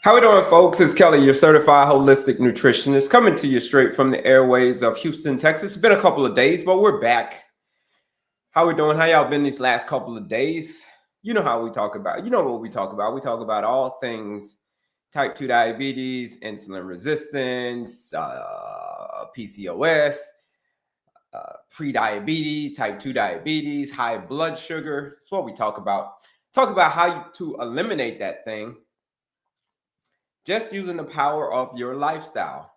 How we doing, folks? It's Kelley, your certified holistic nutritionist, coming to you straight from the airways of Houston, Texas. It's been a couple of days, but we're back. How we doing? How y'all been these last couple of days? You know how we talk about. You know what we talk about. We talk about all things type 2 diabetes, insulin resistance, PCOS, pre-diabetes, type 2 diabetes, high blood sugar. That's what we talk about. Talk about how to eliminate that thing just using the power of your lifestyle,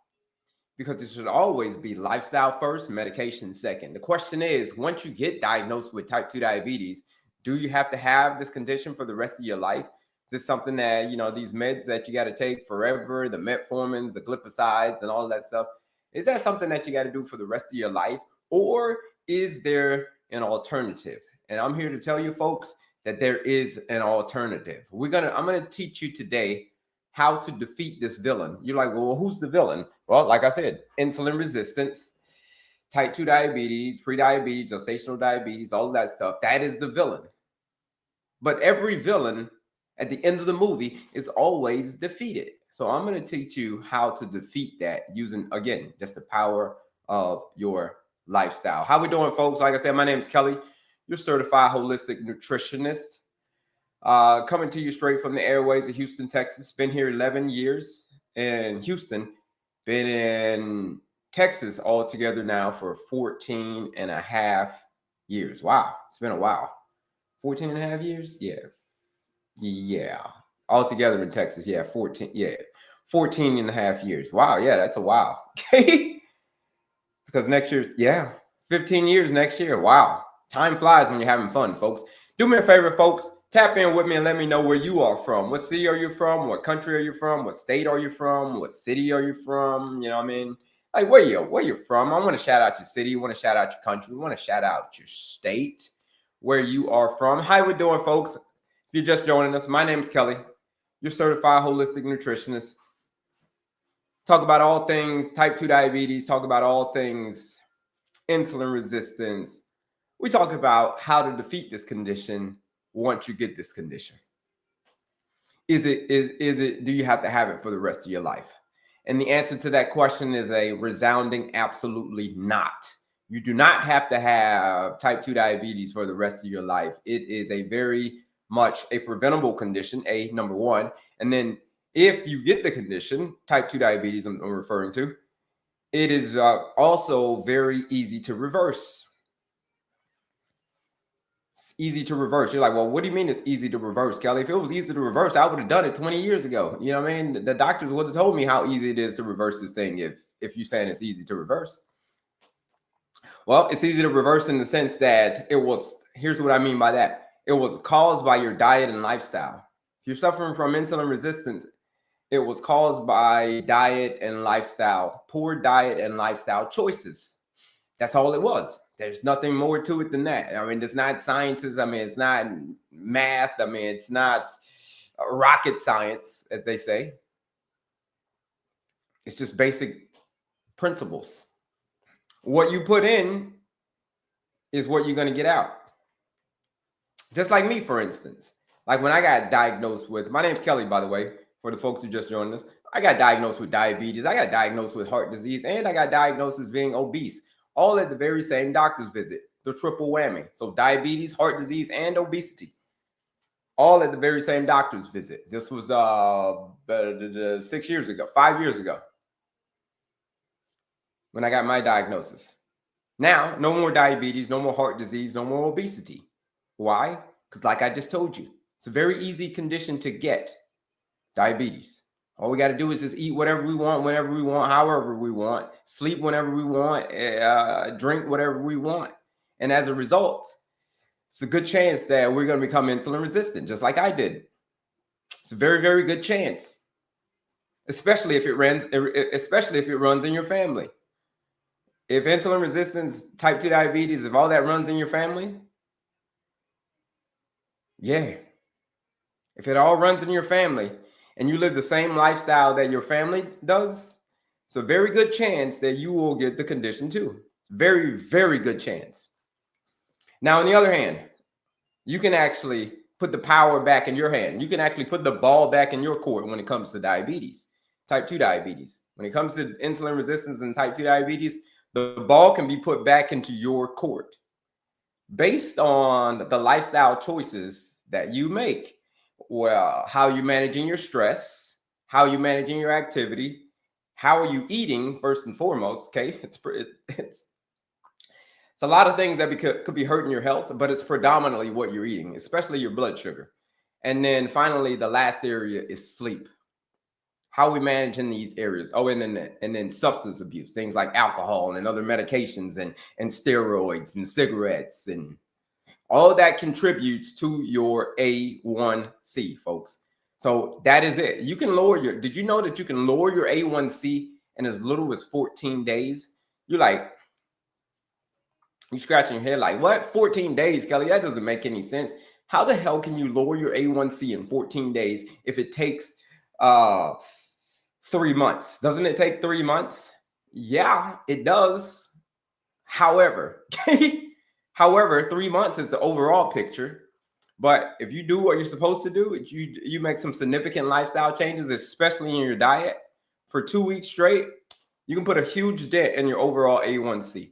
because it should always be lifestyle first, medication second. The question is, once you get diagnosed with type 2 diabetes, do you have to have this condition for the rest of your life? Is this something that, these meds that you got to take forever, the metformins, the glipicides, and all that stuff, is that something that you got to do for the rest of your life? Or is there an alternative? And I'm here to tell you, folks, that there is an alternative. I'm going to teach you today how to defeat this villain. You're like, well, who's the villain? Well, like I said, insulin resistance, type 2 diabetes, pre-diabetes, gestational diabetes, all of that stuff. That is the villain. But every villain at the end of the movie is always defeated. So I'm going to teach you how to defeat that using, again, just the power of your lifestyle. How we doing, folks? Like I said, my name is Kelley, your certified holistic nutritionist. Coming to you straight from the airways of Houston, Texas. Been here 11 years in Houston. Been in Texas altogether now for 14 and a half years. Wow. It's been a while. 14 and a half years? Yeah. Altogether in Texas. 14 and a half years. Wow. Yeah, that's a while. Okay. Because next year, 15 years next year. Wow. Time flies when you're having fun, folks. Do me a favor, folks. Tap in with me and let me know where you are from. What city are you from? What country are you from? What state are you from? What city are you from? You know what I mean? Like, where you from? I want to shout out your city. You want to shout out your country. We want to shout out your state, where you are from. How we doing, folks? If you're just joining us, my name is Kelley, your certified holistic nutritionist. Talk about all things type 2 diabetes. Talk about all things insulin resistance. We talk about how to defeat this condition. Once you get this condition, is it do you have to have it for the rest of your life? And the answer to that question is a resounding absolutely not. You do not have to have type 2 diabetes for the rest of your life. It is a very much a preventable condition, number one. And then if you get the condition, type 2 diabetes I'm referring to, it is also very easy to reverse. It's easy to reverse. You're like, well, what do you mean it's easy to reverse, Kelley? If it was easy to reverse, I would have done it 20 years ago. You know what I mean? The doctors would have told me how easy it is to reverse this thing if you're saying it's easy to reverse. Well, it's easy to reverse in the sense that here's what I mean by that. It was caused by your diet and lifestyle. If you're suffering from insulin resistance, it was caused by diet and lifestyle, poor diet and lifestyle choices. That's all it was. There's nothing more to it than that. I mean, it's not sciences. I mean, it's not math. I mean, it's not rocket science, as they say. It's just basic principles. What you put in is what you're going to get out. Just like me, for instance. Like when I got diagnosed with, my name's Kelley, by the way, for the folks who just joined us. I got diagnosed with diabetes. I got diagnosed with heart disease. And I got diagnosed as being obese. All at the very same doctor's visit, the triple whammy. So diabetes, heart disease, and obesity. All at the very same doctor's visit. This was 6 years ago, 5 years ago, when I got my diagnosis. Now, no more diabetes, no more heart disease, no more obesity. Why? Because like I just told you, it's a very easy condition to get, diabetes. All we got to do is just eat whatever we want, whenever we want, however we want, sleep whenever we want, drink whatever we want. And as a result, it's a good chance that we're going to become insulin resistant, just like I did. It's a very, very good chance, especially if it runs in your family. If insulin resistance, type 2 diabetes, if all that runs in your family, if it all runs in your family, and you live the same lifestyle that your family does, it's a very good chance that you will get the condition too. Very, very good chance. Now, on the other hand, you can actually put the power back in your hand. You can actually put the ball back in your court when it comes to diabetes, type 2 diabetes. When it comes to insulin resistance and type 2 diabetes, the ball can be put back into your court based on the lifestyle choices that you make. Well, how you managing your stress, how you managing your activity, how are you eating first and foremost. Okay, it's a lot of things that could be hurting your health, but it's predominantly what you're eating, especially your blood sugar. And then finally, the last area is sleep. How are we managing these areas? Oh, and then substance abuse, things like alcohol and other medications and steroids and cigarettes, and all of that contributes to your A1C, folks. So that is it. You can lower your, did you know that you can lower your A1C in as little as 14 days? You're like, you scratching your head like, what? 14 days, Kelley? That doesn't make any sense. How the hell can you lower your A1C in 14 days if it takes 3 months? Doesn't it take 3 months? Yeah, it does. However, 3 months is the overall picture. But if you do what you're supposed to do, you make some significant lifestyle changes, especially in your diet, for 2 weeks straight, you can put a huge dent in your overall A1C.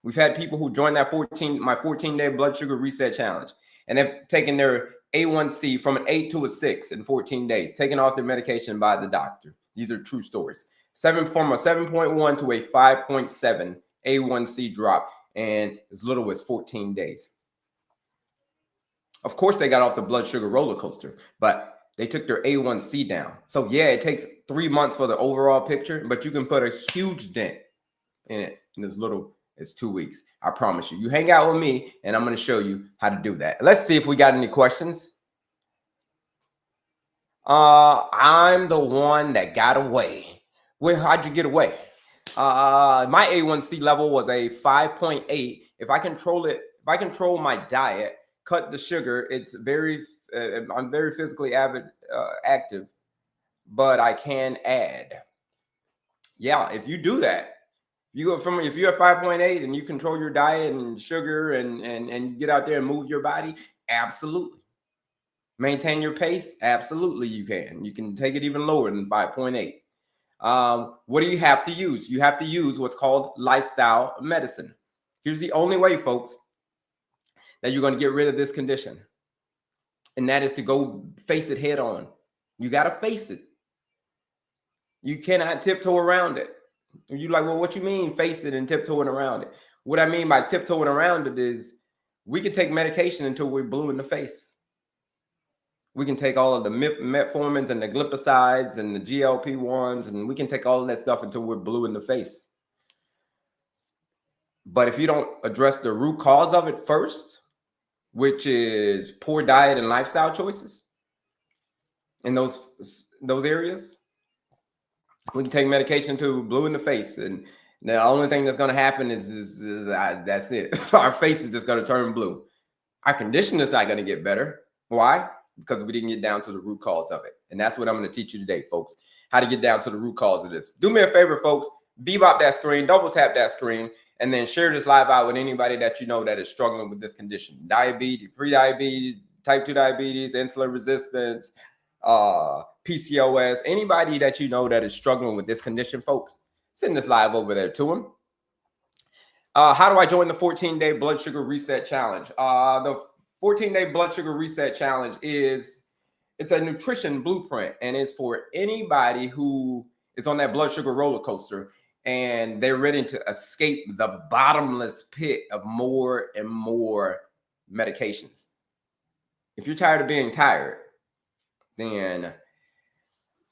We've had people who joined my 14-day blood sugar reset challenge, and they've taken their A1C from an 8 to a 6 in 14 days, taken off their medication by the doctor. These are true stories. From a 7.1 to a 5.7 A1C drop in as little as 14 days. Of course, they got off the blood sugar roller coaster, but they took their A1C down. So yeah, it takes 3 months for the overall picture, but you can put a huge dent in it in as little as 2 weeks. I promise you. You hang out with me, and I'm going to show you how to do that. Let's see if we got any questions. I'm the one that got away. Well, how'd you get away? My A1C level was a 5.8. If I control my diet, cut the sugar, I'm very physically active, but I can add. Yeah, if you do that, if you're at 5.8 and you control your diet and sugar and you get out there and move your body, absolutely. Maintain your pace, absolutely you can. You can take it even lower than 5.8. What do you have to use? You have to use what's called lifestyle medicine. Here's the only way, folks, that you're going to get rid of this condition, and that is to go face it head on. You got to face it. You cannot tiptoe around it. You're like, well, what you mean face it and tiptoeing around it? What I mean by tiptoeing around it is we can take medication until we're blue in the face. We can take all of the metformins and the glipicides and the GLP-1s, and we can take all of that stuff until we're blue in the face. But if you don't address the root cause of it first, which is poor diet and lifestyle choices in those areas, we can take medication to blue in the face, and the only thing that's going to happen is that's it. Our face is just going to turn blue. Our condition is not going to get better. Why? Because we didn't get down to the root cause of it. And that's what I'm going to teach you today, folks, how to get down to the root cause of this. Do me a favor, folks, bebop that screen, double tap that screen, and then share this live out with anybody that you know that is struggling with this condition. Diabetes, pre-diabetes, type 2 diabetes, insulin resistance, PCOS, anybody that you know that is struggling with this condition, folks, send this live over there to them. How do I join the 14-day blood sugar reset challenge? The 14-day blood sugar reset challenge it's a nutrition blueprint, and it's for anybody who is on that blood sugar roller coaster and they're ready to escape the bottomless pit of more and more medications. If you're tired of being tired, then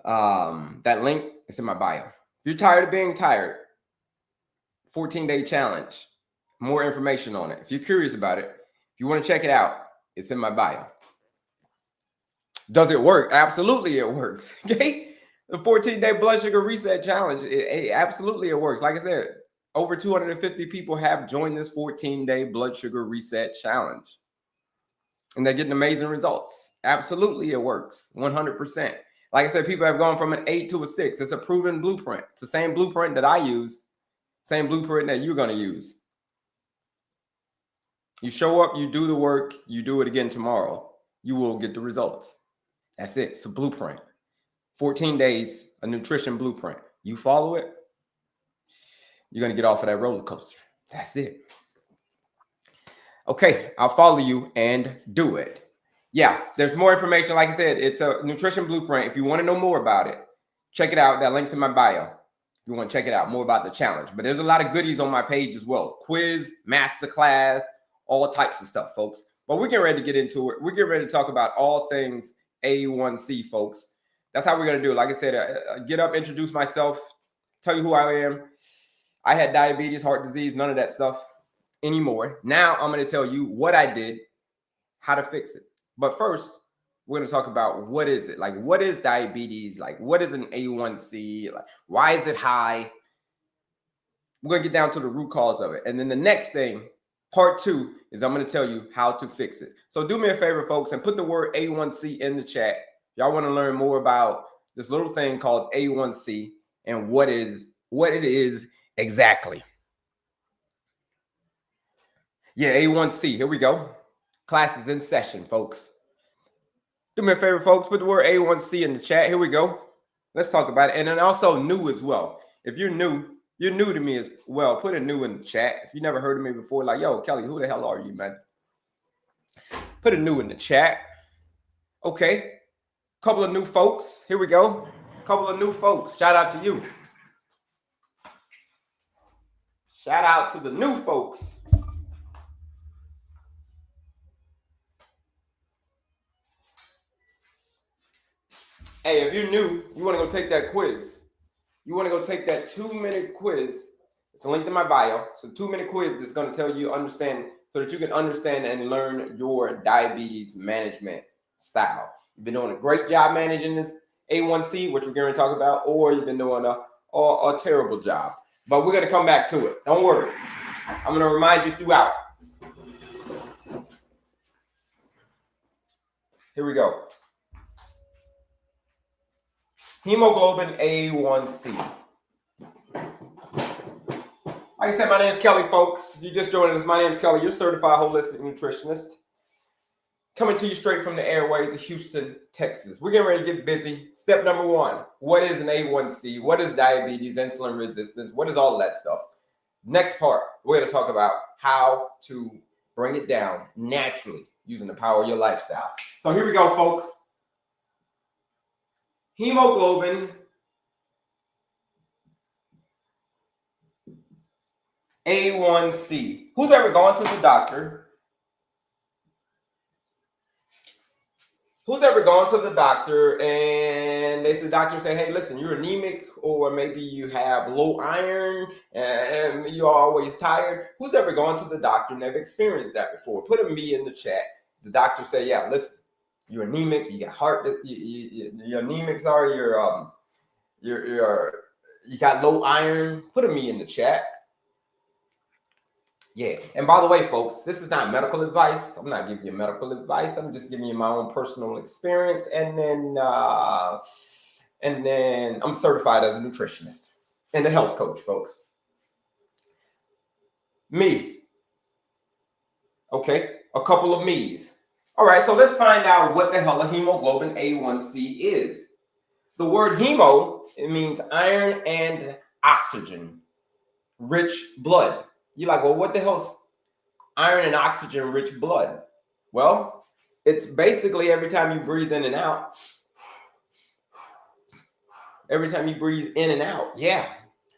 that link is in my bio. If you're tired of being tired, 14-day challenge, more information on it. If you're curious about it, if you want to check it out, it's in my bio. Does it work? Absolutely it works. Okay. The 14-day blood sugar reset challenge, absolutely it works. Like I said, over 250 people have joined this 14-day blood sugar reset challenge, and they're getting amazing results. Absolutely it works, 100%. Like I said, people have gone from an 8 to a 6. It's a proven blueprint. It's the same blueprint that I use, same blueprint that you're going to use. You show up, you do the work, you do it again tomorrow. you will get the results. That's it. It's a blueprint. 14 days, a nutrition blueprint. You follow it, you're going to get off of that roller coaster. That's it. Okay, I'll follow you and do it. Yeah, there's more information. Like I said, it's a nutrition blueprint. If you want to know more about it, check it out. That link's in my bio. If you want to check it out, more about the challenge. But there's a lot of goodies on my page as well. Quiz, masterclass, all types of stuff, folks. But we're getting ready to get into it. We're getting ready to talk about all things A1C, folks. That's how we're going to do it. Like I said, get up, introduce myself, tell you who I am. I had diabetes, heart disease, none of that stuff anymore. Now I'm going to tell you what I did, how to fix it. But first, we're going to talk about what is it? Like, what is diabetes? Like, what is an A1C? Like, why is it high? We're going to get down to the root cause of it. And then the next thing, part 2, is I'm going to tell you how to fix it. So do me a favor, folks, and put the word A1C in the chat. Y'all want to learn more about this little thing called A1C and what it is exactly. Yeah, A1C. Here we go. Class is in session, folks. Do me a favor, folks. Put the word A1C in the chat. Here we go. Let's talk about it. And then also new as well. If you're new to me as well. Put a new in the chat. If you never heard of me before, like, yo, Kelley, who the hell are you, man? Put a new in the chat. Okay. Couple of new folks. Here we go. Couple of new folks. Shout out to you. Shout out to the new folks. Hey, if you're new, you want to go take that quiz. You want to go take that 2-minute quiz. It's linked in my bio. It's a 2-minute quiz that's going to tell you understand so that you can understand and learn your diabetes management style. You've been doing a great job managing this A1C, which we're going to talk about, or you've been doing a terrible job. But we're going to come back to it. Don't worry. I'm going to remind you throughout. Here we go. Hemoglobin A1C. Like I said, my name is Kelley, folks. If you just joined us, my name is Kelley. You're Certified Holistic Nutritionist. Coming to you straight from the airways of Houston, Texas. We're getting ready to get busy. Step number 1. What is an A1C? What is diabetes, insulin resistance? What is all that stuff? Next part, we're going to talk about how to bring it down naturally using the power of your lifestyle. So here we go, folks. Hemoglobin A1C. Who's ever gone to the doctor? Who's ever gone to the doctor and the doctor say, hey, listen, you're anemic, or maybe you have low iron and you're always tired? Who's ever gone to the doctor and they've experienced that before? Put a me in the chat. The doctor say, yeah, listen, you're anemic, you got heart, you're anemic, sorry, you got low iron. Put a me in the chat. Yeah. And by the way, folks, this is not medical advice. I'm not giving you medical advice. I'm just giving you my own personal experience. And then I'm certified as a nutritionist and a health coach, folks. Me. Okay. A couple of me's. All right. So let's find out what the hell a hemoglobin A1C is. The word hemo, it means iron and oxygen rich blood. You're like, well, what the hell's iron and oxygen rich blood? Well, it's basically every time you breathe in and out. Every time you breathe in and out. Yeah.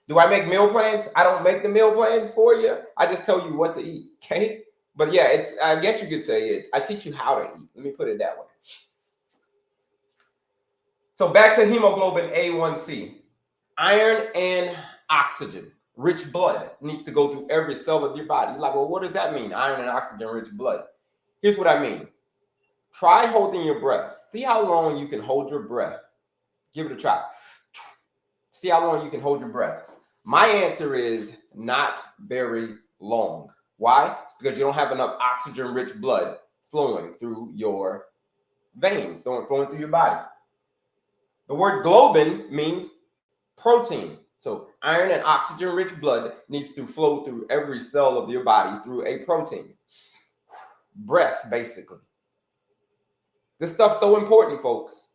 Do I make meal plans? I don't make the meal plans for you. I just tell you what to eat. Okay. But yeah, I guess you could say I teach you how to eat. Let me put it that way. So back to hemoglobin A1C. Iron and oxygen rich blood needs to go through every cell of your body. You're like, well, what does that mean? Iron and oxygen rich blood. Here's what I mean. Try holding your breath. See how long you can hold your breath. Give it a try. See how long you can hold your breath. My answer is not very long. Why? It's because you don't have enough oxygen rich blood flowing through your veins, flowing through your body. The word globin means protein. So iron and oxygen rich blood needs to flow through every cell of your body through a protein. Breath, basically. This stuff's so important, folks.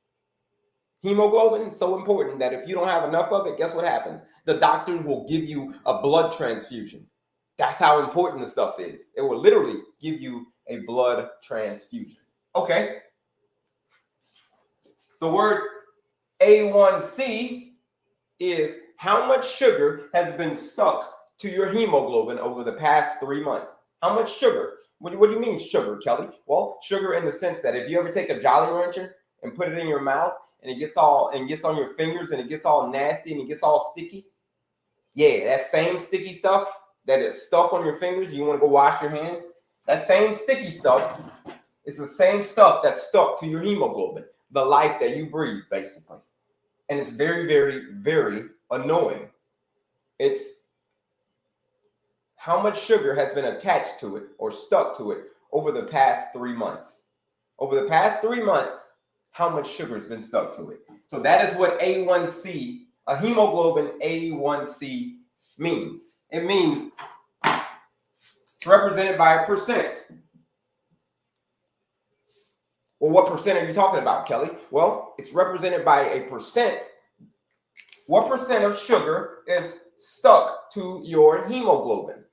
Hemoglobin is so important that if you don't have enough of it, guess what happens? The doctors will give you a blood transfusion. That's how important the stuff is. It will literally give you a blood transfusion. Okay. The word A1C is how much sugar has been stuck to your hemoglobin over the past 3 months. How much sugar? What do you mean sugar, Kelley? Well, sugar in the sense that if you ever take a Jolly Rancher and put it in your mouth and it gets on your fingers and it gets all nasty and it gets all sticky. Yeah, that same sticky stuff that is stuck on your fingers, you want to go wash your hands. That same sticky stuff is the same stuff that's stuck to your hemoglobin, the life that you breathe, basically. And it's very, very, very annoying. It's how much sugar has been attached to it or stuck to it over the past 3 months. Over the past 3 months, how much sugar has been stuck to it. So that is what A1C, a hemoglobin A1C means. It means it's represented by a percent. Well, what percent are you talking about, Kelley? Well, it's represented by a percent. What percent of sugar is stuck to your hemoglobin?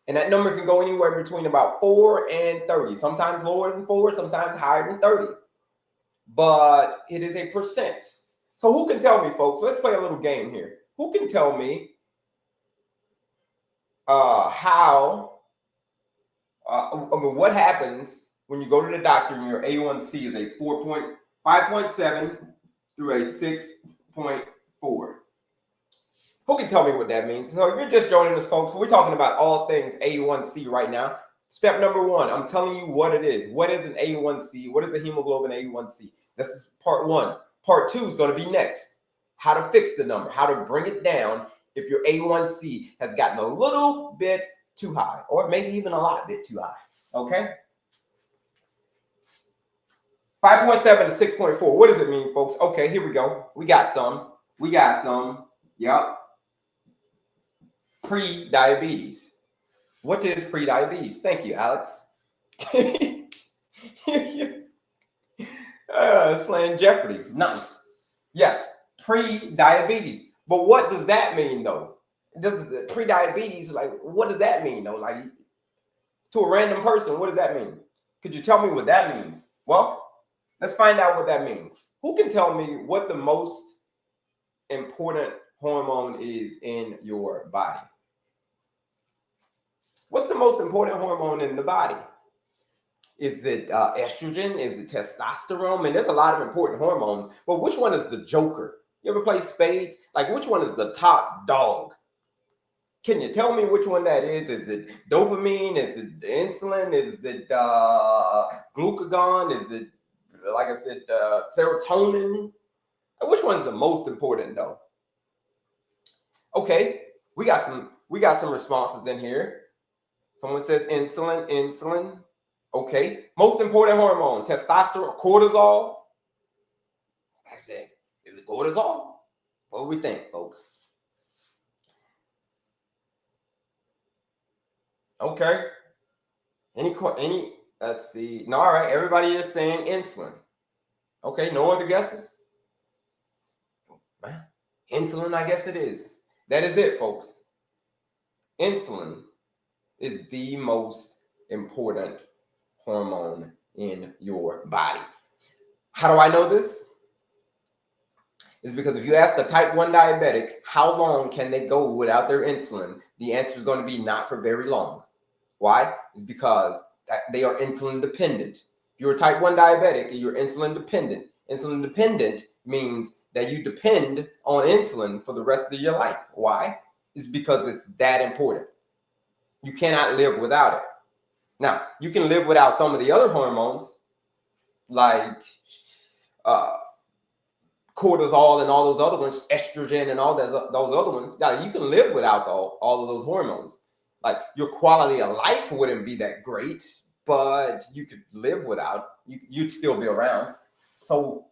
And that number can go anywhere between about 4 and 30, sometimes lower than 4, sometimes higher than 30. But it is a percent. So who can tell me, folks? Let's play a little game here. Who can tell me what happens when you go to the doctor and your A1C is a 5.7 through a 6.4? Who can tell me what that means? So if you're just joining us, folks, we're talking about all things A1C right now. Step number 1, I'm telling you what it is. What is an A1C? What is a hemoglobin A1C? This is part 1. Part 2 is going to be next. How to fix the number, how to bring it down if your A1C has gotten a little bit too high, or maybe even a lot bit too high. Okay? 5.7 to 6.4. What does it mean, folks? Okay, here we go. We got some. Yep. Pre-diabetes. What is pre-diabetes? Thank you, Alex. It's playing Jeopardy. Nice. Yes, pre-diabetes. But what does that mean, though? Does the pre-diabetes, like, what does that mean, though? Like, to a random person, what does that mean? Could you tell me what that means? Well, let's find out what that means. Who can tell me what the most important hormone is in your body? What's the most important hormone in the body? Is it estrogen? Is it testosterone? I mean, there's a lot of important hormones, but which one is the joker? You ever play spades? Like, which one is the top dog? Can you tell me which one that is? Is it dopamine? Is it insulin? Is it glucagon? Is it, like I said, serotonin? Which one is the most important, though? Okay, we got some responses in here. Someone says insulin. Okay, most important hormone, testosterone, cortisol. Is it cortisol? What do we think, folks? Okay. Any? Let's see. No, all right. Everybody is saying insulin. Okay. No other guesses? Insulin, I guess it is. That is it, folks. Insulin is the most important hormone in your body. How do I know this? It's because if you ask a type 1 diabetic, how long can they go without their insulin? The answer is going to be not for very long. Why? It's because they are insulin dependent. If you're a type 1 diabetic and you're insulin dependent, insulin dependent means that you depend on insulin for the rest of your life. Why? It's because it's that important. You cannot live without it. Now, you can live without some of the other hormones, like cortisol and all those other ones, estrogen and all those other ones. Now, you can live without all of those hormones. Like, your quality of life wouldn't be that great, but you could live without. You'd still be around. So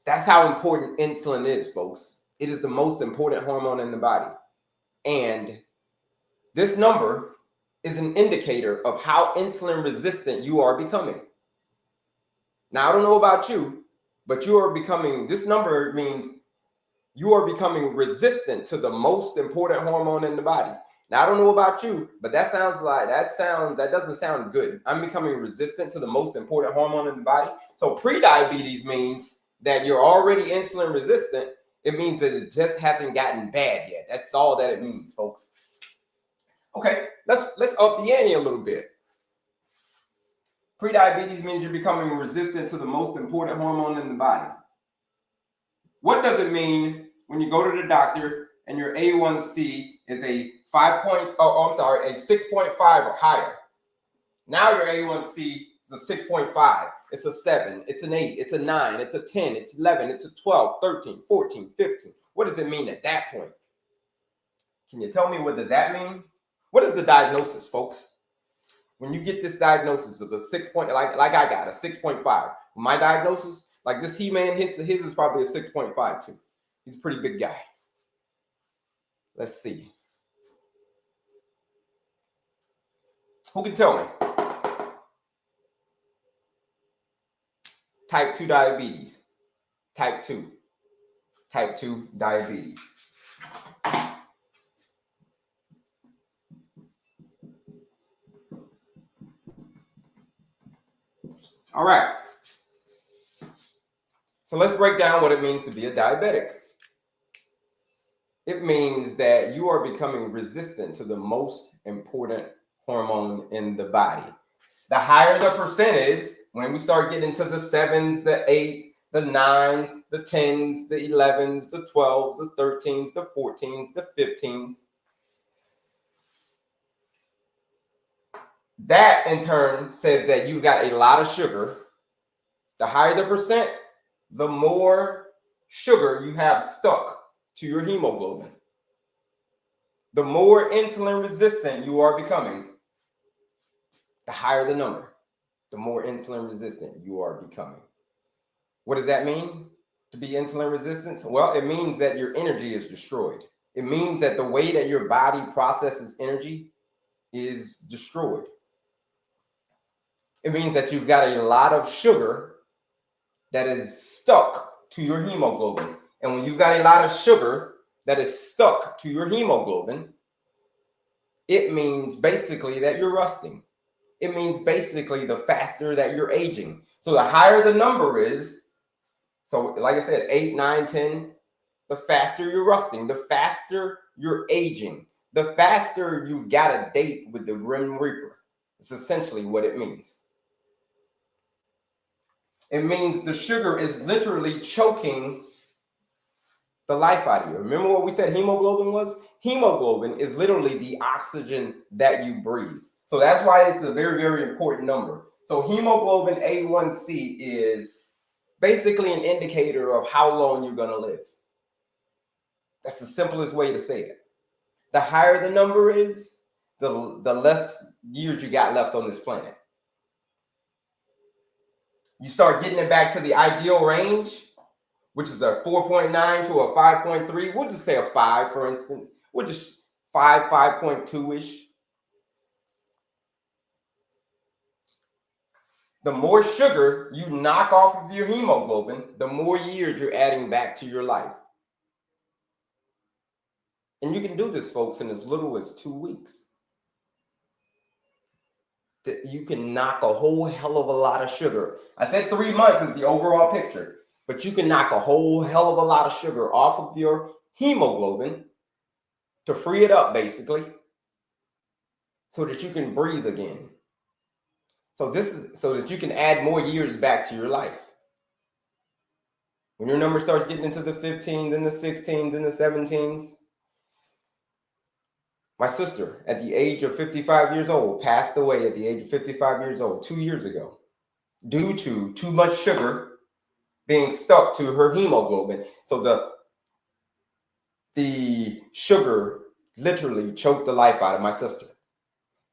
that's how important insulin is, folks. It is the most important hormone in the body. And this number is an indicator of how insulin resistant you are becoming. Now, I don't know about you, but this number means you are becoming resistant to the most important hormone in the body. Now, I don't know about you, but that doesn't sound good. I'm becoming resistant to the most important hormone in the body. So pre-diabetes means that you're already insulin resistant. It means that it just hasn't gotten bad yet. That's all that it means, folks. Okay, let's up the ante a little bit. Pre-diabetes means you're becoming resistant to the most important hormone in the body. What does it mean when you go to the doctor and your A1C is a 6.5 or higher? Now your A1C is a 6.5, it's a 7, it's an 8, it's a 9, it's a 10, it's 11, it's a 12, 13, 14, 15. What does it mean at that point? Can you tell me what does that mean? What is the diagnosis, folks? When you get this diagnosis of a 6 point, like I got a 6.5, my diagnosis, like this He-Man, his is probably a 6.5 too. He's a pretty big guy. Let's see. Who can tell me? Type 2 diabetes. Type 2. Type 2 diabetes. All right. So let's break down what it means to be a diabetic. It means that you are becoming resistant to the most important hormone in the body. The higher the percent is, when we start getting into the 7s, the 8s, the 9s, the 10s, the 11s, the 12s, the 13s, the 14s, the 15s, that in turn says that you've got a lot of sugar. The higher the percent, the more sugar you have stuck to your hemoglobin. The more insulin resistant you are becoming, the higher the number, the more insulin resistant you are becoming. What does that mean to be insulin resistant? Well, it means that your energy is destroyed. It means that the way that your body processes energy is destroyed. It means that you've got a lot of sugar that is stuck to your hemoglobin. And when you've got a lot of sugar that is stuck to your hemoglobin, it means basically that you're rusting. It means basically the faster that you're aging. So the higher the number is, so like I said, 8, 9, 10, the faster you're rusting, the faster you're aging, the faster you've got a date with the Grim Reaper. It's essentially what it means. It means the sugar is literally choking the life out of you. Remember what we said hemoglobin was? Hemoglobin is literally the oxygen that you breathe. So that's why it's a very, very important number. So hemoglobin A1C is basically an indicator of how long you're going to live. That's the simplest way to say it. The higher the number is, the less years you got left on this planet. You start getting it back to the ideal range, which is a 4.9 to a 5.3. We'll just say a 5, for instance. We'll just 5.2-ish. The more sugar you knock off of your hemoglobin, the more years you're adding back to your life. And you can do this, folks, in as little as 2 weeks. That you can knock a whole hell of a lot of sugar. I said 3 months is the overall picture, but you can knock a whole hell of a lot of sugar off of your hemoglobin to free it up, basically, so that you can breathe again. So this is so that you can add more years back to your life. When your number starts getting into the 15s and the 16s and the 17s, my sister, at the age of 55 years old, passed away at the age of 55 years old 2 years ago due to too much sugar being stuck to her hemoglobin. So the sugar literally choked the life out of my sister.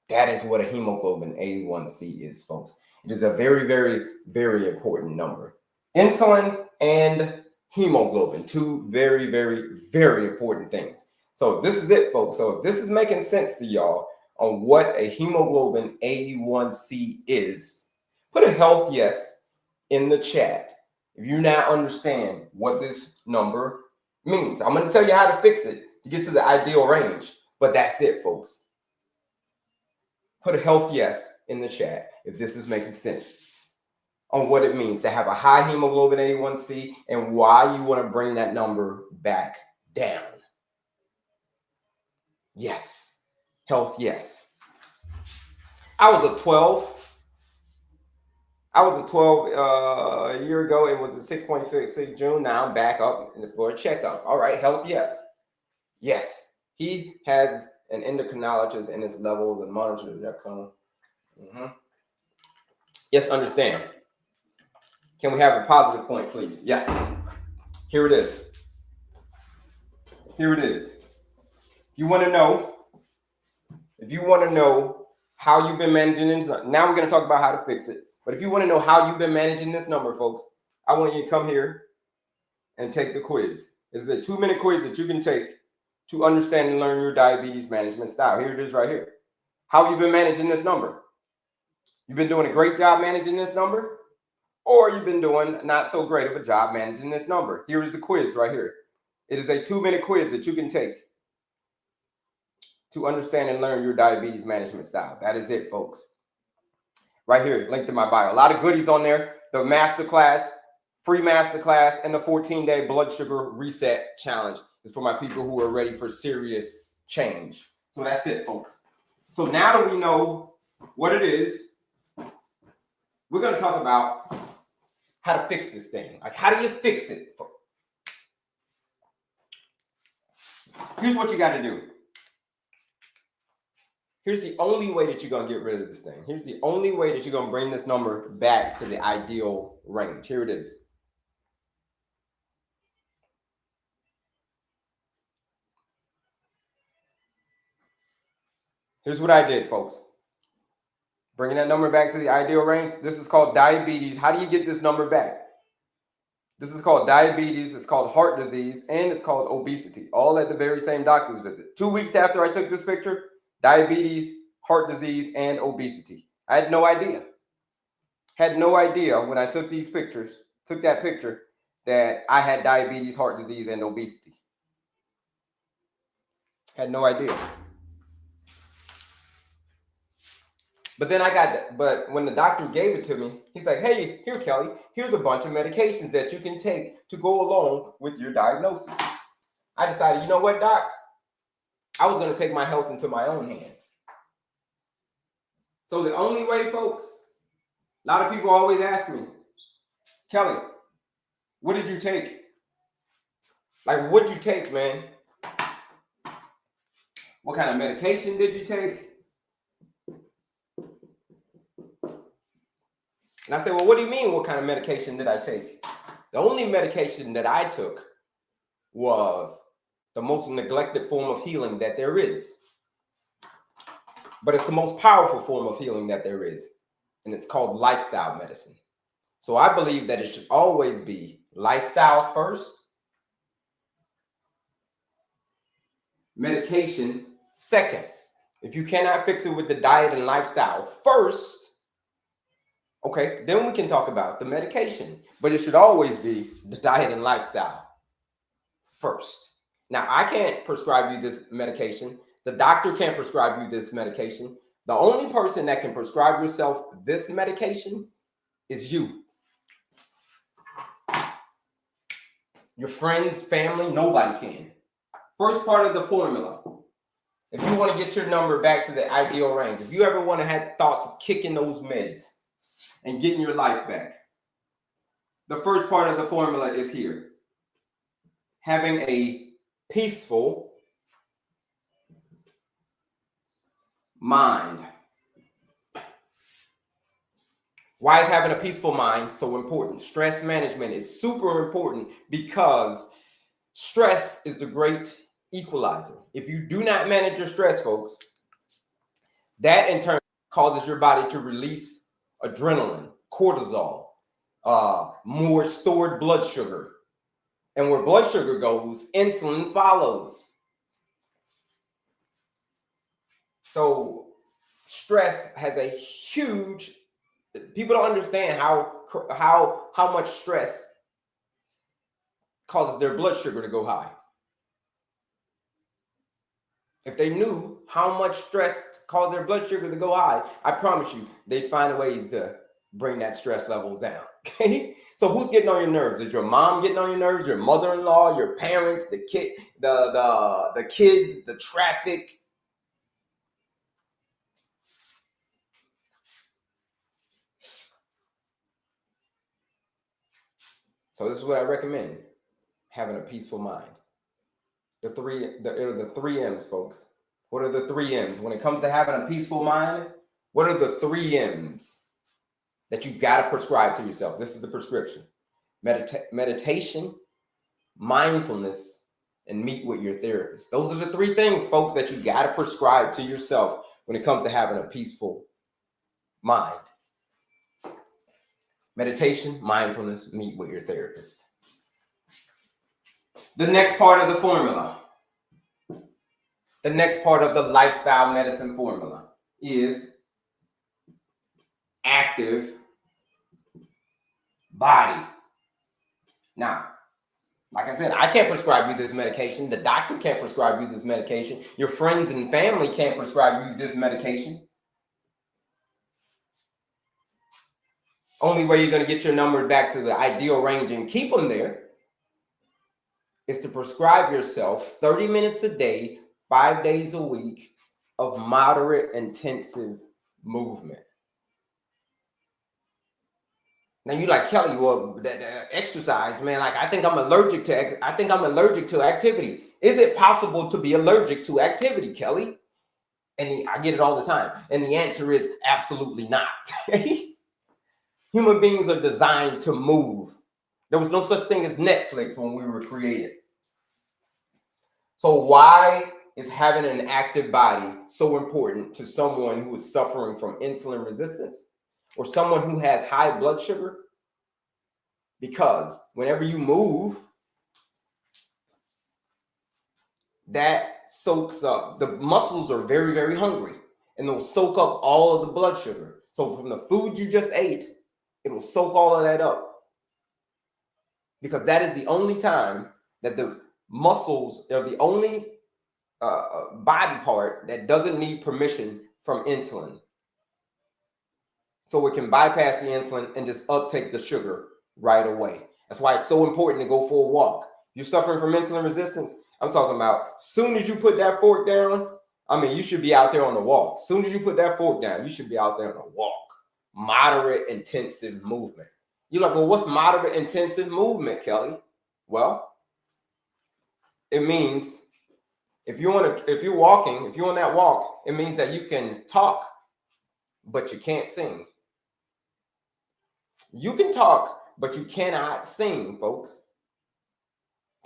That is what a hemoglobin A1C is, folks. It is a very, very, very important number. Insulin and hemoglobin, two very, very, very important things. So this is it, folks. So if this is making sense to y'all on what a hemoglobin A1C is, put a health yes in the chat if you now understand what this number means. I'm going to tell you how to fix it to get to the ideal range, but that's it, folks. Put a health yes in the chat if this is making sense on what it means to have a high hemoglobin A1C and why you want to bring that number back down. Yes. Health yes. I was a 12 a year ago. It was a 6.6 June. Now I'm back up for a checkup. All right, health yes. Yes. He has an endocrinologist in his levels and monitors that come. Yes, understand. Can we have a positive point, please? Yes. Here it is. Here it is. You want to know, if you want to know how you've been managing this, now we're going to talk about how to fix it. But if you want to know how you've been managing this number, folks, I want you to come here and take the quiz. This is a 2-minute quiz that you can take to understand and learn your diabetes management style. Here it is right here. How you've been managing this number. You've been doing a great job managing this number, or you've been doing not so great of a job managing this number. Here is the quiz right here. It is a 2-minute quiz that you can take to understand and learn your diabetes management style. That is it, folks. Right here, linked in my bio. A lot of goodies on there. The masterclass, free masterclass, and the 14-day blood sugar reset challenge is for my people who are ready for serious change. So that's it, folks. So now that we know what it is, we're going to talk about how to fix this thing. Like, how do you fix it? Here's what you got to do. Here's the only way that you're going to get rid of this thing. Here's the only way that you're going to bring this number back to the ideal range. Here it is. Here's what I did, folks. Bringing that number back to the ideal range. This is called diabetes. How do you get this number back? This is called diabetes. It's called heart disease, and it's called obesity. All at the very same doctor's visit. 2 weeks after I took this picture, diabetes, heart disease, and obesity. I had no idea. Had no idea when I took these pictures, took that picture, that I had diabetes, heart disease, and obesity. Had no idea. But then but when the doctor gave it to me, he's like, hey, here, Kelley, here's a bunch of medications that you can take to go along with your diagnosis. I decided, you know what, doc? I was going to take my health into my own hands. So the only way, folks, a lot of people always ask me, Kelley, what did you take? Like, what did you take, man? What kind of medication did you take? And I said, well, what do you mean, what kind of medication did I take? The only medication that I took was the most neglected form of healing that there is. But it's the most powerful form of healing that there is. And it's called lifestyle medicine. So I believe that it should always be lifestyle first, medication second. If you cannot fix it with the diet and lifestyle first, okay, then we can talk about the medication. But it should always be the diet and lifestyle first. Now, I can't prescribe you this medication. The doctor can't prescribe you this medication. The only person that can prescribe yourself this medication is you. Your friends, family, nobody can. First part of the formula. If you want to get your number back to the ideal range, if you ever want to have thoughts of kicking those meds and getting your life back, the first part of the formula is here. Having a peaceful mind. Why is having a peaceful mind so important? Stress management is super important because stress is the great equalizer. If you do not manage your stress, folks, that in turn causes your body to release adrenaline, cortisol, more stored blood sugar. And where blood sugar goes, insulin follows. So stress has a huge People don't understand how much stress causes their blood sugar to go high. If they knew how much stress caused their blood sugar to go high, I promise you, they'd find ways to bring that stress level down. Okay? So who's getting on your nerves? Is your mom getting on your nerves? Your mother-in-law, your parents, the kids, the traffic? So this is what I recommend: having a peaceful mind. The three M's, folks. What are the three M's when it comes to having a peaceful mind? What are the three M's that you got to prescribe to yourself? This is the prescription: meditation, mindfulness, and meet with your therapist. Those are the three things, folks, that you got to prescribe to yourself when it comes to having a peaceful mind. Meditation, mindfulness, meet with your therapist. The next part of the formula, the next part of the lifestyle medicine formula is active body. Now, like I said, I can't prescribe you this medication. The doctor can't prescribe you this medication. Your friends and family can't prescribe you this medication. Only way you're going to get your numbers back to the ideal range and keep them there is to prescribe yourself 30 minutes a day, 5 days a week of moderate intensive movement. Now you like, Kelley, well, that exercise, man, like I think I'm allergic to activity. Is it possible to be allergic to activity, Kelley? And I get it all the time. And the answer is absolutely not. Human beings are designed to move. There was no such thing as Netflix when we were created. So why is having an active body so important to someone who is suffering from insulin resistance or someone who has high blood sugar? Because whenever you move, that soaks up. The muscles are very, very hungry, and they'll soak up all of the blood sugar. So from the food you just ate, it will soak all of that up. Because that is the only time that the muscles are the only body part that doesn't need permission from insulin. So it can bypass the insulin and just uptake the sugar right away. That's why it's so important to go for a walk. You're suffering from insulin resistance. I'm talking about soon as you put that fork down, I mean, you should be out there on the walk. Soon as you put that fork down, you should be out there on a walk. Moderate intensive movement. You're like, well, what's moderate intensive movement, Kelley? Well, it means if you're on that walk, it means that you can talk, but you can't sing. You can talk, but you cannot sing, folks.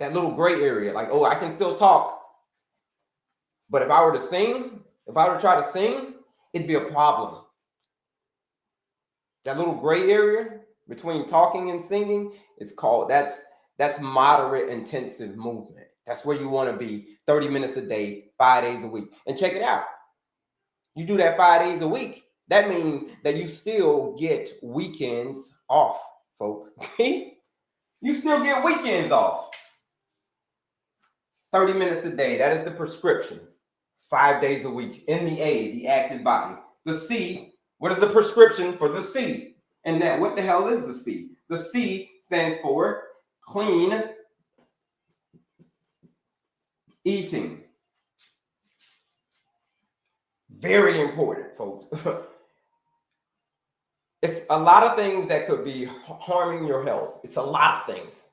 That little gray area, like, oh, I can still talk, but if I were to try to sing, it'd be a problem. That little gray area between talking and singing is called, that's moderate intensive movement. That's where you want to be 30 minutes a day, 5 days a week. And check it out. You do that 5 days a week, that means that you still get weekends off, folks. You still get weekends off. 30 minutes a day, that is the prescription. 5 days a week. In the A, the active body. The C, what is the prescription for the C? And that, what the hell is the C? The C stands for clean eating. Very important, folks. It's a lot of things that could be harming your health. It's a lot of things.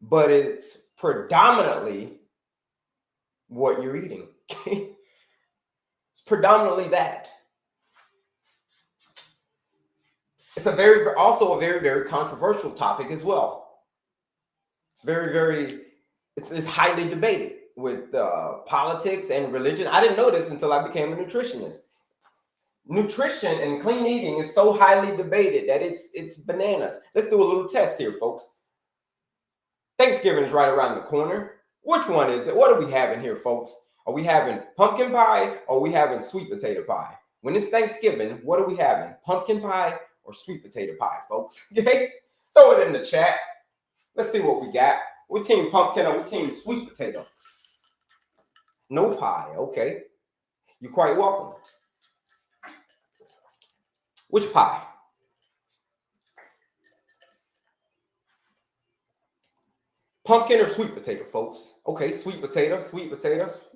But it's predominantly what you're eating. It's predominantly that. It's also a very, very controversial topic as well. It's it's highly debated with politics and religion. I didn't know this until I became a nutritionist. Nutrition and clean eating is so highly debated that it's bananas. Let's do a little test here, folks. Thanksgiving is right around the corner. Which one is it? What are we having here, folks? Are we having pumpkin pie or are we having sweet potato pie? When it's Thanksgiving, what are we having? Pumpkin pie or sweet potato pie, folks? Okay? Throw it in the chat. Let's see what we got. We team pumpkin or we team sweet potato? No pie. Okay. You're quite welcome. Which pie? Pumpkin or sweet potato, folks? Okay, sweet potato,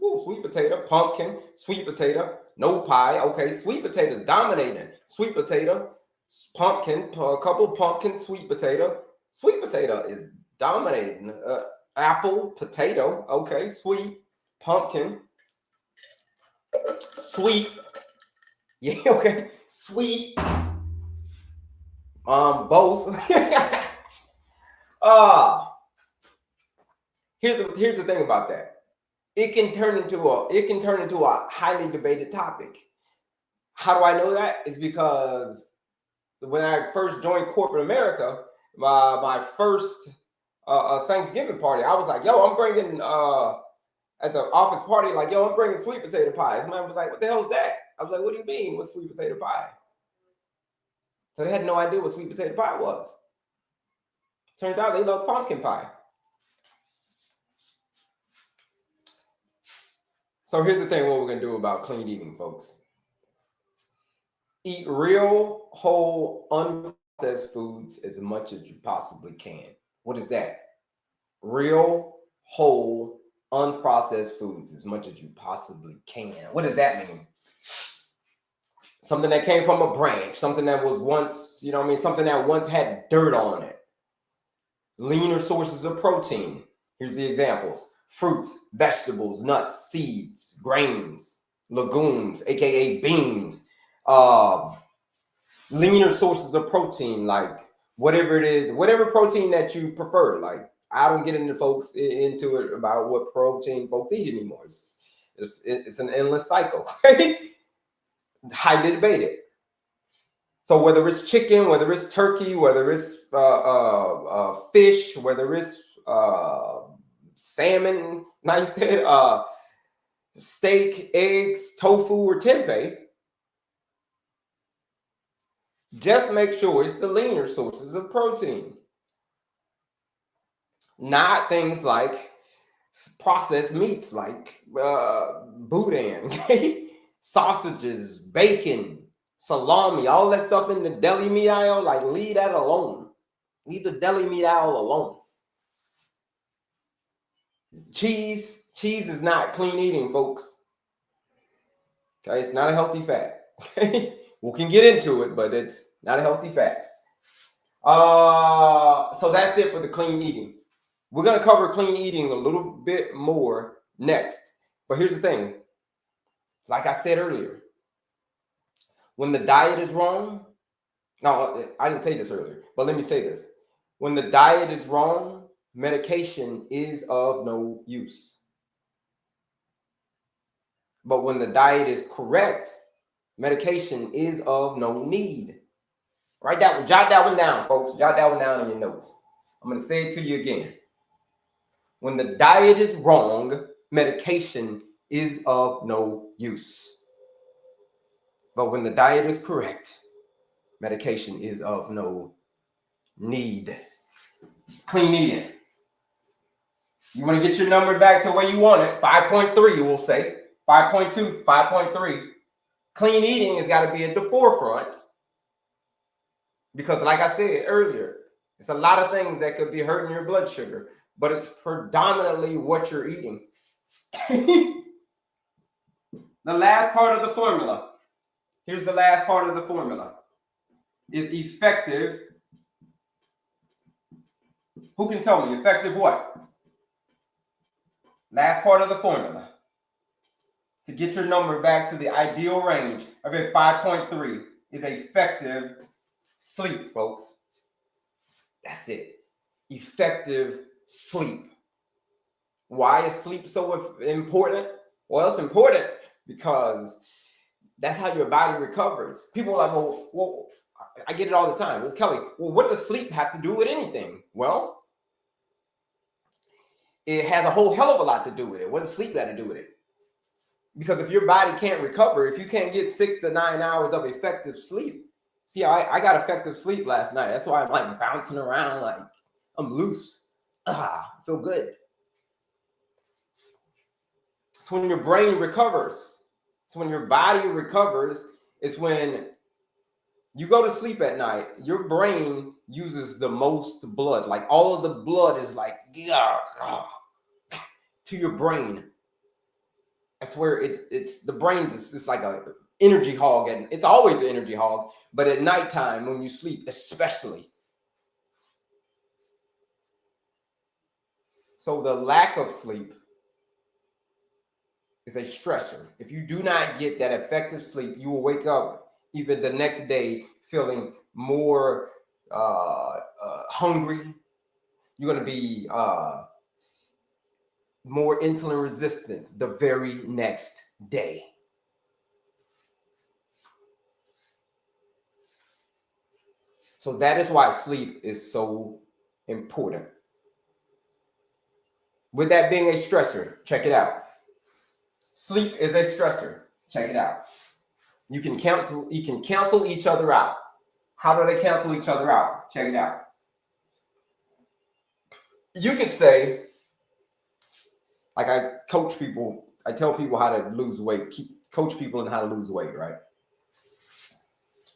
woo, sweet potato, pumpkin, sweet potato, no pie. Okay, sweet potato is dominating. Sweet potato, pumpkin, a couple pumpkin, sweet potato. Sweet potato is dominating. Apple, potato, okay, sweet, pumpkin, sweet, yeah, okay, sweet, both. Here's the thing about that. It can turn into a highly debated topic. How do I know that? It's because when I first joined corporate America, my first Thanksgiving party, I was like, yo, I'm bringing at the office party, like, yo, I'm bringing sweet potato pie. His man was like, what the hell is that? I was like, what do you mean? What's sweet potato pie? So they had no idea what sweet potato pie was. Turns out they love pumpkin pie. So here's the thing, what we're going to do about clean eating, folks. Eat real, whole, unprocessed foods as much as you possibly can. What is that? Real, whole, unprocessed foods as much as you possibly can. What does that mean? Something that came from a branch, something that was once, something that once had dirt on it. Leaner sources of protein. Here's the examples. Fruits, vegetables, nuts, seeds, grains, legumes, aka beans. Leaner sources of protein, like whatever it is, whatever protein that you prefer. Like, I don't get into it about what protein folks eat anymore. It's an endless cycle. Highly debated. So whether it's chicken, whether it's turkey, whether it's fish, whether it's salmon, like you said, steak, eggs, tofu, or tempeh, just make sure it's the leaner sources of protein. Not things like processed meats like boudin, sausages, bacon, salami, all that stuff in the deli meat aisle. Like, leave that alone. Leave the deli meat aisle alone. Cheese is not clean eating, folks. Okay, it's not a healthy fat. Okay, we can get into it, but it's not a healthy fat. So that's it for the clean eating. We're going to cover clean eating a little bit more next. But here's the thing. Like I said earlier, when the diet is wrong, no, I didn't say this earlier, but let me say this. When the diet is wrong, medication is of no use. But when the diet is correct, medication is of no need. Write that one, jot that one down, folks. Jot that one down in your notes. I'm going to say it to you again. When the diet is wrong, medication is of no use. But when the diet is correct, medication is of no need. Clean eating. You want to get your number back to where you want it, 5.3, we'll say. 5.2, 5.3. Clean eating has got to be at the forefront. Because like I said earlier, it's a lot of things that could be hurting your blood sugar, but it's predominantly what you're eating. The last part of the formula. Here's the last part of the formula. Is effective. Who can tell me effective what? Last part of the formula. To get your number back to the ideal range of a 5.3 is effective sleep, folks. That's it. Effective sleep. Why is sleep so important? Well, it's important because that's how your body recovers. People are like, well, I get it all the time. Well, Kelley, what does sleep have to do with anything? Well, it has a whole hell of a lot to do with it. What does sleep got to do with it? Because if your body can't recover, if you can't get 6 to 9 hours of effective sleep, see, I got effective sleep last night. That's why I'm like bouncing around like I'm loose. I feel good. It's when your brain recovers. It's when your body recovers. It's when you go to sleep at night, your brain uses the most blood. Like all of the blood is like to your brain. That's where it's the brain is it's like a energy hog, and it's always an energy hog, but at nighttime when you sleep, especially. So the lack of sleep is a stressor. If you do not get that effective sleep, you will wake up even the next day feeling more hungry. You're going to be more insulin resistant the very next day. So that is why sleep is so important. With that being a stressor, check it out. Sleep is a stressor. Check it out. You can cancel each other out. How do they cancel each other out? Check it out. You could say, like I coach people, I tell people how to lose weight, coach people on how to lose weight, right?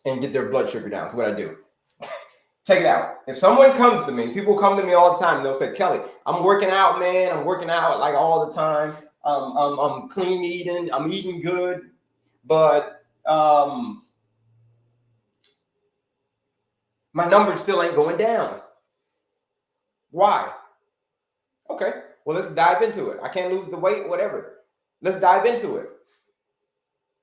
And get their blood sugar down. That's what I do. Check it out. If someone comes to me, people come to me all the time, and they'll say, Kelley, I'm working out, man. I'm working out like all the time. I'm clean eating. I'm eating good. But my numbers still ain't going down. Why? Okay, well, let's dive into it. I can't lose the weight, whatever. Let's dive into it.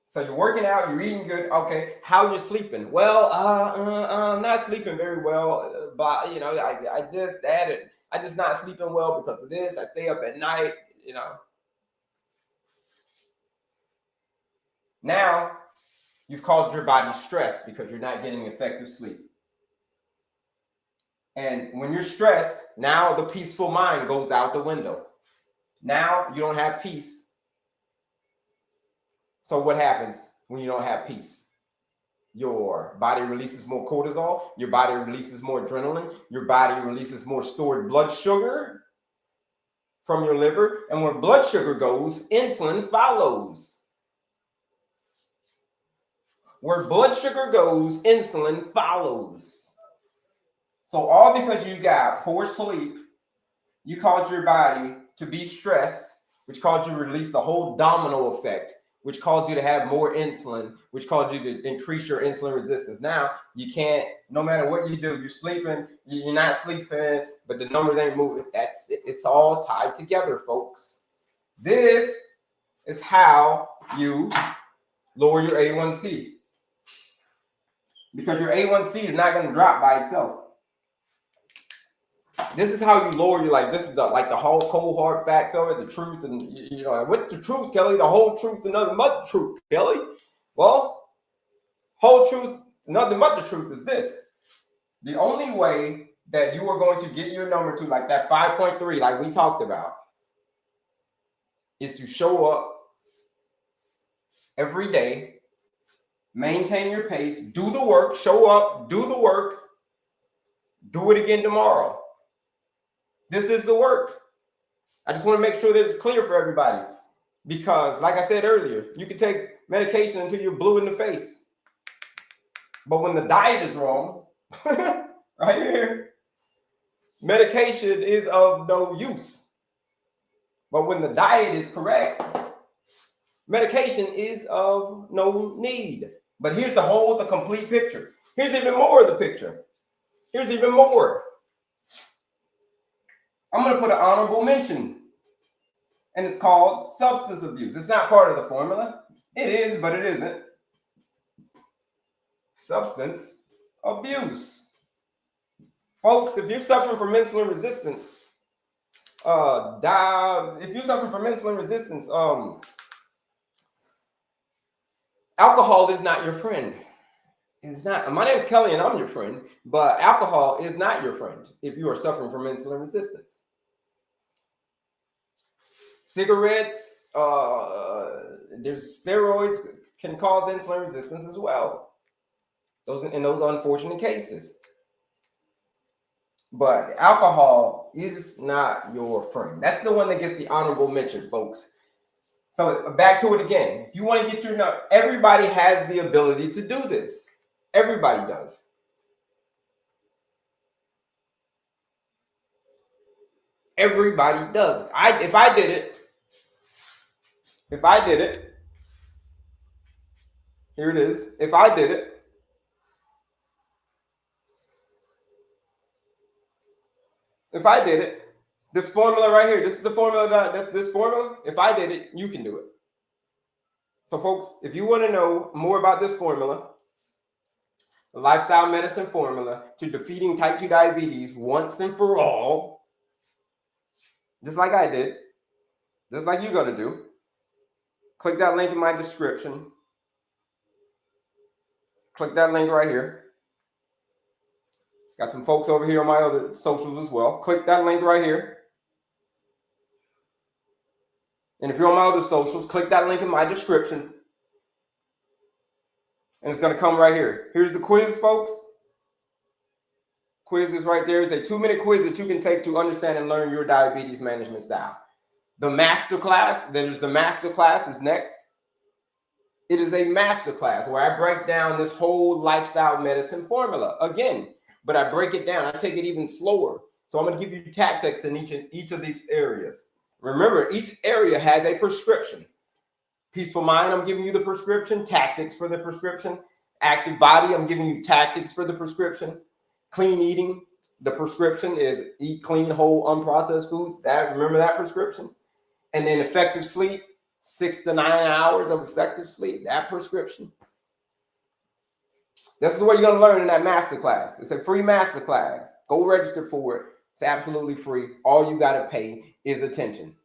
So you're working out, you're eating good. Okay, how you sleeping? Well, I'm not sleeping very well. But I just that, and I just not sleeping well because of this. I stay up at night. Now you've caused your body stress because you're not getting effective sleep. And when you're stressed, now the peaceful mind goes out the window. Now you don't have peace. So what happens when you don't have peace? Your body releases more cortisol. Your body releases more adrenaline. Your body releases more stored blood sugar from your liver. And where blood sugar goes, insulin follows. Where blood sugar goes, insulin follows. So all because you got poor sleep, you caused your body to be stressed, which caused you to release the whole domino effect, which caused you to have more insulin, which caused you to increase your insulin resistance. Now, you can't, no matter what you do, you're sleeping, you're not sleeping, but the numbers ain't moving. That's it. It's all tied together, folks. This is how you lower your A1C. Because your A1C is not going to drop by itself. This is how you lower your, this is the whole cold hard facts of it, the truth, and what's the truth, Kelley? The whole truth and nothing but the truth, Kelley. Well, whole truth, nothing but the truth is this. The only way that you are going to get your number to that 5.3, like we talked about, is to show up every day, maintain your pace, do the work, show up, do the work, do it again tomorrow. This is the work. I just want to make sure that it's clear for everybody. Because, like I said earlier, you can take medication until you're blue in the face. But when the diet is wrong, right here, medication is of no use. But when the diet is correct, medication is of no need. But here's the complete picture. Here's even more of the picture. Here's even more. I'm going to put an honorable mention. And it's called substance abuse. It's not part of the formula. It is, but it isn't. Substance abuse. Folks, if you're suffering from insulin resistance, alcohol is not your friend. It's not. My name's Kelley and I'm your friend, but alcohol is not your friend if you are suffering from insulin resistance. Cigarettes, There's steroids can cause insulin resistance as well. Those unfortunate cases. But alcohol is not your friend. That's the one that gets the honorable mention, folks. So back to it again. If you want to get your nut, everybody has the ability to do this. Everybody does. Everybody does. If I did it, here it is. If I did it, this formula right here, this is the formula this formula. If I did it, you can do it. So folks, if you want to know more about this formula, the lifestyle medicine formula to defeating type 2 diabetes once and for all, just like I did, just like you're going to do, click that link in my description. Click that link right here. Got some folks over here on my other socials as well. Click that link right here. And if you're on my other socials, click that link in my description. And it's going to come right here. Here's the quiz, folks. Quiz is right there. It's a 2-minute quiz that you can take to understand and learn your diabetes management style. The masterclass, the masterclass is next. It is a masterclass where I break down this whole lifestyle medicine formula again, but I break it down. I take it even slower. So I'm going to give you tactics in each of these areas. Remember, each area has a prescription. Peaceful mind, I'm giving you the prescription. Tactics for the prescription. Active body, I'm giving you tactics for the prescription. Clean eating, the prescription is eat clean, whole, unprocessed foods. Remember that prescription. And then effective sleep, 6 to 9 hours of effective sleep, that prescription. This is what you're going to learn in that masterclass. It's a free masterclass. Go register for it. It's absolutely free. All you got to pay is attention.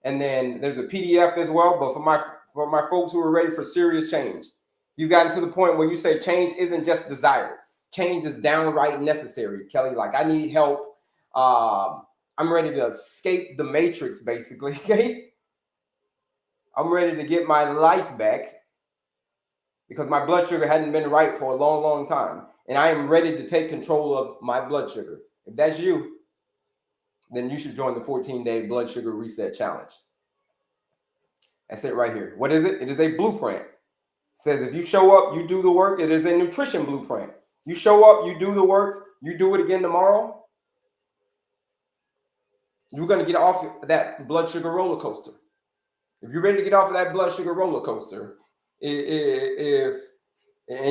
And then there's a PDF as well, but for my folks who are ready for serious change, you've gotten to the point where you say change isn't just desired. Change is downright necessary, Kelley. Like, I need help. I'm ready to escape the matrix, basically. Okay? I'm ready to get my life back because my blood sugar hadn't been right for a long, long time. And I am ready to take control of my blood sugar. If that's you, then you should join the 14-day blood sugar reset challenge. That's it right here. What is it? It is a blueprint. It says if you show up, you do the work. It is a nutrition blueprint. You show up, you do the work, you do it again tomorrow, you're going to get off that blood sugar roller coaster. If you're ready to get off of that blood sugar roller coaster, and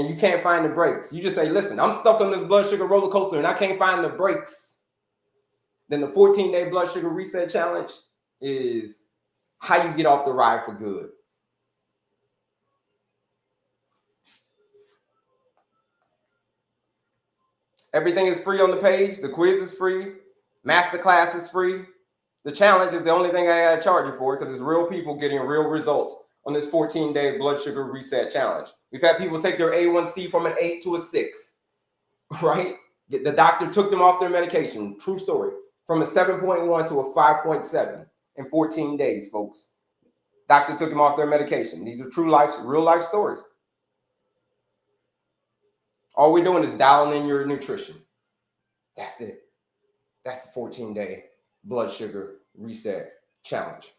you can't find the brakes, you just say, listen, I'm stuck on this blood sugar roller coaster and I can't find the brakes. Then the 14-day blood sugar reset challenge is how you get off the ride for good. Everything is free on the page. The quiz is free. Masterclass is free. The challenge is the only thing I got to charge you for because it's real people getting real results on this 14-day blood sugar reset challenge. We've had people take their A1C from an 8 to a 6, right? The doctor took them off their medication. True story. From a 7.1 to a 5.7 in 14 days, folks. Doctor took them off their medication. These are real life stories. All we're doing is dialing in your nutrition. That's it. That's the 14-day blood sugar reset challenge.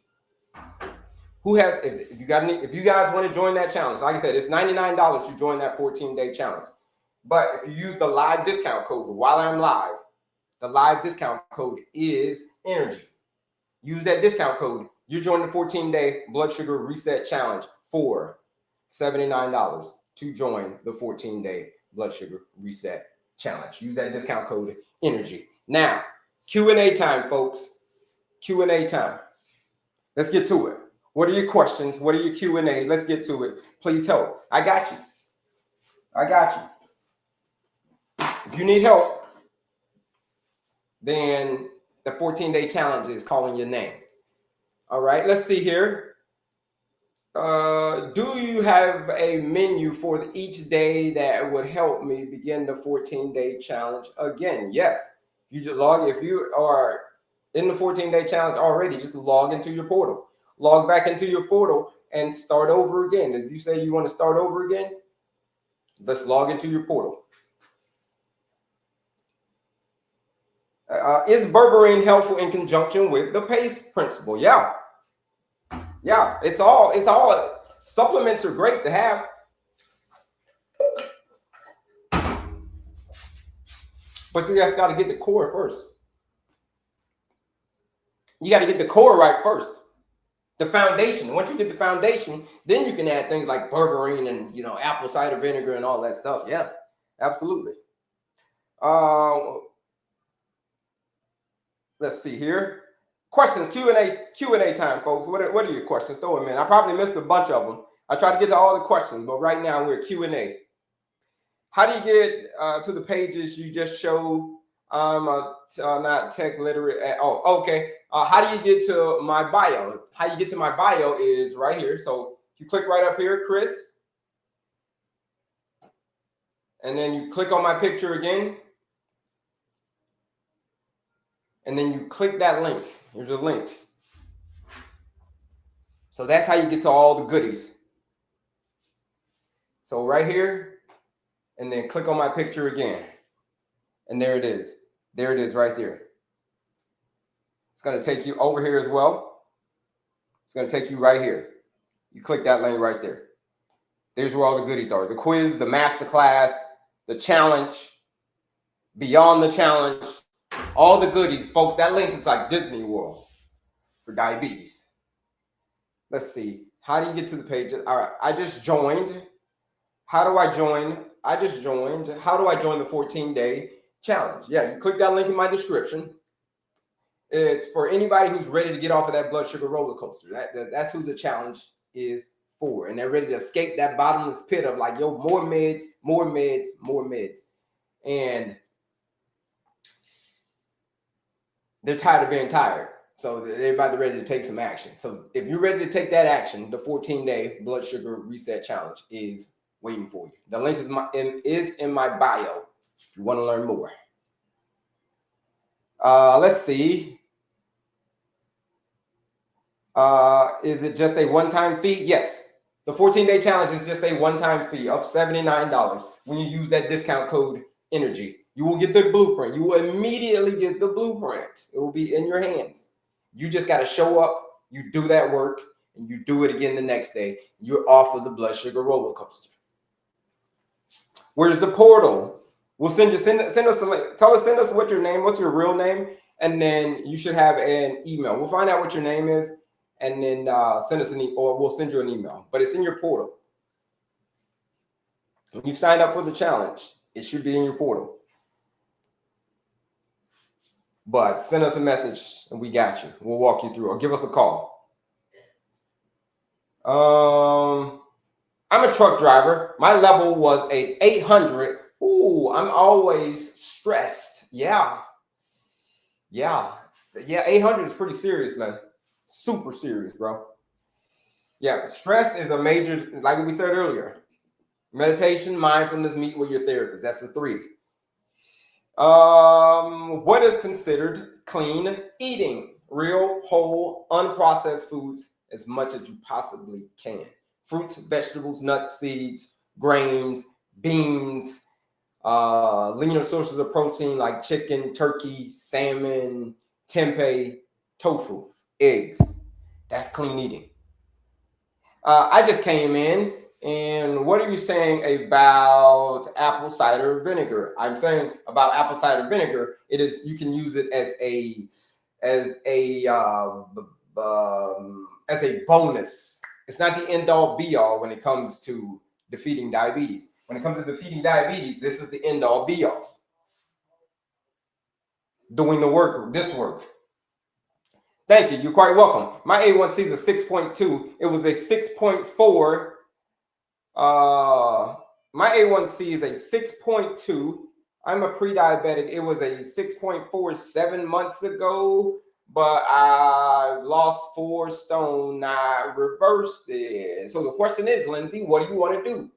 Who has, if you guys want to join that challenge, like I said, it's $99 to join that 14-day challenge. But if you use the live discount code while I'm live, the live discount code is energy. Use that discount code. You're joining the 14-day blood sugar reset challenge for $79 to join the 14-day blood sugar reset challenge. Use that discount code energy. Now, Q&A time, folks. Q&A time. Let's get to it. What are your questions? What are your Q&A? Let's get to it. Please help. I got you. If you need help, then the 14-day challenge is calling your name. All right, let's see here. Do you have a menu for each day that would help me begin the 14-day challenge? Again, yes. If you are in the 14-day challenge already, just log into your portal. log back into your portal and start over again. If you say you want to start over again, let's log into your portal. Is berberine helpful in conjunction with the PACE principle? Yeah. It's all supplements are great to have. But you guys got to get the core first. You got to get the core right first. The foundation. Once you get the foundation, then you can add things like berberine and apple cider vinegar and all that stuff. Yeah, absolutely. Let's see here. Questions, Q&A time, folks. What are your questions? Throw them in. I probably missed a bunch of them. I tried to get to all the questions, but right now we're Q&A. How do you get to the pages you just showed? I'm not tech literate at all. Okay. How do you get to my bio? How you get to my bio is right here. So you click right up here, Chris. And then you click on my picture again. And then you click that link. Here's a link. So that's how you get to all the goodies. So right here, and then click on my picture again. And there it is. There it is right there. It's going to take you over here as well. It's going to take you right here. You click that link right there. There's where all the goodies are. The quiz, the masterclass, the challenge, beyond the challenge, all the goodies. Folks, that link is like Disney World for diabetes. Let's see. How do you get to the page? All right, I just joined. How do I join? I just joined. How do I join the 14-day challenge? Yeah, you click that link in my description. It's for anybody who's ready to get off of that blood sugar roller coaster. That's who the challenge is for. And they're ready to escape that bottomless pit of like, yo, more meds, more meds, more meds. And they're tired of being tired. So they're about to ready to take some action. So if you're ready to take that action, the 14-day blood sugar reset challenge is waiting for you. The link is in my bio if you want to learn more. Let's see. Is it just a one-time fee? Yes. The 14-day challenge is just a one-time fee of $79 when you use that discount code ENERGY. You will get the blueprint. You will immediately get the blueprint. It will be in your hands. You just got to show up, you do that work, and you do it again the next day. You're off of the blood sugar roller coaster. Where's the portal? We'll send us a link. Send us what's your real name, and then you should have an email. We'll find out what your name is, and then send us or we'll send you an email. But it's in your portal. When you sign up for the challenge, it should be in your portal. But send us a message, and we got you. We'll walk you through, or give us a call. I'm a truck driver. My level was a 800. Ooh, I'm always stressed. Yeah. 800 is pretty serious, man. Super serious, bro. Yeah, stress is a major, like we said earlier. Meditation, mindfulness, meet with your therapist. That's the 3. What is considered clean eating? Real, whole, unprocessed foods as much as you possibly can. Fruits, vegetables, nuts, seeds, grains, beans, leaner sources of protein like chicken, turkey, salmon, tempeh, tofu, eggs. That's clean eating. I just came in, and what are you saying about apple cider vinegar? I'm saying about apple cider vinegar, you can use it as a bonus. It's not the end all be all when it comes to defeating diabetes. When it comes to defeating diabetes, this is the end all be all. Doing the work, this work. Thank you. You're quite welcome. My A1C is a 6.2. It was a 6.4. My A1C is a 6.2. I'm a pre-diabetic. It was a 6.4 7 months ago, but I lost 4 stone. I reversed it. So the question is, Lindsay, what do you want to do?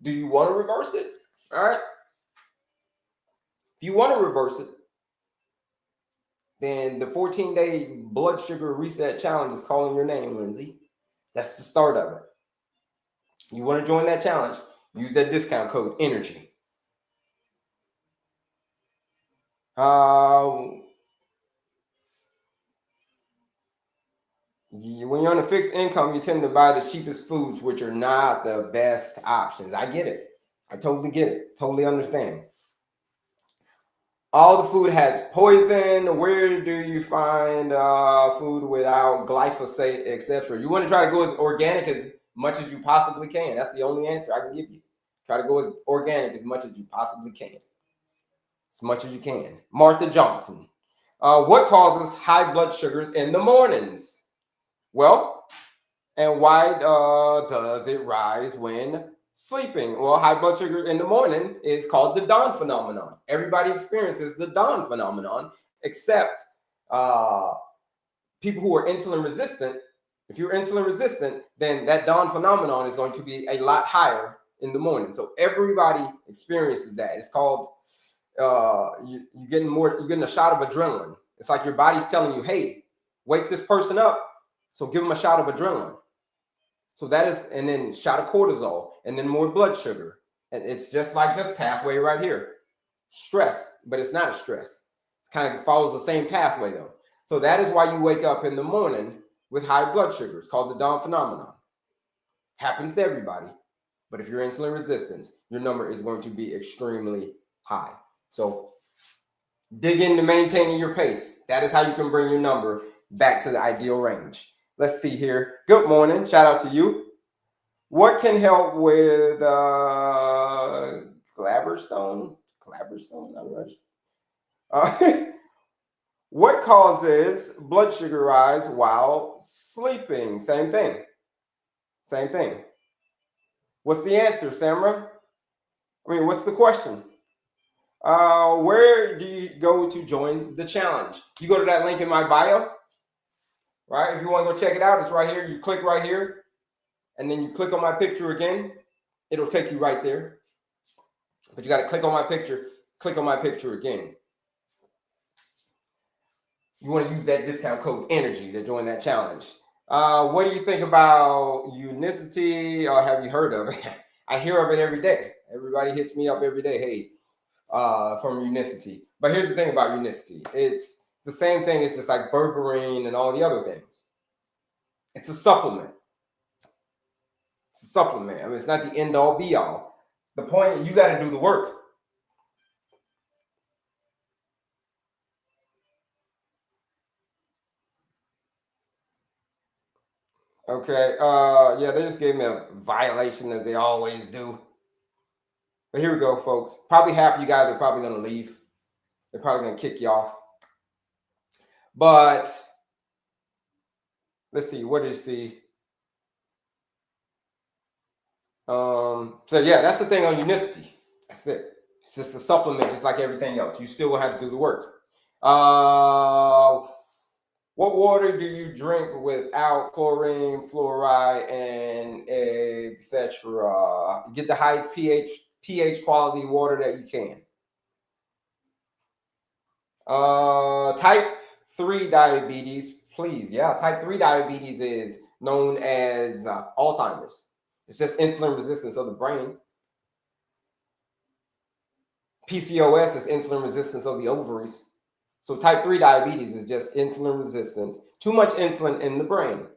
Do you want to reverse it? All right. If you want to reverse it, then the 14-day blood sugar reset challenge is calling your name, Lindsay. That's the start of it. You want to join that challenge, use that discount code ENERGY. When you're on a fixed income, you tend to buy the cheapest foods, which are not the best options. I get it. I totally get it. Totally understand. All the food has poison. Where do you find food without glyphosate, etc.? You want to try to go as organic as much as you possibly can. That's the only answer I can give you. Try to go as organic as much as you possibly can. As much as you can. Martha Johnson. What causes high blood sugars in the mornings? Well, and why does it rise when sleeping? Well, high blood sugar in the morning is called the dawn phenomenon. Everybody experiences the dawn phenomenon, except people who are insulin resistant. If you're insulin resistant, then that dawn phenomenon is going to be a lot higher in the morning. So everybody experiences that. It's called you're getting a shot of adrenaline. It's like your body's telling you, hey, wake this person up. So give them a shot of adrenaline. So that is, and then shot of cortisol, and then more blood sugar. And it's just like this pathway right here. Stress, but it's not a stress. It kind of follows the same pathway though. So that is why you wake up in the morning with high blood sugar. It's called the dawn phenomenon. Happens to everybody. But if you're insulin resistant, your number is going to be extremely high. So dig into maintaining your pace. That is how you can bring your number back to the ideal range. Let's see here. Good morning. Shout out to you. What can help with Glaberstone? What causes blood sugar rise while sleeping? Same thing. Same thing. What's the answer, Samra? What's the question? Where do you go to join the challenge? You go to that link in my bio, right? If you want to go check it out, it's right here. You click right here, and then you click on my picture again. It'll take you right there. But you got to click on my picture again. You want to use that discount code ENERGY to join that challenge. What do you think about unicity? Or have you heard of it? I hear of it every day. Everybody hits me up every day. Hey, from unicity. But here's the thing about unicity. It's the same thing. It's just like berberine and all the other things. It's a supplement. It's a supplement. It's not the end all be all. The point, you got to do the work. Okay. Yeah, they just gave me a violation as they always do. But here we go, folks. Probably half of you guys are probably going to leave. They're probably going to kick you off. But let's see. What did you see? So yeah, that's the thing on unicity. That's it. It's just a supplement, just like everything else. You still will have to do the work. What water do you drink without chlorine, fluoride, and etc.? Get the highest pH quality water that you can. Type 3 diabetes, please. Yeah, type 3 diabetes is known as Alzheimer's. It's just insulin resistance of the brain. PCOS is insulin resistance of the ovaries. So type 3 diabetes is just insulin resistance. Too much insulin in the brain.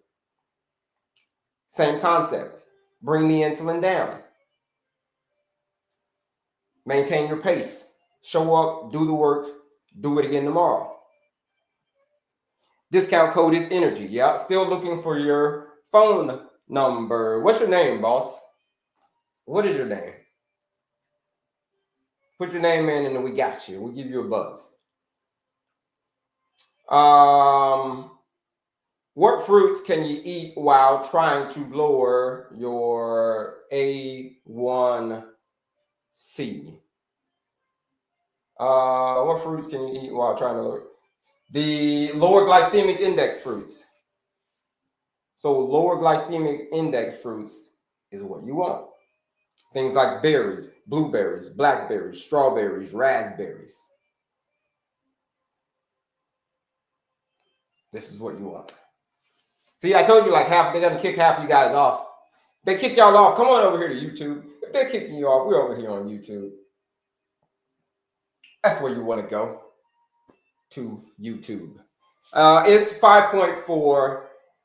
Same concept. Bring the insulin down. Maintain your pace. Show up, do the work, do it again tomorrow. Discount code is ENERGY. Yeah, still looking for your phone number. What's your name, boss? What is your name? Put your name in and then we got you. We'll give you a buzz. What fruits can you eat while trying to lower your A1C? What fruits can you eat while trying to lower? The lower glycemic index fruits. So lower glycemic index fruits is what you want. Things like berries, blueberries, blackberries, strawberries, raspberries. This is what you want. See, I told you like they're going to kick half of you guys off. They kicked y'all off. Come on over here to YouTube. If they're kicking you off, we're over here on YouTube. That's where you want to go, to YouTube. Is 5.4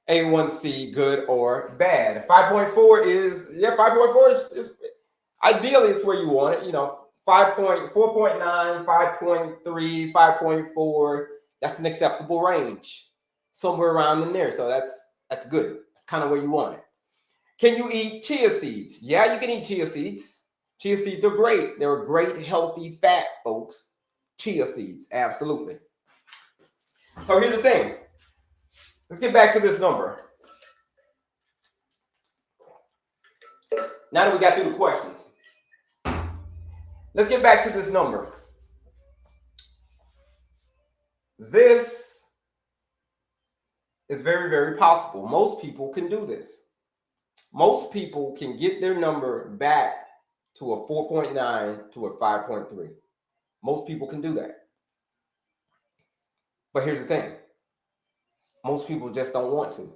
A1C good or bad? 5.4 is, 5.4 is ideally it's where you want it. 4.9, 5.3, 5.4. That's an acceptable range, somewhere around in there. So that's good. That's kind of where you want it. Can you eat chia seeds? Yeah, you can eat chia seeds. Chia seeds are great. They're a great healthy fat, folks. Chia seeds, absolutely. So here's the thing. Let's get back to this number. Now that we got through the questions, let's get back to this number. This is very, very possible. Most people can do this. Most people can get their number back to a 4.9 to a 5.3. Most people can do that. But here's the thing. Most people just don't want to.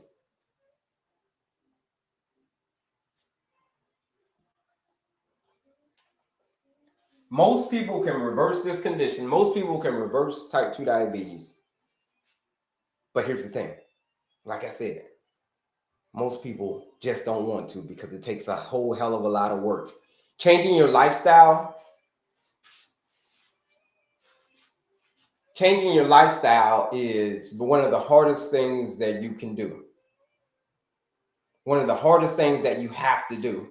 Most people can reverse this condition. Most people can reverse type 2 diabetes. But here's the thing. Like I said, most people just don't want to because it takes a whole hell of a lot of work. Changing your lifestyle is one of the hardest things that you can do. One of the hardest things that you have to do.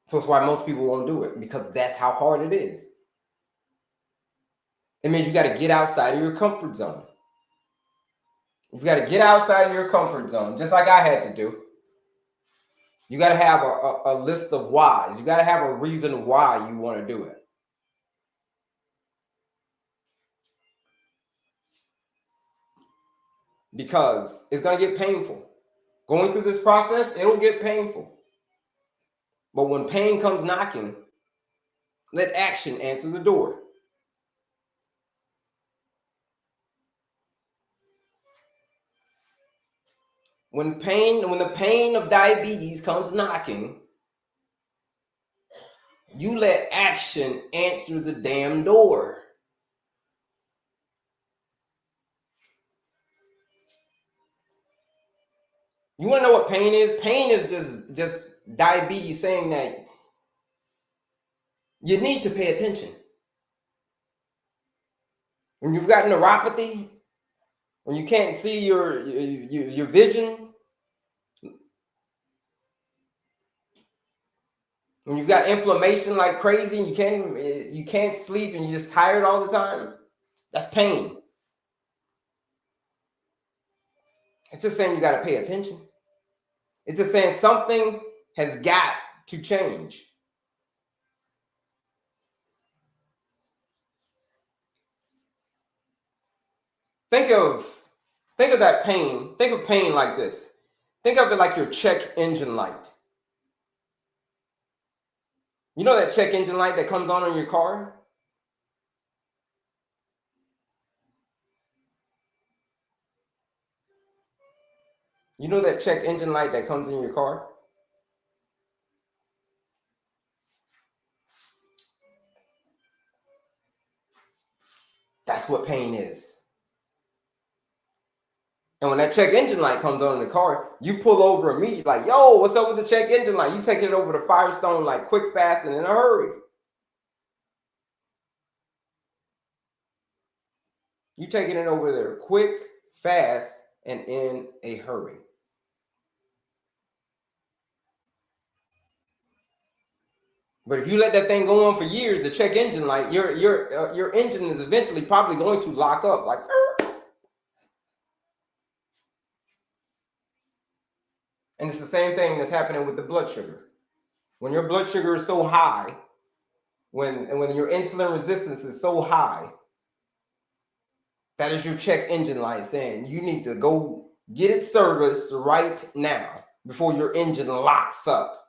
So it's why most people won't do it, because that's how hard it is. It means you got to get outside of your comfort zone. You've got to get outside of your comfort zone, just like I had to do. You got to have a list of whys. You got to have a reason why you want to do it. Because it's going to get painful. Going through this process, it'll get painful. But when pain comes knocking, let action answer the door. When the pain of diabetes comes knocking, you let action answer the damn door. You want to know what pain is? Pain is just diabetes saying that you need to pay attention. When you've got neuropathy, when you can't see your vision, when you've got inflammation like crazy, and you can't sleep and you're just tired all the time, that's pain. It's just saying you got to pay attention. It's just saying something has got to change. Think of that pain. Think of pain like this. Think of it like your check engine light. You know that check engine light that comes on your car? You know that check engine light that comes in your car? That's what pain is. And when that check engine light comes on in the car, you pull over immediately like, yo, what's up with the check engine light? You take it over to Firestone like quick, fast, and in a hurry. You taking it over there quick, fast, and in a hurry. But if you let that thing go on for years, the check engine light, your engine is eventually probably going to lock up like. And it's the same thing that's happening with the blood sugar. When your blood sugar is so high, when your insulin resistance is so high, that is your check engine light saying you need to go get it serviced right now before your engine locks up.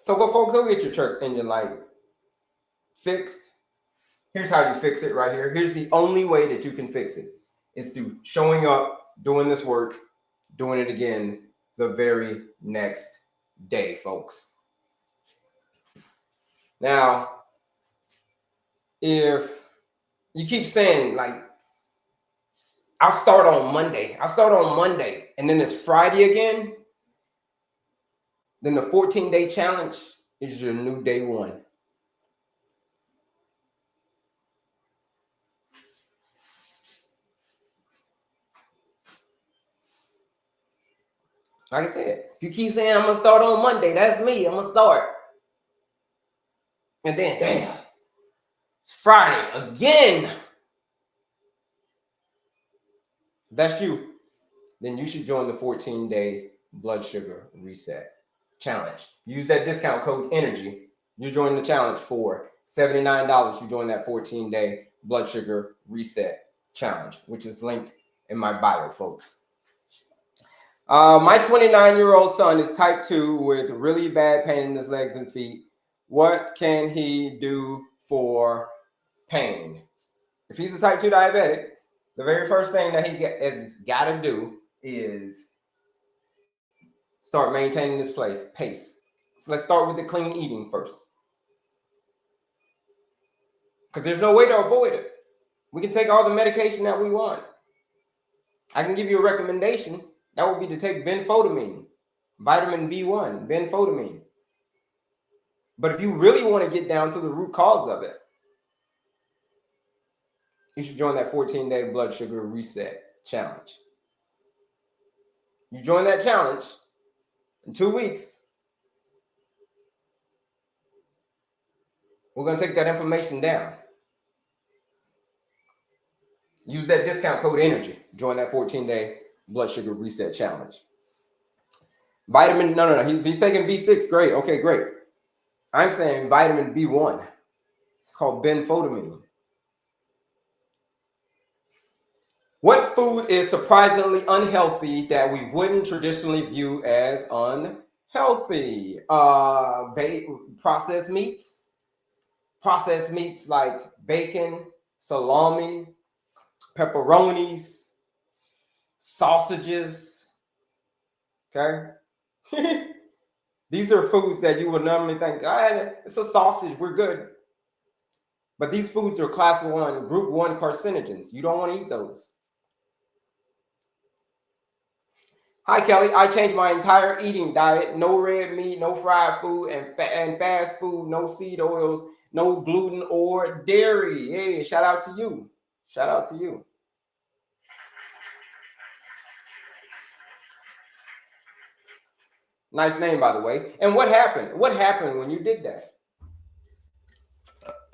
So go, folks, go get your check engine light fixed. Here's how you fix it right here. Here's the only way that you can fix it. It's through showing up, doing this work, doing it again the very next day, folks. Now, if you keep saying, like, I'll start on Monday, and then it's Friday again, then the 14-day challenge is your new day one. Like I said, if you keep saying, I'm going to start on Monday, that's me, I'm going to start. And then, damn, it's Friday again. If that's you, then you should join the 14-day blood sugar reset challenge. Use that discount code ENERGY. You join the challenge for $79. You join that 14-day blood sugar reset challenge, which is linked in my bio, folks. My 29-year-old son is type 2 with really bad pain in his legs and feet. What can he do for pain? If he's a type 2 diabetic, the very first thing that he has got to do is start maintaining this pace. So let's start with the clean eating first. Because there's no way to avoid it. We can take all the medication that we want. I can give you a recommendation. That would be to take benfotiamine, vitamin B1, benfotiamine. But if you really want to get down to the root cause of it, you should join that 14-day blood sugar reset challenge. You join that challenge in 2 weeks. We're going to take that information down. Use that discount code ENERGY. Join that 14-day blood sugar reset challenge. Vitamin, no. He's taking B6. Great. Okay, great. I'm saying vitamin B1. It's called benfotiamine. What food is surprisingly unhealthy that we wouldn't traditionally view as unhealthy? Processed meats. Processed meats like bacon, salami, pepperonis, sausages. Okay? These are foods that you would normally think, it's a sausage, we're good. But these foods are class 1, group 1 carcinogens. You don't want to eat those. Hi, Kelley. I changed my entire eating diet. No red meat, no fried food, and fast food, no seed oils, no gluten or dairy. Hey, shout out to you. Shout out to you. Nice name, by the way. And what happened? What happened when you did that?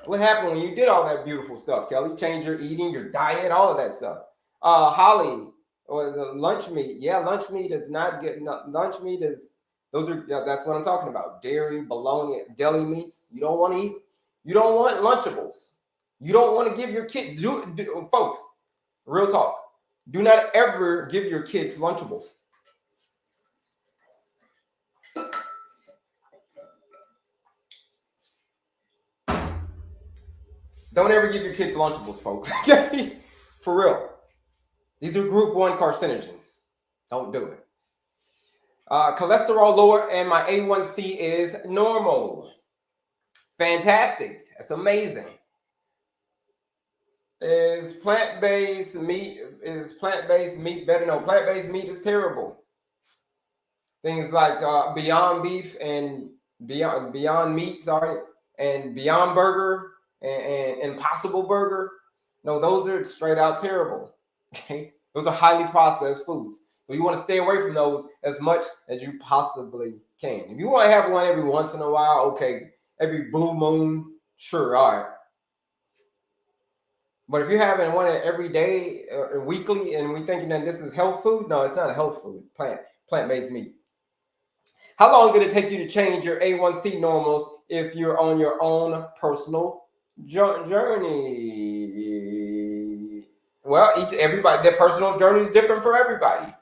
What happened when you did all that beautiful stuff, Kelley? Change your eating, your diet, all of that stuff. Holly, or the lunch meat. Yeah, lunch meat is not good. No, lunch meat is, that's what I'm talking about. Dairy, bologna, deli meats. You don't want to eat. You don't want Lunchables. You don't want to give your kid, folks, real talk. Do not ever give your kids Lunchables. Don't ever give your kids Lunchables, folks. Okay? For real. These are group 1 carcinogens. Don't do it. Cholesterol lower and my A1C is normal. Fantastic. That's amazing. Is plant-based meat better? No, plant-based meat is terrible. Things like Beyond Beef and Beyond Meat, and Beyond Burger and Impossible Burger. No, those are straight out terrible. Okay, those are highly processed foods. So you want to stay away from those as much as you possibly can. If you want to have one every once in a while, okay, every blue moon, sure, all right. But if you're having one every day or weekly and we're thinking that this is health food, no, it's not a health food, plant-based meat. How long did it take you to change your A1C normals if you're on your own personal journey? Well, their personal journey is different for everybody.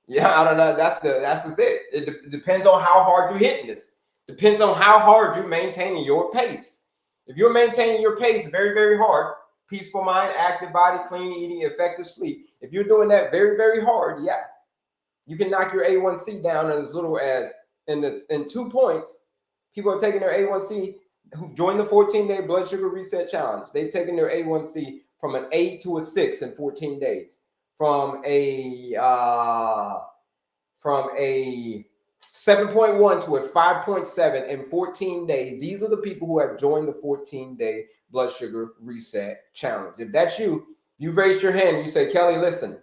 Yeah, I don't know. That's it. It depends on how hard you're hitting this. Depends on how hard you're maintaining your pace. If you're maintaining your pace very, very hard, peaceful mind, active body, clean eating, effective sleep. If you're doing that very, very hard, yeah, you can knock your A1C down as little as in 2 points. People are taking their A1C who've joined the 14-day blood sugar reset challenge. They've taken their A1C from an 8 to a 6 in 14 days. From a 7.1 to a 5.7 in 14 days. These are the people who have joined the 14-day blood sugar reset challenge. If that's you, you've raised your hand and you say, Kelley, listen,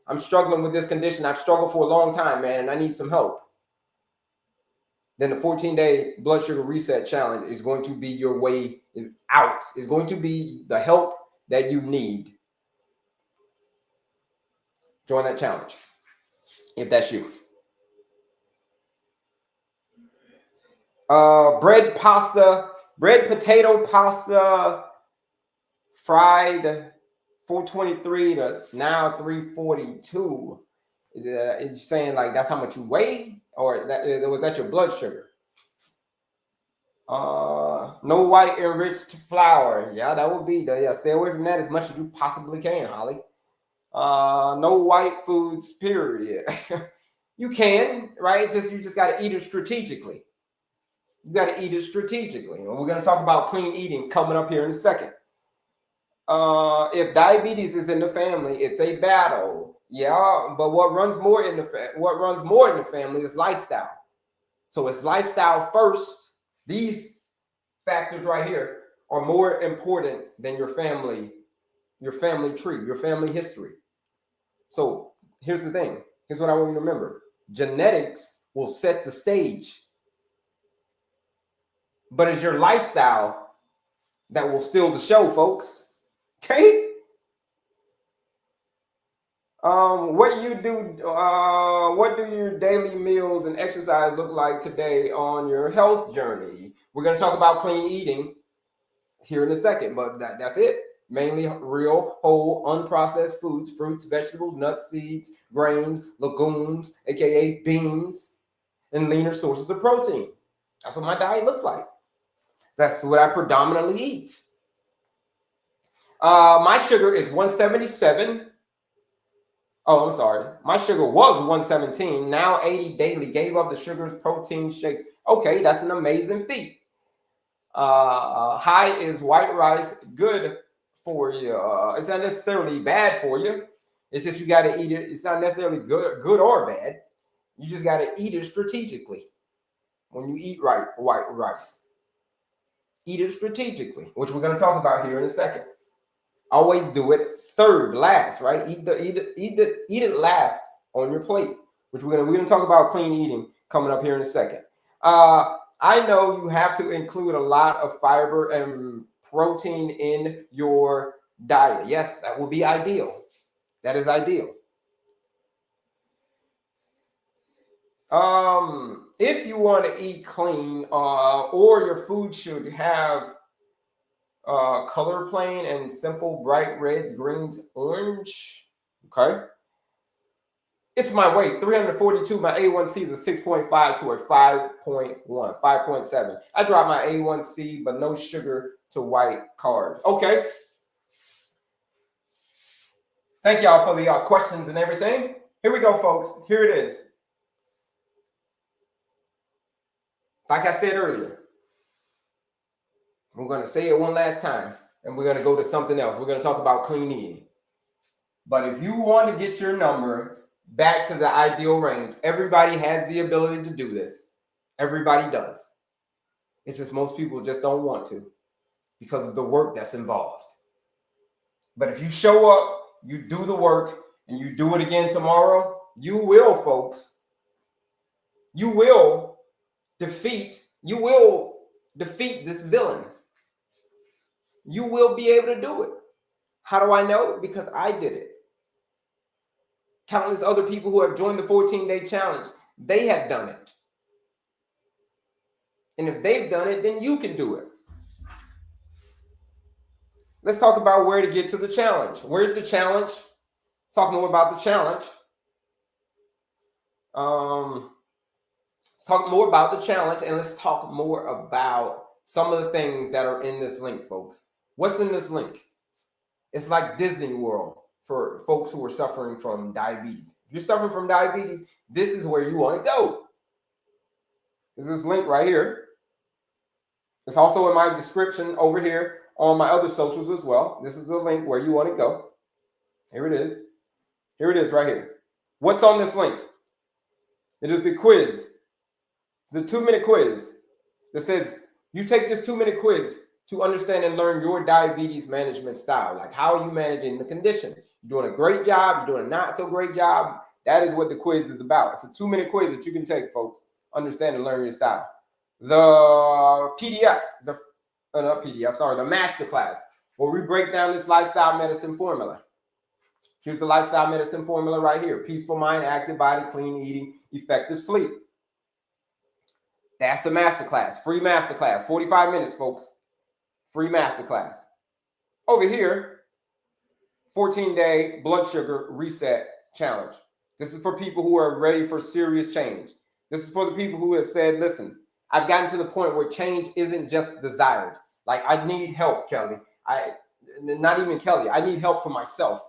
I'm struggling with this condition. I've struggled for a long time, man, and I need some help. Then the 14-day blood sugar reset challenge is going to be your way out. It's going to be the help that you need. Join that challenge if that's you. Bread potato pasta, fried 423 to now 342. It's saying like that's how much you weigh, or was that your blood sugar? No white enriched flour. Yeah, that would be stay away from that as much as you possibly can, Holly. No white foods, period. You can, right? You just got to eat it strategically. You got to eat it strategically. And we're going to talk about clean eating coming up here in a second. If diabetes is in the family, it's a battle. Yeah, but what runs more in the family is lifestyle. So it's lifestyle first. These factors right here are more important than your family tree, your family history. So here's the thing. Here's what I want you to remember. Genetics will set the stage, but it's your lifestyle that will steal the show, folks. Okay? What do your daily meals and exercise look like today on your health journey? We're going to talk about clean eating here in a second, but that's it. Mainly real, whole, unprocessed foods, fruits, vegetables, nuts, seeds, grains, legumes, aka beans, and leaner sources of protein. That's what my diet looks like. That's what I predominantly eat. My sugar is 177. Oh, I'm sorry. My sugar was 117, now 80 daily. Gave up the sugars, protein shakes. Okay, that's an amazing feat. High is white rice, good for you. It's not necessarily bad for you. It's just you got to eat it. It's not necessarily good or bad. You just got to eat it strategically. When you eat white rice, eat it strategically, which we're going to talk about here in a second. Always do it third, last, right? Eat it last on your plate, which we're gonna talk about clean eating coming up here in a second. I know you have to include a lot of fiber and protein in your diet. Yes, that will be ideal. That is ideal. If you want to eat clean, or your food should have color plain and simple, bright reds, greens, orange. Okay. It's my weight, 342. My A1C is a 6.5 to a 5.1, 5.7. I dropped my A1C, but no sugar to white carbs. Okay. Thank y'all for the questions and everything. Here we go, folks. Here it is. Like I said earlier, we're going to say it one last time, and we're going to go to something else. We're going to talk about clean eating. But if you want to get your number back to the ideal range, everybody has the ability to do this. Everybody does. It's just most people just don't want to because of the work that's involved. But if you show up, you do the work, and you do it again tomorrow, you will, folks. You will defeat this villain. You will be able to do it. How do I know? Because I did it. Countless other people who have joined the 14-day challenge, they have done it. And if they've done it, then you can do it. Let's talk about where to get to the challenge. Where's the challenge? Let's talk more about the challenge. Let's talk more about the challenge, and let's talk more about some of the things that are in this link, folks. What's in this link? It's like Disney World for folks who are suffering from diabetes. If you're suffering from diabetes, this is where you want to go. There's this link right here. It's also in my description over here on my other socials as well. This is the link where you want to go. Here it is. Here it is right here. What's on this link? It is the quiz. It's the 2-minute quiz that says you take this 2-minute quiz to understand and learn your diabetes management style. Like, how are you managing the condition? You're doing a great job. You're doing a not so great job. That is what the quiz is about. It's a 2-minute quiz that you can take, folks. Understand and learn your style. The PDF, the masterclass, where we break down this lifestyle medicine formula. Here's the lifestyle medicine formula right here. Peaceful mind, active body, clean eating, effective sleep. That's the masterclass. Free masterclass. 45 minutes, folks. Free masterclass. Over here, 14-day blood sugar reset challenge. This is for people who are ready for serious change. This is for the people who have said, listen, I've gotten to the point where change isn't just desired. Like, I need help, Kelley. Not even Kelley. I need help for myself.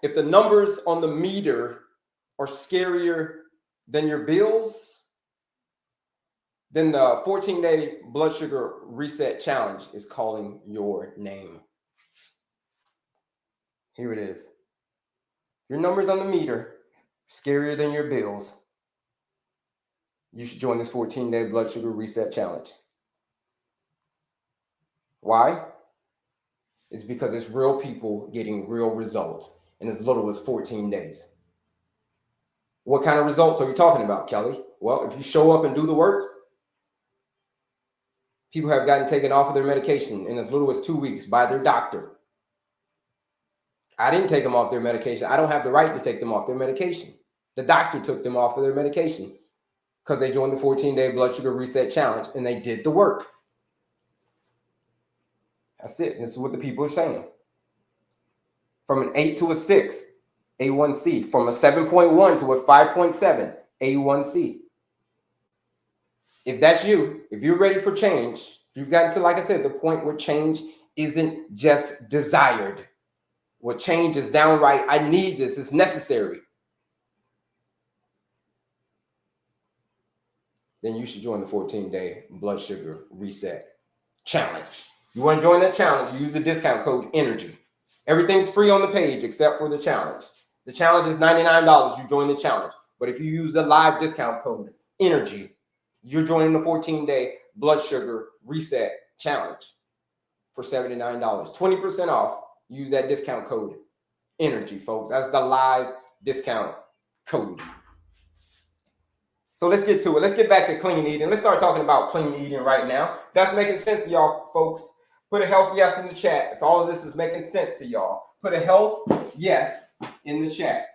If the numbers on the meter are scarier than your bills, then the 14-day blood sugar reset challenge is calling your name. Here it is. Your numbers on the meter, scarier than your bills. You should join this 14-day blood sugar reset challenge. Why? It's because it's real people getting real results in as little as 14 days. What kind of results are we talking about, Kelley? Well, if you show up and do the work, people have gotten taken off of their medication in as little as 2 weeks by their doctor. I didn't take them off their medication. I don't have the right to take them off their medication. The doctor took them off of their medication because they joined the 14-day blood sugar reset challenge and they did the work. That's it. This is what the people are saying. From an 8 to a 6, A1C. From a 7.1 to a 5.7, A1C. If that's you, if you're ready for change, if you've gotten to, like I said, the point where change isn't just desired, where change is downright, I need this, it's necessary, then you should join the 14-day blood sugar reset challenge. You want to join that challenge, use the discount code ENERGY. Everything's free on the page except for the challenge. The challenge is $99. You join the challenge. But if you use the live discount code ENERGY, you're joining the 14-day blood sugar reset challenge for $79. 20% off. Use that discount code ENERGY, folks. That's the live discount code. So let's get to it. Let's get back to clean eating. Let's start talking about clean eating right now. If that's making sense to y'all, folks, put a health yes in the chat. If all of this is making sense to y'all, put a health yes in the chat.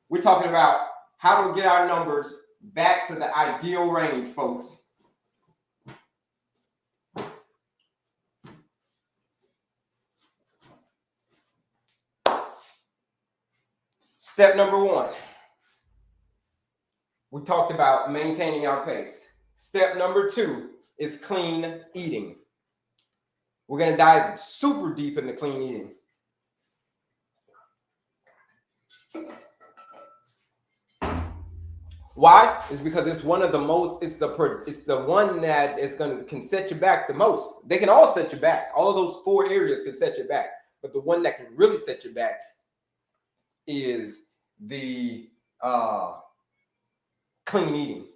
We're talking about how to get our numbers back to the ideal range, folks. Step number 1. We talked about maintaining our pace. Step number 2 is clean eating. We're going to dive super deep into clean eating. Why? It's because it's one of the most, it's the one that is can set you back the most. They can all set you back. All of those 4 areas can set you back. But the one that can really set you back is the clean eating.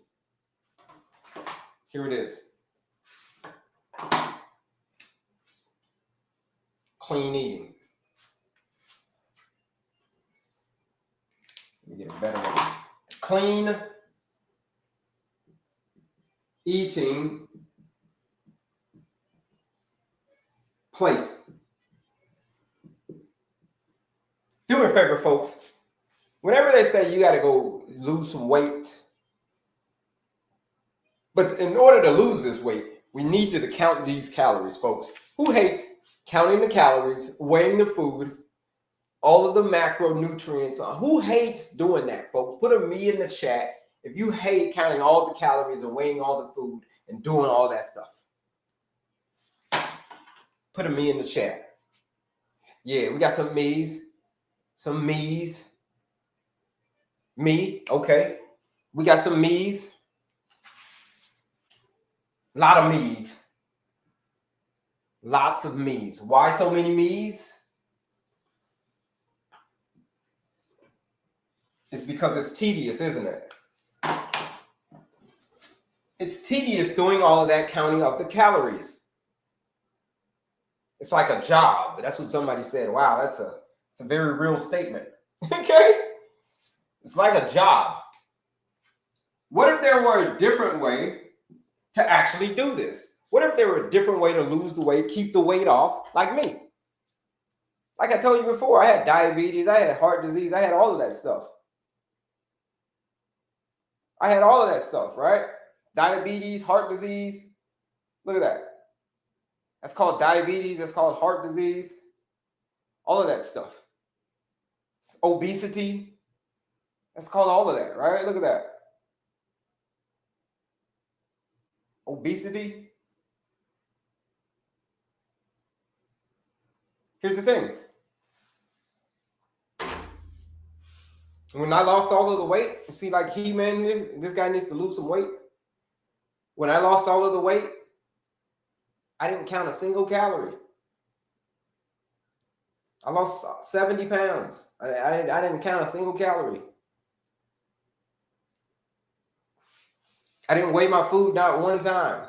Here it is. Clean eating. Let me get a better one. Clean eating plate. Do me a favor, folks. Whenever they say you got to go lose some weight, but in order to lose this weight, we need you to count these calories, folks. Who hates counting the calories, weighing the food, all of the macronutrients on. Who hates doing that, folks? Put a me in the chat if you hate counting all the calories and weighing all the food and doing all that stuff. Put a me in the chat. Yeah, we got some me's. Some me's. Me, okay. We got some me's. A lot of me's. Lots of me's. Why so many me's? It's because it's tedious, isn't it? It's tedious doing all of that counting of the calories. It's like a job. That's what somebody said. Wow, it's a very real statement. Okay? It's like a job. What if there were a different way to actually do this? What if there were a different way to lose the weight, keep the weight off, like me? Like I told you before, I had diabetes, I had heart disease, I had all of that stuff. I had all of that stuff, right? Diabetes, heart disease. Look at that. That's called diabetes. That's called heart disease. All of that stuff. Obesity. That's called all of that, right? Look at that. Obesity. Here's the thing. When I lost all of the weight, you see, like He-Man, this guy needs to lose some weight. When I lost all of the weight, I didn't count a single calorie. I lost 70 pounds. I didn't count a single calorie. I didn't weigh my food not one time.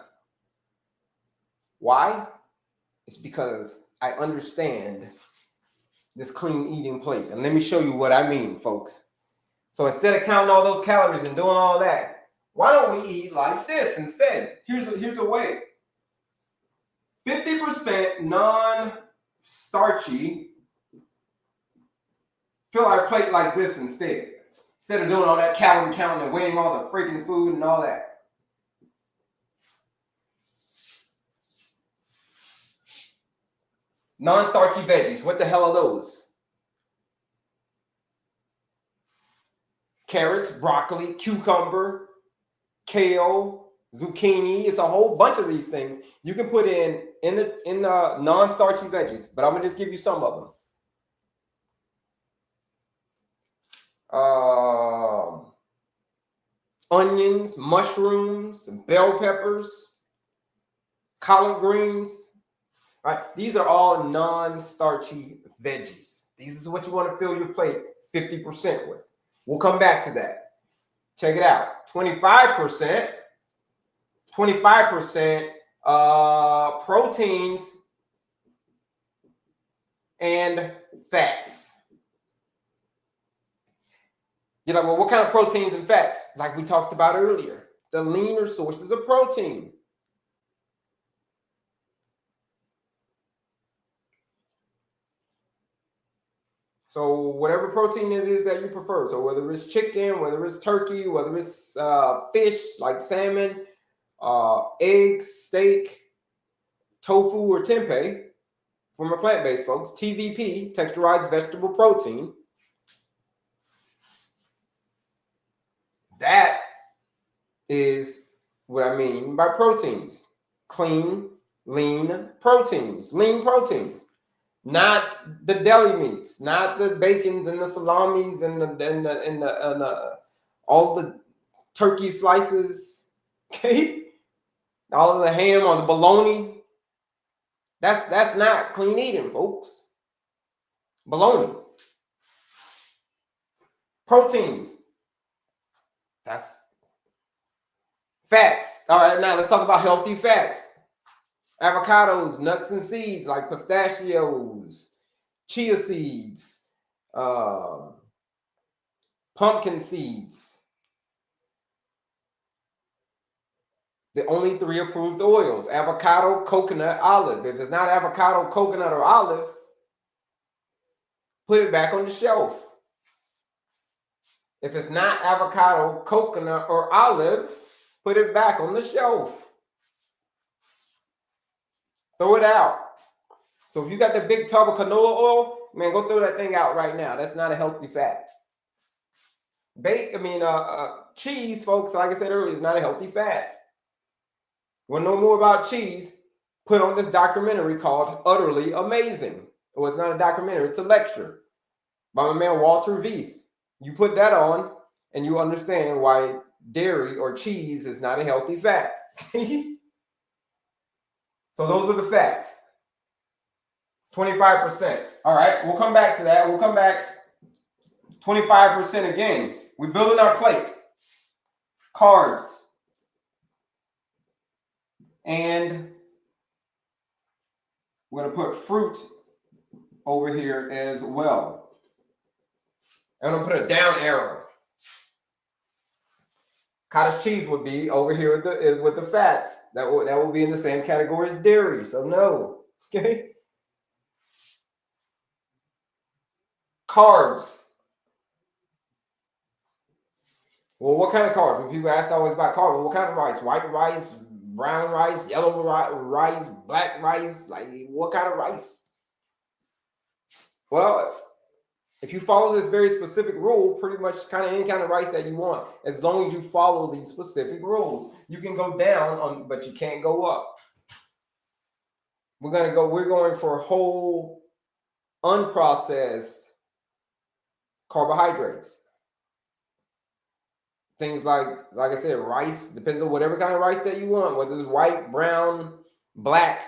Why? It's because I understand this clean eating plate. And let me show you what I mean, folks. So instead of counting all those calories and doing all that, why don't we eat like this instead? Here's a way. 50% non-starchy. Fill our plate like this instead. Instead of doing all that calorie counting and weighing all the freaking food and all that. Non-starchy veggies. What the hell are those? Carrots, broccoli, cucumber, kale, zucchini. It's a whole bunch of these things you can put in non-starchy veggies. But I'm gonna just give you some of them. Onions, mushrooms, bell peppers, collard greens. All right, these are all non-starchy veggies. These is what you want to fill your plate 50% with. We'll come back to that. Check it out. 25% proteins and fats. You're like, well, what kind of proteins and fats? Like we talked about earlier, the leaner sources of protein. So whatever protein it is that you prefer. So whether it's chicken, whether it's turkey, whether it's fish like salmon, eggs, steak, tofu, or tempeh, from a plant-based folks, TVP, texturized vegetable protein. That is what I mean by proteins. Clean, lean proteins. Lean proteins. Not the deli meats, not the bacons and the salamis and all the turkey slices, okay? All of the ham or the bologna. That's not clean eating, folks. Bologna. Proteins. That's fats. All right, now let's talk about healthy fats. Avocados, nuts and seeds like pistachios, chia seeds, pumpkin seeds. The only 3 approved oils: avocado, coconut, olive. If it's not avocado, coconut, or olive, put it back on the shelf. If it's not avocado, coconut, or olive, put it back on the shelf. Throw it out. So if you got the big tub of canola oil, man, go throw that thing out right now. That's not a healthy fat. Cheese, folks, like I said earlier, is not a healthy fat. Want to know more about cheese? Put on this documentary called Utterly Amazing. Well, it's not a documentary, it's a lecture by my man Walter Veith. You put that on and you understand why dairy or cheese is not a healthy fat. So those are the facts. 25%. All right, we'll come back to that. We'll come back 25% again. We're building our plate. Carbs. And we're going to put fruit over here as well. I'm going to put a down arrow. Cottage cheese would be over here with the fats. That will be in the same category as dairy. So no. Okay. Carbs. Well, what kind of carbs? When people ask always about carbs, well, what kind of rice? White rice, brown rice, yellow rice, black rice? Like, what kind of rice? Well, if you follow this very specific rule, pretty much kind of any kind of rice that you want, as long as you follow these specific rules, you can go down but you can't go up. We're going for whole, unprocessed carbohydrates. Things like I said, rice, depends on whatever kind of rice that you want, whether it's white, brown, black.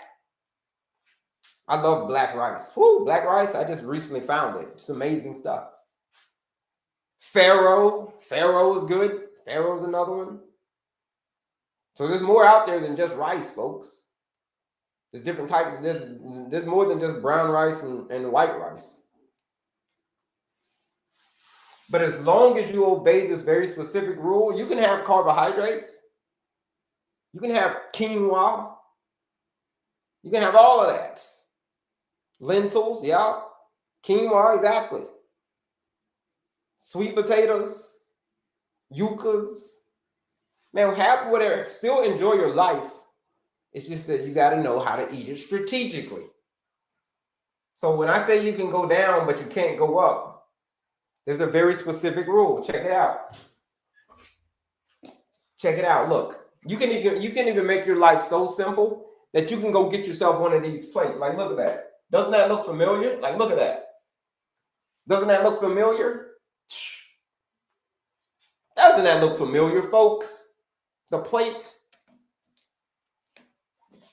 I love black rice. Woo, black rice, I just recently found it. It's amazing stuff. Farro is good. Farro's another one. So there's more out there than just rice, folks. There's different types of this. There's more than just brown rice and white rice. But as long as you obey this very specific rule, you can have carbohydrates. You can have quinoa. You can have all of that. Lentils, yeah. Quinoa, exactly. Sweet potatoes, yuccas. Man, have whatever. Still enjoy your life. It's just that you got to know how to eat it strategically. So when I say you can go down, but you can't go up, there's a very specific rule. Check it out. Check it out. Look, you can even make your life so simple that you can go get yourself one of these plates. Like, look at that. Doesn't that look familiar? Like, look at that. Doesn't that look familiar? Doesn't that look familiar, folks? The plate.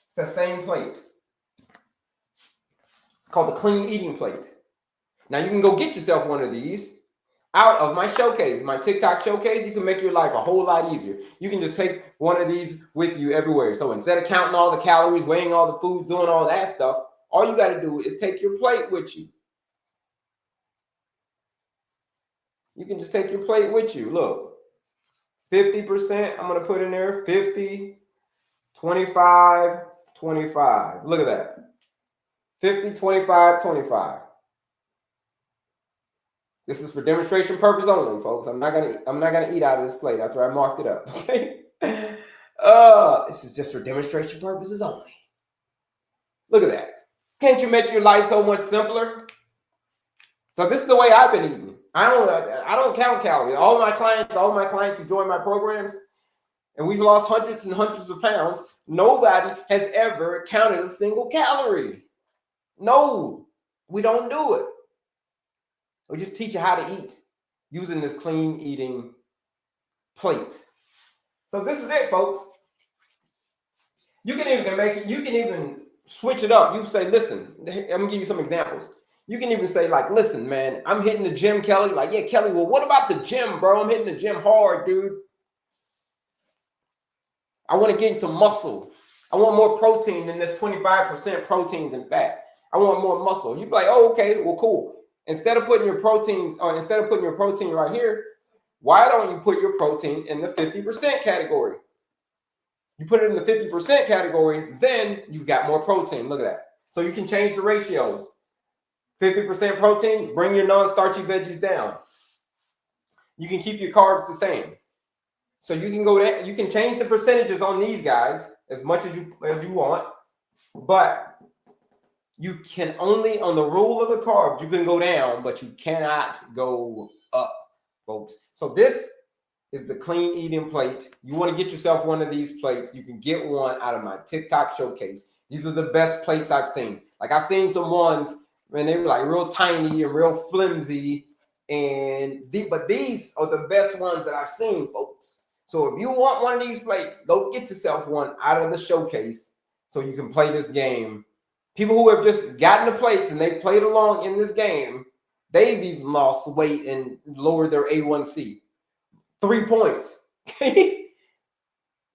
It's the same plate. It's called the clean eating plate. Now you can go get yourself one of these out of my showcase, my TikTok showcase. You can make your life a whole lot easier. You can just take one of these with you everywhere. So instead of counting all the calories, weighing all the food, doing all that stuff, all you got to do is take your plate with you. You can just take your plate with you. Look, 50%, I'm going to put in there, 50, 25, 25. Look at that. 50, 25, 25. This is for demonstration purpose only, folks. I'm not gonna eat out of this plate after I marked it up. Okay. This is just for demonstration purposes only. Look at that. Can't you make your life so much simpler? So this is the way I've been eating. I don't count calories. All my clients who join my programs, and we've lost hundreds and hundreds of pounds, nobody has ever counted a single calorie. No, we don't do it. We just teach you how to eat using this clean eating plate. So this is it, folks. You can even switch it up. You say, listen, I'm gonna give you some examples. You can even say, like, listen, man, I'm hitting the gym, Kelley. Like, yeah, Kelley, well, what about the gym, bro? I'm hitting the gym hard, dude. I want to gain some muscle. I want more protein than this 25% proteins and fats. I want more muscle. You'd be like, oh, okay, well, cool. Instead of putting your protein right here, why don't you put your protein in the 50% category? You put it in the 50% category, then you've got more protein. Look at that. So you can change the ratios. 50% protein, bring your non-starchy veggies down. You can keep your carbs the same. So you can go there, you can change the percentages on these guys as much as you want, but You can only, on the rule of the carbs, you can go down, but you cannot go up, folks. So this is the clean eating plate. You want to get yourself one of these plates. You can get one out of my TikTok showcase. These are the best plates I've seen. Like I've seen some ones, and they were like real tiny and real flimsy. But these are the best ones that I've seen, folks. So if you want one of these plates, go get yourself one out of the showcase so you can play this game. People who have just gotten the plates and they played along in this game, they've even lost weight and lowered their A1C. 3 points.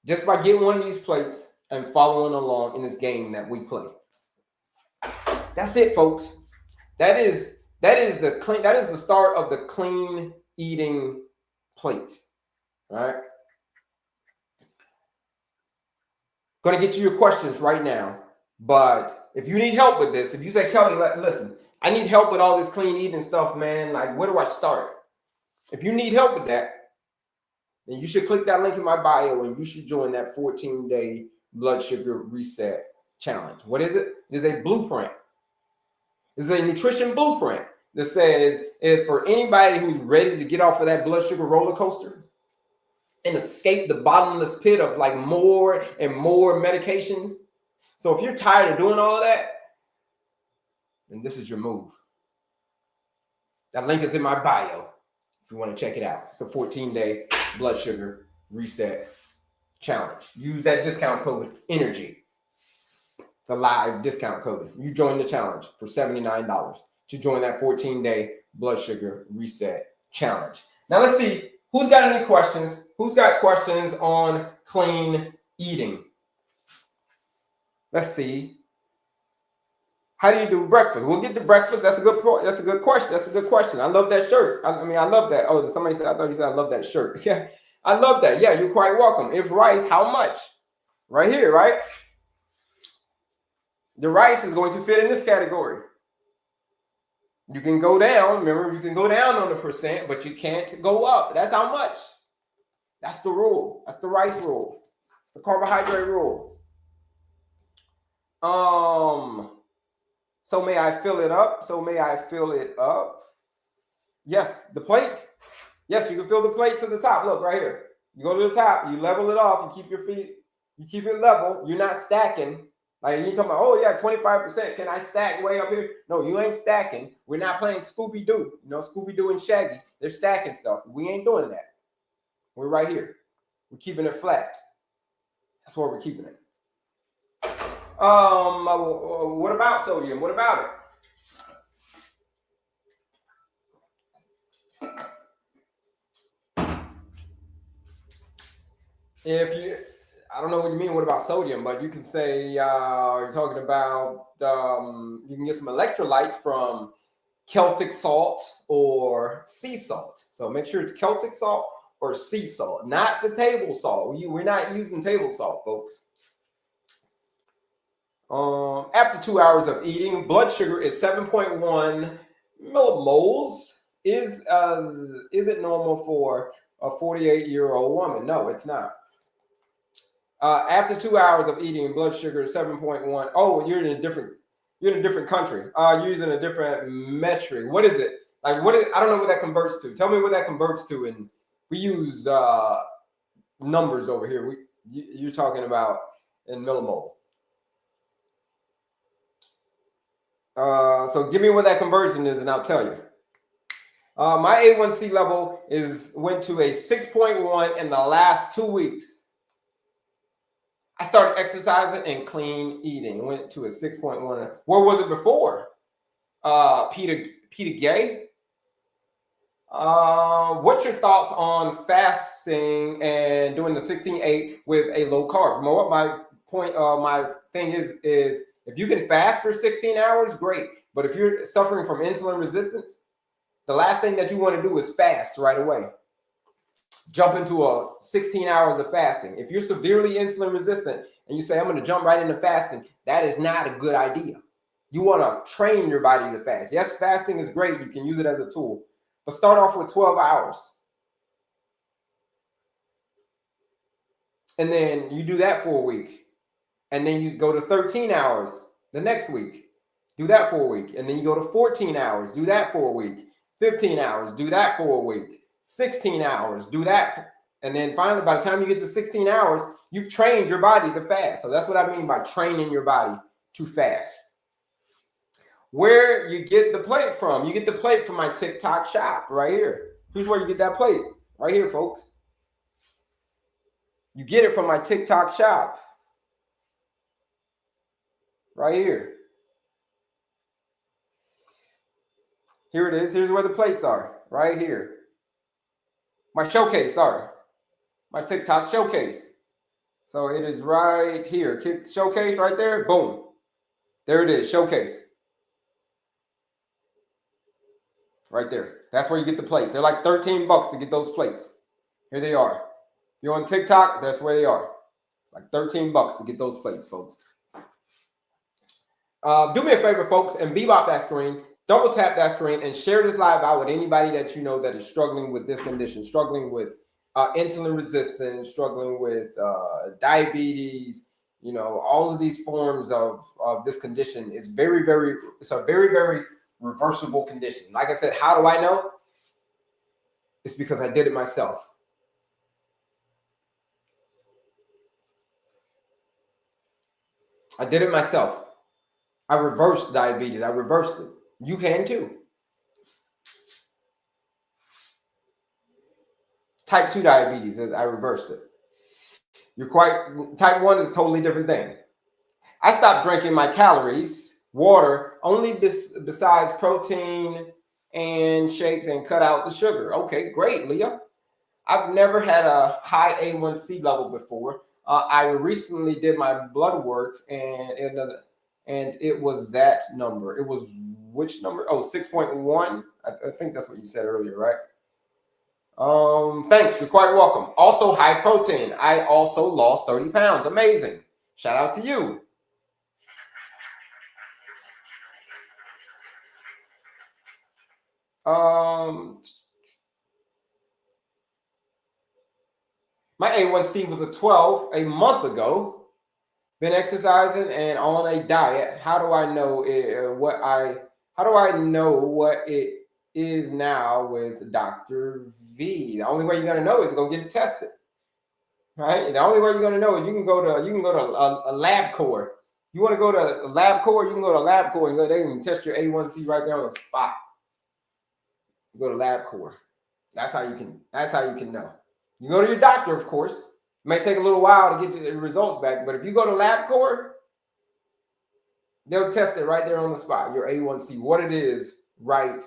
Just by getting one of these plates and following along in this game that we play. That's it, folks. That is the start of the clean eating plate. All right. Going to get to your questions right now. But if you need help with this, if you say, Kelley, listen, I need help with all this clean eating stuff, man. Like, where do I start? If you need help with that, then you should click that link in my bio and you should join that 14-day blood sugar reset challenge. What is it? It is a blueprint. This is a nutrition blueprint that says is for anybody who's ready to get off of that blood sugar roller coaster and escape the bottomless pit of like more and more medications. So if you're tired of doing all of that, then this is your move. That link is in my bio if you want to check it out. It's a 14-day blood sugar reset challenge. Use that discount code ENERGY, the live discount code. You join the challenge for $79 to join that 14-day blood sugar reset challenge. Now let's see who's got any questions. Who's got questions on clean eating? Let's see. How do you do breakfast? We'll get to breakfast. That's a good point. That's a good question. That's a good question. I love that shirt. I love that. Oh, somebody said, I thought you said I love that shirt. Yeah, I love that. Yeah, you're quite welcome. If rice, how much? Right here, right? The rice is going to fit in this category. You can go down. Remember, you can go down on the percent, but you can't go up. That's how much. That's the rule. That's the rice rule. It's the carbohydrate rule. So may I fill it up? So may I fill it up? Yes, the plate. Yes, you can fill the plate to the top. Look right here. You go to the top, you level it off, you keep your feet, you keep it level. You're not stacking. Like you're talking about, oh yeah, 25%. Can I stack way up here? No, you ain't stacking. We're not playing Scooby-Doo. You know, Scooby-Doo and Shaggy, they're stacking stuff. We ain't doing that. We're right here. We're keeping it flat. That's where we're keeping it. What about sodium? What about it? I don't know what you mean, what about sodium, but you can say, you're talking about, you can get some electrolytes from Celtic salt or sea salt. So make sure it's Celtic salt or sea salt, not the table salt. We're not using table salt, folks. After 2 hours of eating, blood sugar is 7.1 millimoles. Is it normal for a 48-year-old woman? No, it's not. After 2 hours of eating, blood sugar is 7.1. Oh, you're in a different country. You're using a different metric. What is it? Like I don't know what that converts to. Tell me what that converts to. And we use numbers over here. You're talking about in millimole. So give me what that conversion is, and I'll tell you. My A1C level went to a 6.1 in the last 2 weeks. I started exercising and clean eating. Went to a 6.1. Where was it before? Peter Gay. What's your thoughts on fasting and doing the 16-8 with a low carb? What my point, my thing is if you can fast for 16 hours, great. But if you're suffering from insulin resistance, the last thing that you want to do is fast right away. Jump into a 16 hours of fasting. If you're severely insulin resistant and you say, I'm going to jump right into fasting, that is not a good idea. You want to train your body to fast. Yes, fasting is great. You can use it as a tool. But start off with 12 hours. And then you do that for a week. And then you go to 13 hours the next week. Do that for a week. And then you go to 14 hours. Do that for a week. 15 hours. Do that for a week. 16 hours. Do that. And then finally, by the time you get to 16 hours, you've trained your body to fast. So that's what I mean by training your body to fast. Where you get the plate from? You get the plate from my TikTok shop right here. Here's where you get that plate. Right here, folks. You get it from my TikTok shop. Right here. Here it is. Here's where the plates are. Right here. My showcase, sorry. My TikTok showcase. So it is right here. Showcase right there. Boom. There it is. Showcase. Right there. That's where you get the plates. They're like 13 bucks to get those plates. Here they are. If you're on TikTok, that's where they are. Like 13 bucks to get those plates, folks. Do me a favor, folks, and bebop that screen. Double tap that screen and share this live out with anybody that you know that is struggling with this condition, struggling with insulin resistance, struggling with diabetes. You know, all of these forms of this condition is it's a very, very reversible condition. Like I said, how do I know? It's because I did it myself. I did it myself. I reversed diabetes. I reversed it. You can too. Type 2 diabetes, I reversed it. Type 1 is a totally different thing. I stopped drinking my calories, water, only besides protein and shakes, and cut out the sugar. Okay, great, Leah. I've never had a high A1C level before. I recently did my blood work, and it was that number. It was which number? Oh, 6.1. I think that's what you said earlier, right? Thanks. You're quite welcome. Also, high protein. I also lost 30 pounds. Amazing. Shout out to you. My A1C was a 12 a month ago. Been exercising and on a diet. How do I know how do I know what it is now with Dr. V? The only way you're gonna know is to go get it tested. Right? The only way you're gonna know is you can go to a LabCorp. You want to go to a LabCorp, you can go to LabCorp and they can test your A1C right there on the spot. You go to LabCorp. That's how you can know. You go to your doctor, of course. It may take a little while to get the results back, but if you go to LabCorp, they'll test it right there on the spot, your A1C, what it is right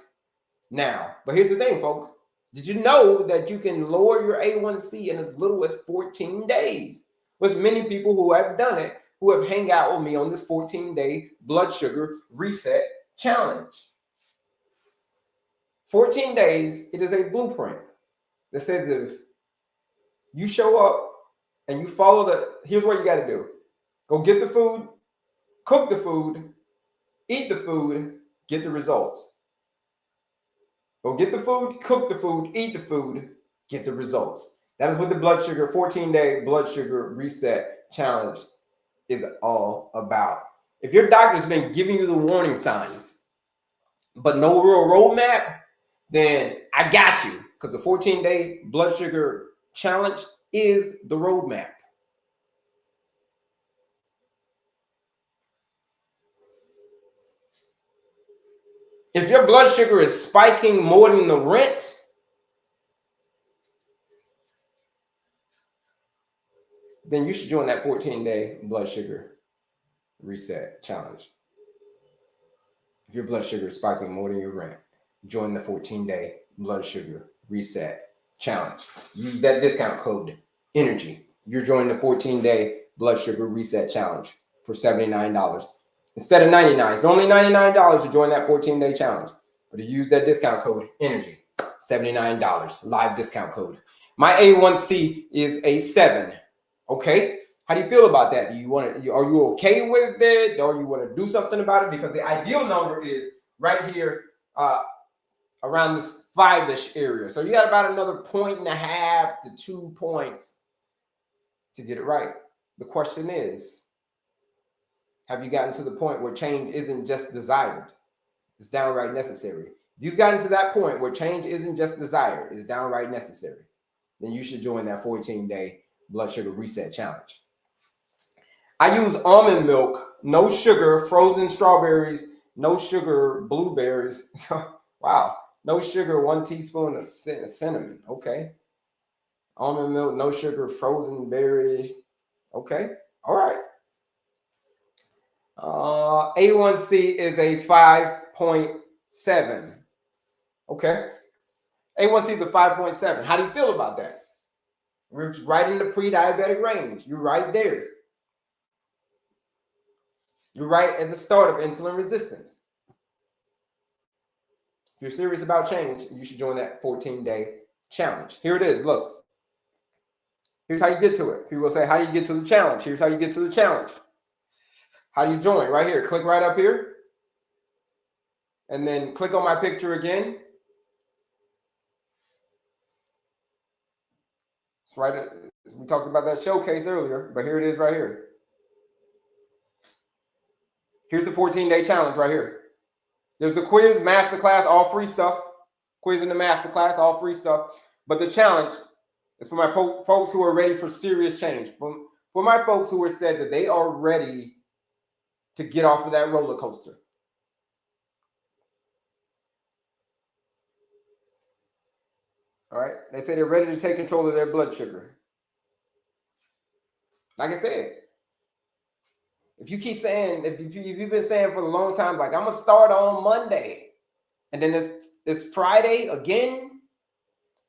now. But here's the thing, folks. Did you know that you can lower your A1C in as little as 14 days? There's many people who have done it, who have hung out with me on this 14-day blood sugar reset challenge. 14 days, it is a blueprint that says if you show up and you follow here's what you got to do. Go get the food, cook the food, eat the food, get the results. Go get the food, cook the food, eat the food, get the results. That is what the 14-day blood sugar reset challenge is all about. If your doctor's been giving you the warning signs, but no real roadmap, then I got you, because the 14-day blood sugar challenge is the roadmap. If your blood sugar is spiking more than the rent, then you should join that 14-day blood sugar reset challenge. If your blood sugar is spiking more than your rent, join the 14-day blood sugar reset challenge. Use that discount code ENERGY. You're joining the 14-day blood sugar reset challenge for $79 instead of $99. It's normally $99 to join that 14-day challenge, but you use that discount code ENERGY, $79 live discount code. My A1C is a 7. Okay, how do you feel about that? Are you okay with it, or you want to do something about it? Because the ideal number is right here, around this 5-ish area. So you got about another 1.5 to 2 points to get it right. The question is, Have you gotten to the point where change isn't just desired, it's downright necessary? If you've gotten to that point where change isn't just desired, it's downright necessary, then you should join that 14-day blood sugar reset challenge. I use almond milk, no sugar, frozen strawberries, no sugar, blueberries. Wow. No sugar, 1 teaspoon of cinnamon. Okay. Almond milk, no sugar, frozen berry. Okay. All right. A1C is a 5.7. Okay. A1C is a 5.7. How do you feel about that? We're right in the pre-diabetic range. You're right there. You're right at the start of insulin resistance. If you're serious about change, you should join that 14-day challenge. Here it is. Look. Here's how you get to it. People will say, how do you get to the challenge? Here's how you get to the challenge. How do you join? Right here. Click right up here. And then click on my picture again. It's right. We talked about that showcase earlier, but here it is right here. Here's the 14-day challenge right here. There's the quiz, masterclass, all free stuff. Quiz in the masterclass, all free stuff. But the challenge is for my folks who are ready for serious change. For my folks who are said that they are ready to get off of that roller coaster. All right. They say they're ready to take control of their blood sugar. Like I said, if you keep saying, if you've been saying for a long time, like, I'm going to start on Monday, and then it's Friday again,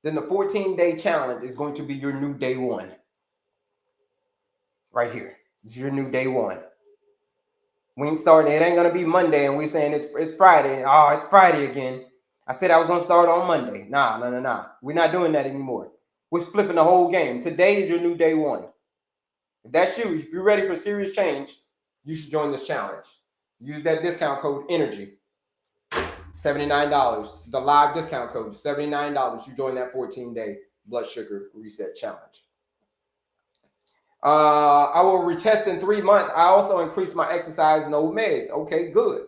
then the 14-day challenge is going to be your new day one. Right here. This is your new day one. We ain't starting. It ain't going to be Monday, and we saying it's Friday. Oh, it's Friday again. I said I was going to start on Monday. Nah. We're not doing that anymore. We're flipping the whole game. Today is your new day one. If that's you, if you're ready for serious change, you should join this challenge. Use that discount code ENERGY. $79. The live discount code, $79. You join that 14-day blood sugar reset challenge. I will retest in 3 months. I also increased my exercise, no meds. Okay, good.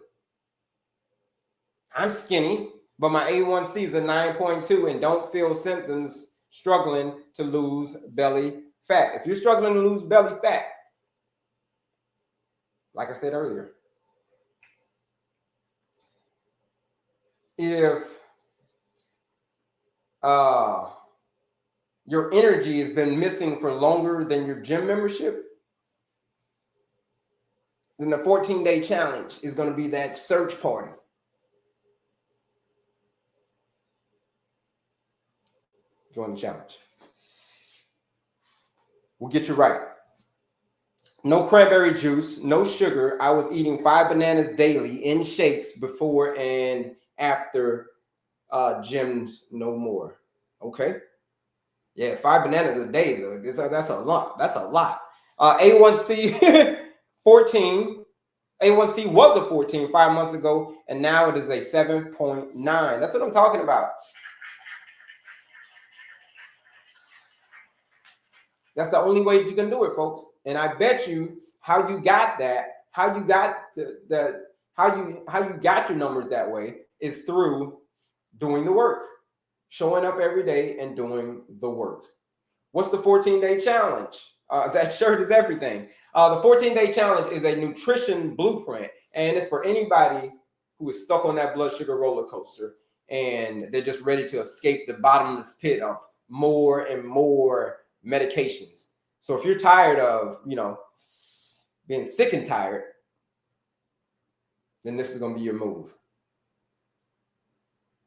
I'm skinny, but my A1C is a 9.2 and don't feel symptoms struggling to lose belly fat. If you're struggling to lose belly fat, like I said earlier, if your energy has been missing for longer than your gym membership, then the 14-day challenge is going to be that search party. Join the challenge. We'll get you right. No cranberry juice, no sugar. I was eating 5 bananas daily in shakes before and after gyms, no more. Okay. Yeah, 5 bananas a day. That's a lot. That's a lot. A1C 14. A1C was a 14 5 months ago, and now it is a 7.9. That's what I'm talking about. That's the only way you can do it, folks. And I bet you how you got that, how you got your numbers that way is through doing the work, showing up every day and doing the work. What's the 14-day challenge? That shirt is everything. The 14-day challenge is a nutrition blueprint, and it's for anybody who is stuck on that blood sugar roller coaster and they're just ready to escape the bottomless pit of more and more medications. So if you're tired of, being sick and tired, then this is going to be your move.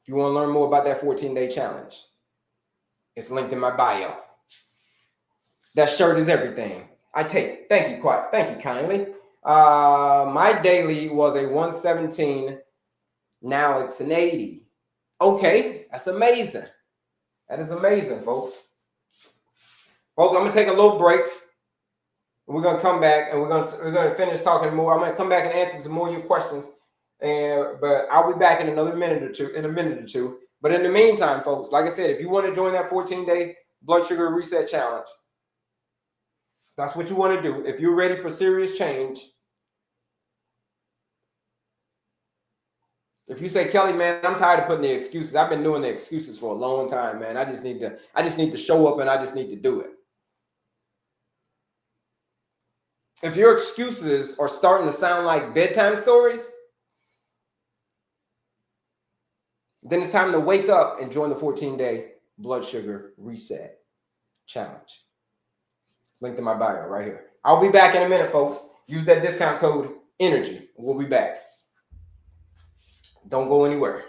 If you want to learn more about that 14-day challenge, it's linked in my bio. That shirt is everything. I take it. Thank you kindly. My daily was a 117. Now it's an 80. Okay, that's amazing. That is amazing, folks. Folks, I'm gonna take a little break. We're gonna come back and we're gonna finish talking more. I'm gonna come back and answer some more of your questions. But I'll be back in a minute or two. But in the meantime, folks, like I said, if you want to join that 14-day blood sugar reset challenge, that's what you want to do. If you're ready for serious change, If you say, Kelley, man, I'm tired of putting the excuses. I've been doing the excuses for a long time, man. I just need to show up and I just need to do it. If your excuses are starting to sound like bedtime stories, then it's time to wake up and join the 14-day blood sugar reset challenge. Link to my bio right here. I'll be back in a minute, folks. Use that discount code ENERGY. We'll be back. Don't go anywhere.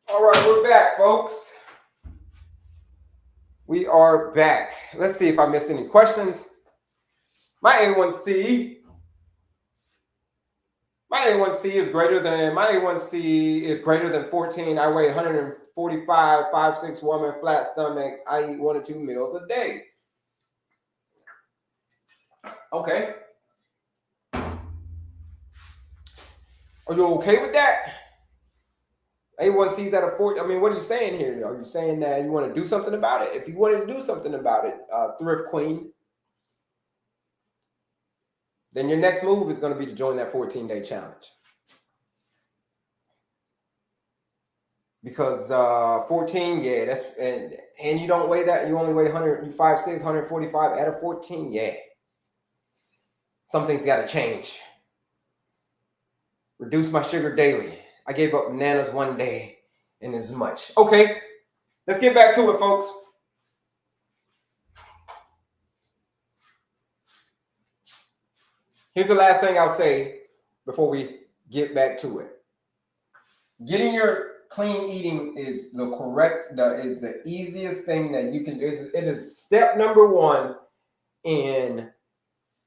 All right, we're back, folks. We are back. Let's see if I missed any questions. My A1C is greater than 14. I weigh 145, 5'6" woman, flat stomach. I eat 1 or 2 meals a day. Okay. Are you okay with that? A1C's at a 40. I mean, what are you saying here? Are you saying that you want to do something about it? If you wanted to do something about it, Thrift Queen, then your next move is going to be to join that 14-day challenge. Because 14, yeah, that's and you don't weigh that. You only weigh 100, you 5'6", 145 at a 14, yeah. Something's got to change. Reduce my sugar daily. I gave up bananas one day and as much. Okay, let's get back to it, folks. Here's the last thing I'll say before we get back to it. Getting your clean eating is the easiest thing that you can do. It is step number 1 in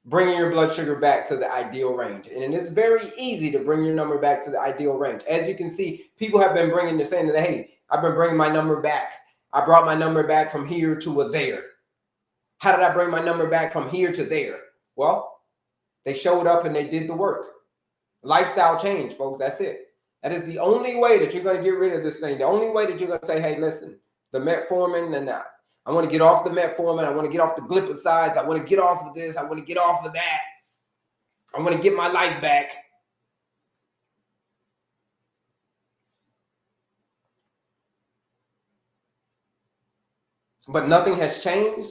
bringing your blood sugar back to the ideal range. And it is very easy to bring your number back to the ideal range. As you can see, people have been saying that, hey, I've been bringing my number back. I brought my number back from here to there. How did I bring my number back from here to there? Well, they showed up and they did the work. Lifestyle change, folks. That's it. That is the only way that you're going to get rid of this thing. The only way that you're going to say, hey, listen, the metformin and I want to get off the metformin. I want to get off the glipicides. I want to get off of this. I want to get off of that. I want to get my life back. But nothing has changed.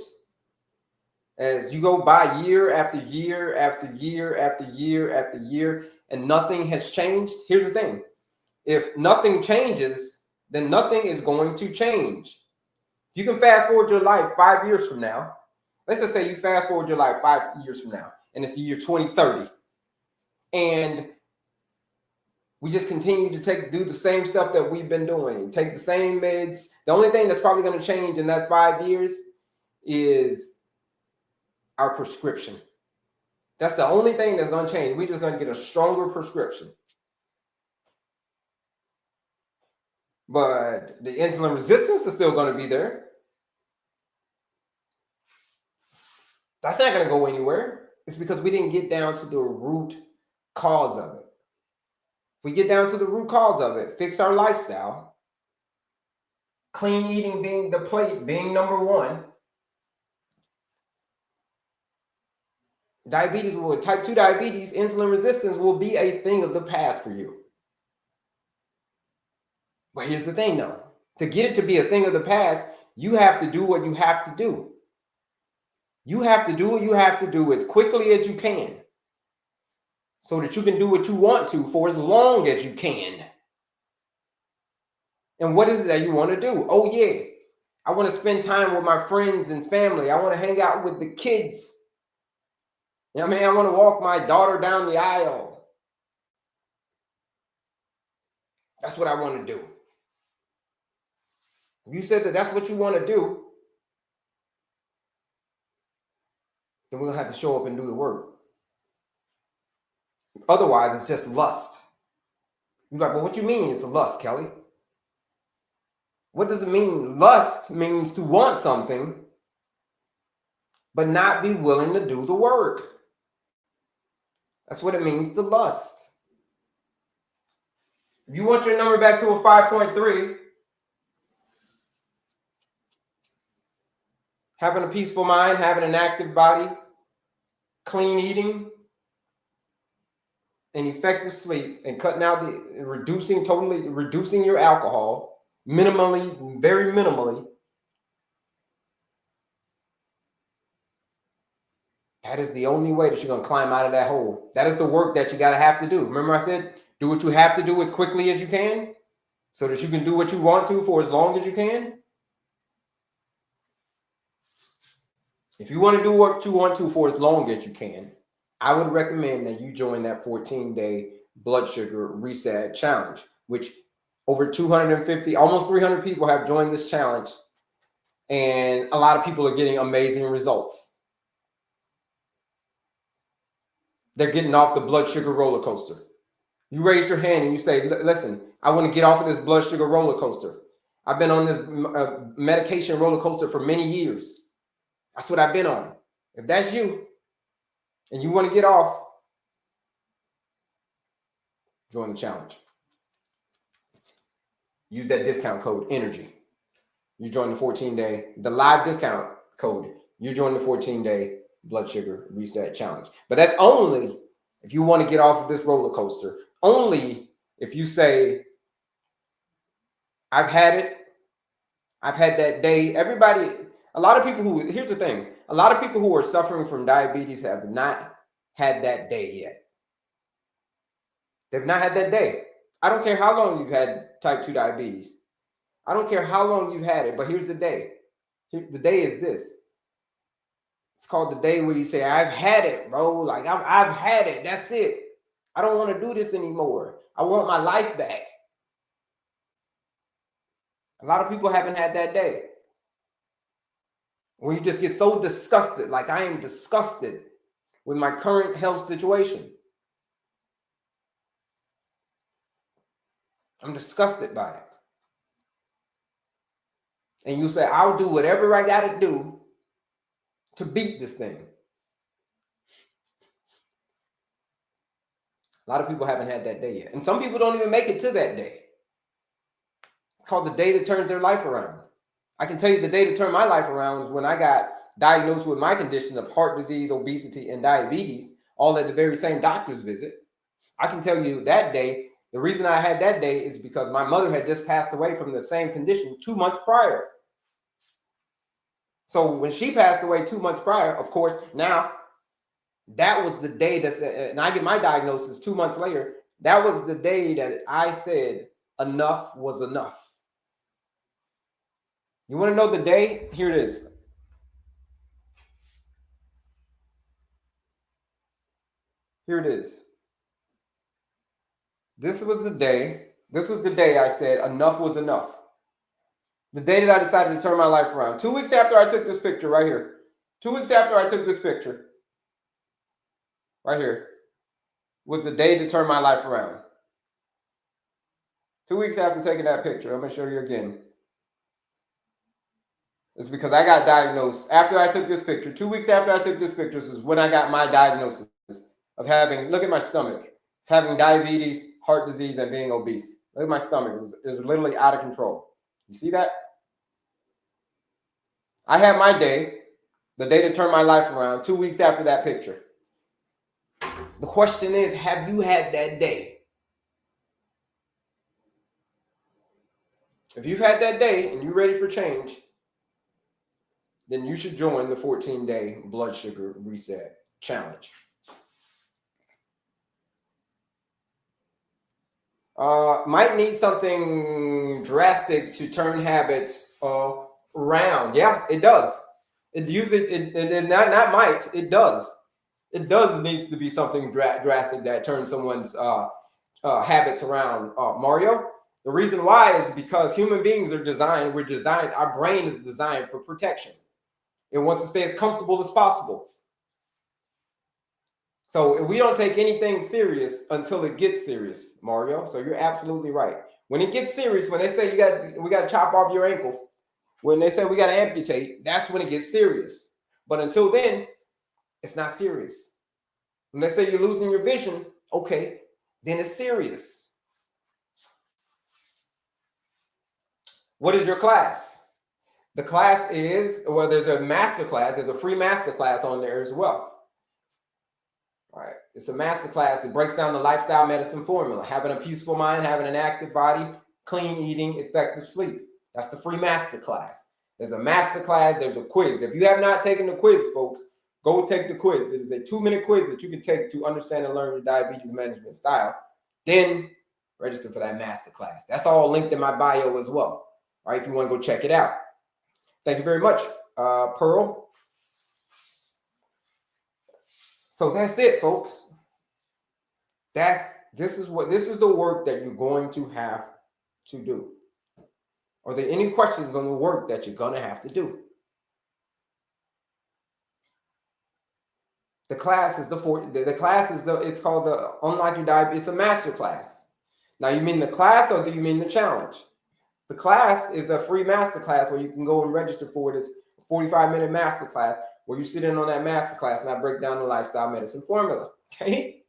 As you go by year after year after year after year after year, and nothing has changed. Here's the thing. If nothing changes, then nothing is going to change. You can fast forward your life 5 years from now. Let's just say you fast forward your life 5 years from now, and it's the year 2030. And we just continue to do the same stuff that we've been doing, take the same meds. The only thing that's probably going to change in that 5 years is our prescription. That's the only thing that's going to change. We're just going to get a stronger prescription. But the insulin resistance is still going to be there. That's not going to go anywhere. It's because we didn't get down to the root cause of it. If we get down to the root cause of it, fix our lifestyle, clean eating being being number 1, type 2 diabetes, insulin resistance will be a thing of the past for you. But here's the thing though, to get it to be a thing of the past, you have to do what you have to do. You have to do what you have to do as quickly as you can so that you can do what you want to for as long as you can. And what is it that you want to do? Oh yeah, I want to spend time with my friends and family. I want to hang out with the kids. You know what I mean? I want to walk my daughter down the aisle. That's what I want to do. If you said that that's what you want to do, then we'll have to show up and do the work. Otherwise, it's just lust. You're like, well, what you mean it's a lust, Kelley? What does it mean? Lust means to want something, but not be willing to do the work. That's what it means to lust. If you want your number back to a 5.3, having a peaceful mind, having an active body, clean eating, and effective sleep, and totally reducing your alcohol, minimally, very minimally, that is the only way that you're going to climb out of that hole. That is the work that you got to have to do. Remember I said, do what you have to do as quickly as you can so that you can do what you want to for as long as you can. If you want to do what you want to for as long as you can, I would recommend that you join that 14-day blood sugar reset challenge, which over 250, almost 300 people have joined this challenge, and a lot of people are getting amazing results. They're getting off the blood sugar roller coaster. You raise your hand and you say, listen, I want to get off of this blood sugar roller coaster. I've been on this medication roller coaster for many years. That's what I've been on. If that's you and you want to get off, join the challenge. Use that discount code ENERGY. You join the 14-day, the live discount code. You join the 14-day blood sugar reset challenge. But that's only if you want to get off of this roller coaster. Only if you say, I've had it. I've had that day. A lot of people here's the thing. A lot of people who are suffering from diabetes have not had that day yet. They've not had that day. I don't care how long you've had type 2 diabetes. I don't care how long you've had it, but here's the day. The day is this. It's called the day where you say, I've had it, bro. Like, I've had it. That's it. I don't want to do this anymore. I want my life back. A lot of people haven't had that day. When you just get so disgusted, like I am disgusted with my current health situation. I'm disgusted by it. And you say, I'll do whatever I got to do to beat this thing. A lot of people haven't had that day yet. And some people don't even make it to that day. It's called the day that turns their life around. I can tell you the day that turned my life around was when I got diagnosed with my condition of heart disease, obesity, and diabetes, all at the very same doctor's visit. I can tell you that day, the reason I had that day is because my mother had just passed away from the same condition 2 months prior. So when she passed away 2 months prior, of course, now that was the day and I get my diagnosis 2 months later. That was the day that I said enough was enough. You want to know the day? Here it is. Here it is. This was the day I said enough was enough. The day that I decided to turn my life around. 2 weeks after I took this picture right here. 2 weeks after I took this picture right here was the day to turn my life around. 2 weeks after taking that picture, I'm going to show you again. It's because I got diagnosed after I took this picture. 2 weeks after I took this picture is when I got my diagnosis of having, look at my stomach, having diabetes, heart disease, and being obese. Look at my stomach. It was literally out of control. You see that? I had my day, the day to turn my life around, 2 weeks after that picture. The question is, have you had that day? If you've had that day and you're ready for change, then you should join the 14-day blood sugar reset challenge. Might need something drastic to turn habits around. Yeah, it does. It not might. It does. It does need to be something drastic that turns someone's habits around. Mario. The reason why is because human beings are designed. We're designed. Our brain is designed for protection. It wants to stay as comfortable as possible. So we don't take anything serious until it gets serious, Mario. So you're absolutely right. When it gets serious, when they say we got to chop off your ankle, when they say we got to amputate, that's when it gets serious. But until then, it's not serious. When they say you're losing your vision, okay, then it's serious. What is your class? The class is, well, there's a master class. There's a free master class on there as well. All right, it's a master class. It breaks down the lifestyle medicine formula: having a peaceful mind, having an active body, clean eating, effective sleep. That's the free master class. There's a master class. There's a quiz. If you have not taken the quiz, folks, go take the quiz. It is a 2-minute quiz that you can take to understand and learn your diabetes management style. Then register for that master class. That's all linked in my bio as well. All right, if you want to go check it out. Thank you very much, Pearl. So that's it, folks. This is the work that you're going to have to do. Are there any questions on the work that you're going to have to do? The class is it's called the Unlock Your Diabetes. It's a master class. Now, you mean the class or do you mean the challenge? The class is a free master class where you can go and register for this 45-minute master class where you sit in on that master class and I break down the lifestyle medicine formula. Okay?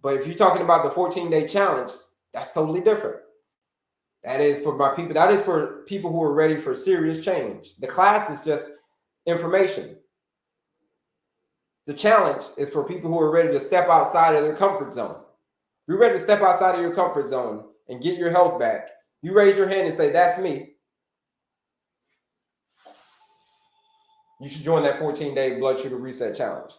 But if you're talking about the 14-day challenge, that's totally different. That is for my people. That is for people who are ready for serious change. The class is just information. The challenge is for people who are ready to step outside of their comfort zone. If you're ready to step outside of your comfort zone and get your health back, you raise your hand and say, that's me. You should join that 14-day blood sugar reset challenge.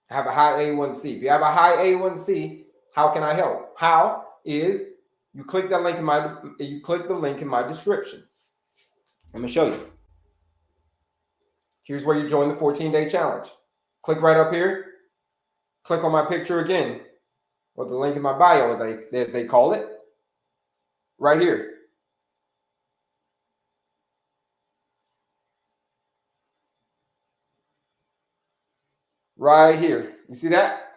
Have a high A1C. If you have a high A1C, how can I help? How is you click the link in my description. Let me show you. Here's where you join the 14-day challenge. Click right up here. Click on my picture again, or the link in my bio, as they call it. Right here. Right here. You see that?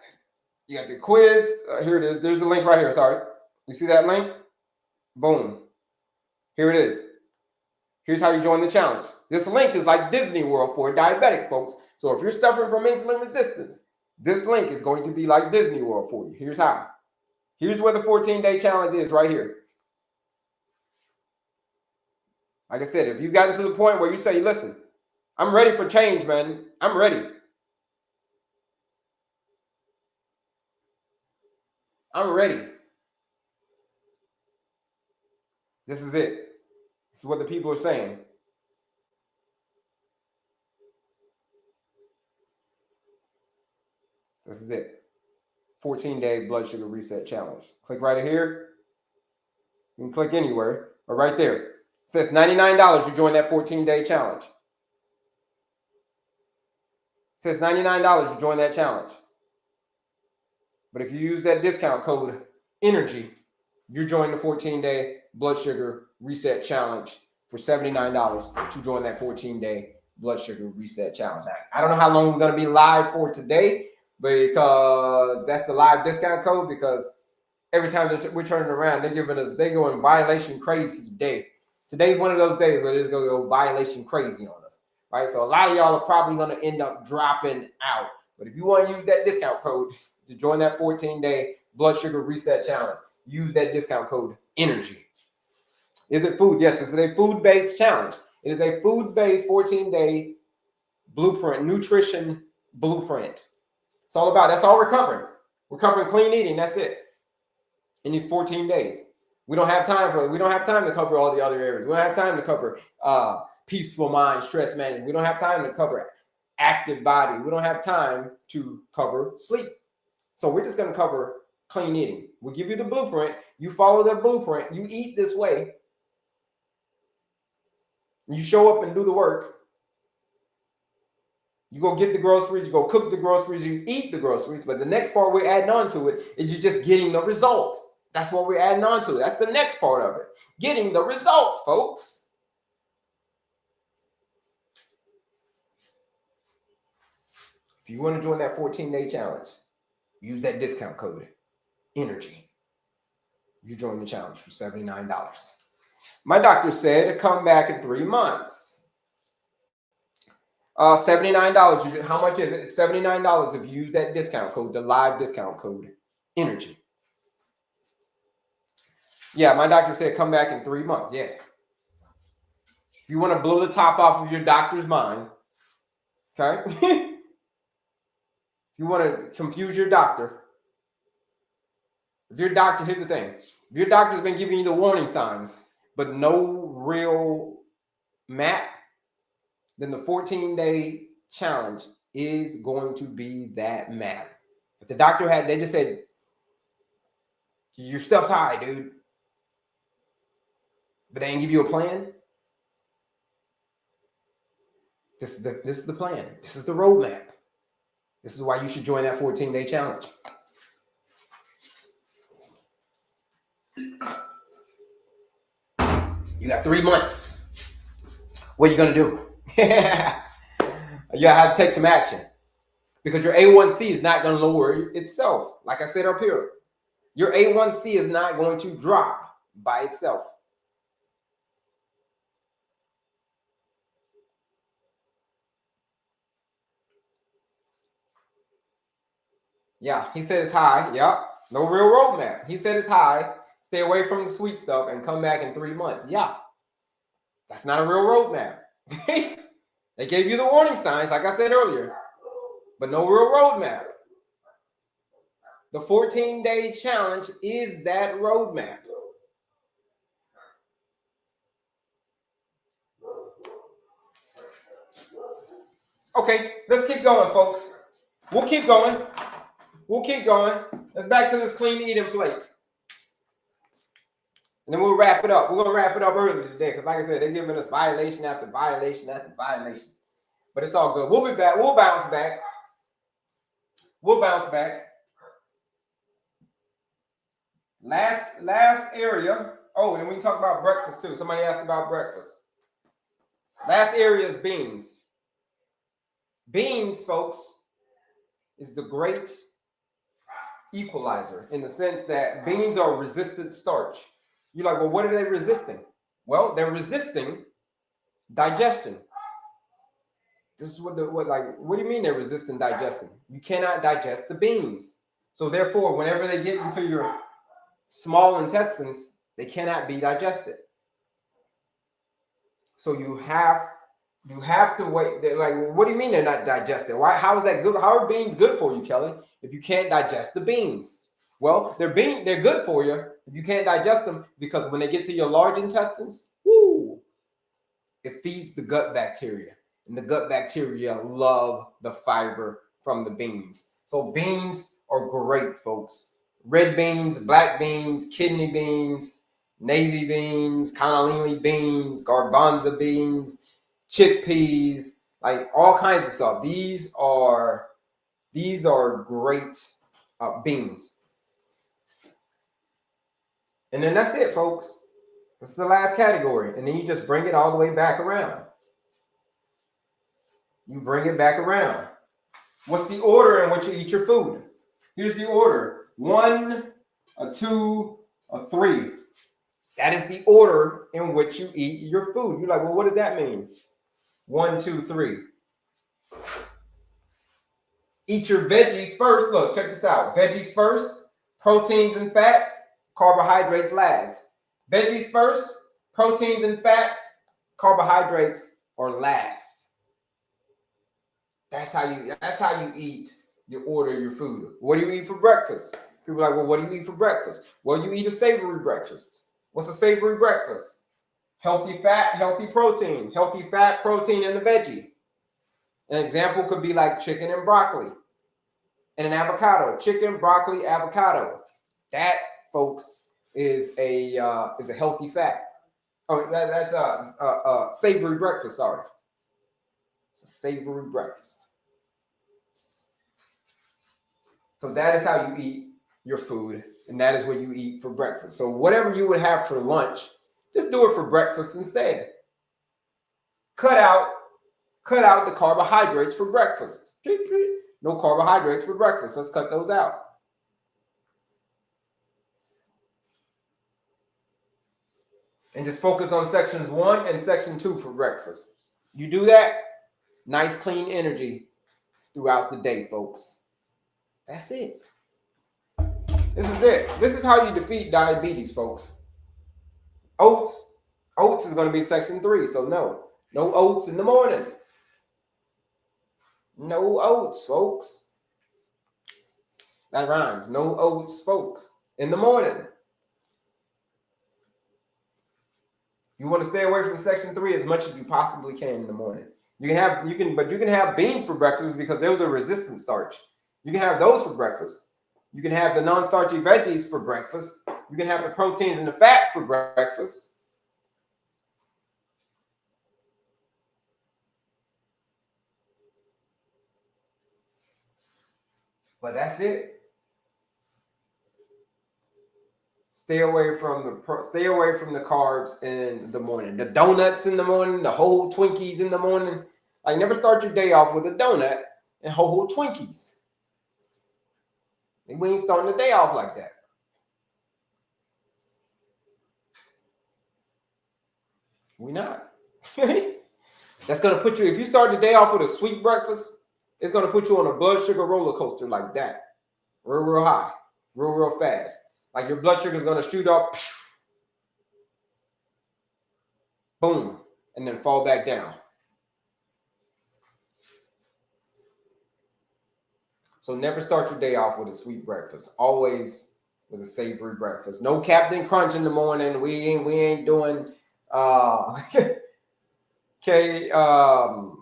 You got the quiz. Here it is. There's the link right here. Sorry. You see that link? Boom. Here it is. Here's how you join the challenge. This link is like Disney World for diabetic folks. So if you're suffering from insulin resistance, this link is going to be like Disney World for you. Here's how. Here's where the 14-day challenge is right here. Like I said, if you've gotten to the point where you say, listen, I'm ready for change, man. I'm ready. I'm ready. This is it. This is what the people are saying. This is it. 14-day blood sugar reset challenge. Click right here. You can click anywhere, but right there. It says $99 you join that 14-day challenge. It says $99 you join that challenge. But if you use that discount code ENERGY, you join the 14-day blood sugar reset challenge for $79 to join that 14-day blood sugar reset challenge. I don't know how long we're going to be live for today, because that's the live discount code, because every time we're turning around, they're going violation crazy today. Today's one of those days where they're just going to go violation crazy on us, right? So a lot of y'all are probably going to end up dropping out. But if you want to use that discount code to join that 14-day blood sugar reset challenge, use that discount code ENERGY. Is it food? Yes, it's a food-based challenge. It is a food-based 14-day blueprint, nutrition blueprint. It's all about, that's all we're covering. We're covering clean eating. That's it. In these 14 days. We don't have time to cover all the other areas. We don't have time to cover peaceful mind, stress management. We don't have time to cover active body. We don't have time to cover sleep. So we're just going to cover clean eating. We'll give you the blueprint. You follow the blueprint. You eat this way. You show up and do the work. You go get the groceries. You go cook the groceries. You eat the groceries. But the next part we're adding on to it is you're just getting the results. That's what we're adding on to. That's the next part of it. Getting the results, folks. If you want to join that 14-day challenge, use that discount code, ENERGY. You join the challenge for $79. My doctor said to come back in 3 months. $79. How much is it? It's $79 if you use that discount code, the live discount code, ENERGY. Yeah, my doctor said come back in 3 months. Yeah. If you want to blow the top off of your doctor's mind, okay? If you want to confuse your doctor, if your doctor, here's the thing. If your doctor's been giving you the warning signs, but no real map, then the 14-day challenge is going to be that map. If the doctor they just said, your stuff's high, dude, but they didn't give you a plan. This is the plan. This is the roadmap. This is why you should join that 14-day challenge. You got 3 months. What are you going to do? You have to take some action because your A1C is not going to lower itself. Like I said up here, your A1C is not going to drop by itself. Yeah, he said it's high. Yep. No real roadmap. He said it's high. Stay away from the sweet stuff and come back in 3 months. Yeah. That's not a real roadmap. They gave you the warning signs, like I said earlier, but no real roadmap. The 14-day challenge is that roadmap. Okay, let's keep going, folks. We'll keep going. Let's back to this clean eating plate. And then we'll wrap it up. We're going to wrap it up early today because, like I said, they're giving us violation after violation after violation. But it's all good. We'll be back. We'll bounce back. Last area. Oh, and we can talk about breakfast too. Somebody asked about breakfast. Last area is beans. Beans, folks, is the great equalizer in the sense that beans are resistant starch. You're like, well, what are they resisting? Well, they're resisting digestion. This is what do you mean they're resisting digestion? You cannot digest the beans. So therefore, whenever they get into your small intestines, they cannot be digested. So you have to wait. They're like, well, what do you mean they're not digested? Why? How is that good? How are beans good for you, Kelley, if you can't digest the beans? Well, they're good for you if you can't digest them because when they get to your large intestines, it feeds the gut bacteria. And the gut bacteria love the fiber from the beans. So beans are great, folks. Red beans, black beans, kidney beans, navy beans, cannellini beans, garbanzo beans, chickpeas, like all kinds of stuff. These are great beans. And then that's it, folks. This is the last category. And then you just bring it all the way back around. You bring it back around. What's the order in which you eat your food? Here's the order. 1, 2, 3. That is the order in which you eat your food. You're like, well, what does that mean? 1, 2, 3. Eat your veggies first. Look, check this out. Veggies first, proteins and fats, carbohydrates last. Veggies first, proteins and fats, carbohydrates are last. That's how you eat. You order your food. What do you eat for breakfast? People are like, well, what do you eat for breakfast? Well, you eat a savory breakfast. What's a savory breakfast? Healthy fat, healthy protein. Healthy fat, protein, and a veggie. An example could be like chicken and broccoli and an avocado. Chicken, broccoli, avocado. That, folks, is a healthy fat. Oh, that's a savory breakfast. Sorry, it's a savory breakfast. So that is how you eat your food, and that is what you eat for breakfast. So whatever you would have for lunch, just do it for breakfast instead. Cut out the carbohydrates for breakfast. No carbohydrates for breakfast. Let's cut those out. And just focus on sections 1 and section 2 for breakfast. You do that, nice clean energy throughout the day, folks. That's it. This is it. This is how you defeat diabetes, folks. Oats is going to be section 3. So no oats in the morning. No oats, folks. That rhymes. No oats, folks, in the morning. You want to stay away from section 3 as much as you possibly can in the morning. You can have beans for breakfast because those are resistant starch. You can have those for breakfast. You can have the non-starchy veggies for breakfast. You can have the proteins and the fats for breakfast. But that's it. Stay away from the carbs in the morning. The donuts in the morning, the whole Twinkies in the morning. Like, never start your day off with a donut and whole Twinkies. We ain't starting the day off like that. We not. That's gonna put you, if you start the day off with a sweet breakfast, it's gonna put you on a blood sugar roller coaster like that. Real high, real fast. Like, your blood sugar is gonna shoot up, boom, and then fall back down. So never start your day off with a sweet breakfast. Always with a savory breakfast. No Captain Crunch in the morning. We ain't doing okay, all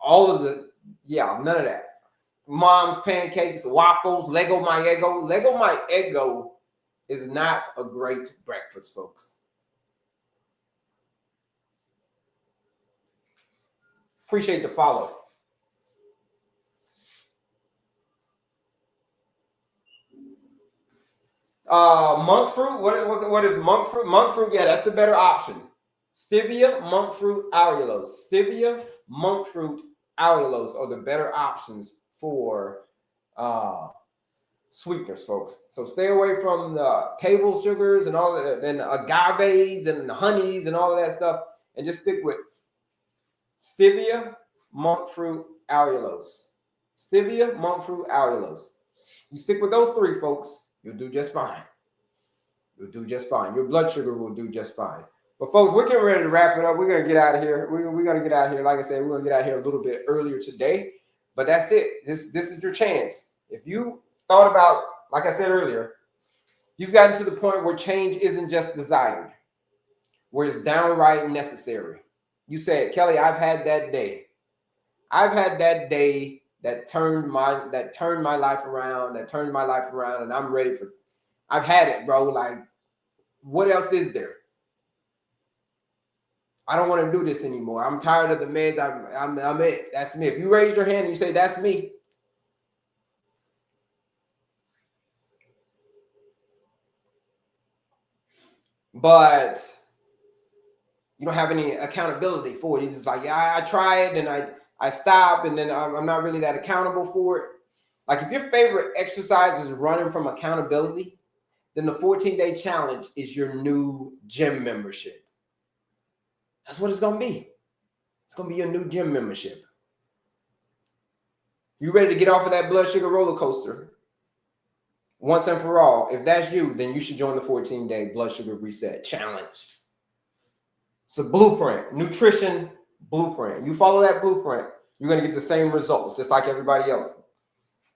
of the, none of that. Mom's pancakes, waffles, Lego my ego. Lego my ego is not a great breakfast, folks. Appreciate the follow. Monk fruit. What is monk fruit? Monk fruit, yeah, that's a better option. Stevia, monk fruit, allulose. Stevia, monk fruit, allulose are the better options for sweeteners, folks. So stay away from the table sugars and all that, and agaves and the honeys and all of that stuff, and just stick with stevia, monk fruit, allulose. Stevia, monk fruit, allulose. You stick with those 3, folks, you'll do just fine. You'll do just fine. Your blood sugar will do just fine. But folks, we're getting ready to wrap it up. We're going to get out of here. We're going to get out of here. Like I said, we're going to get out of here a little bit earlier today. But that's it. This is your chance. If you thought about, like I said earlier, you've gotten to the point where change isn't just desired, where it's downright necessary. You said, Kelley, I've had that day. I've had that day that turned my life around, and I'm ready for, I've had it, bro. Like, what else is there? I don't want to do this anymore. I'm tired of the meds. I'm it. That's me. If you raise your hand and you say, that's me, but you don't have any accountability for it. It's just like, yeah, I tried and I stop, and then I'm not really that accountable for it. Like, if your favorite exercise is running from accountability, then the 14-day challenge is your new gym membership. That's what it's going to be. It's going to be your new gym membership. You ready to get off of that blood sugar roller coaster once and for all? If that's you, then you should join the 14-day blood sugar reset challenge. It's a blueprint, nutrition blueprint. You follow that blueprint, You're going to get the same results, just like everybody else.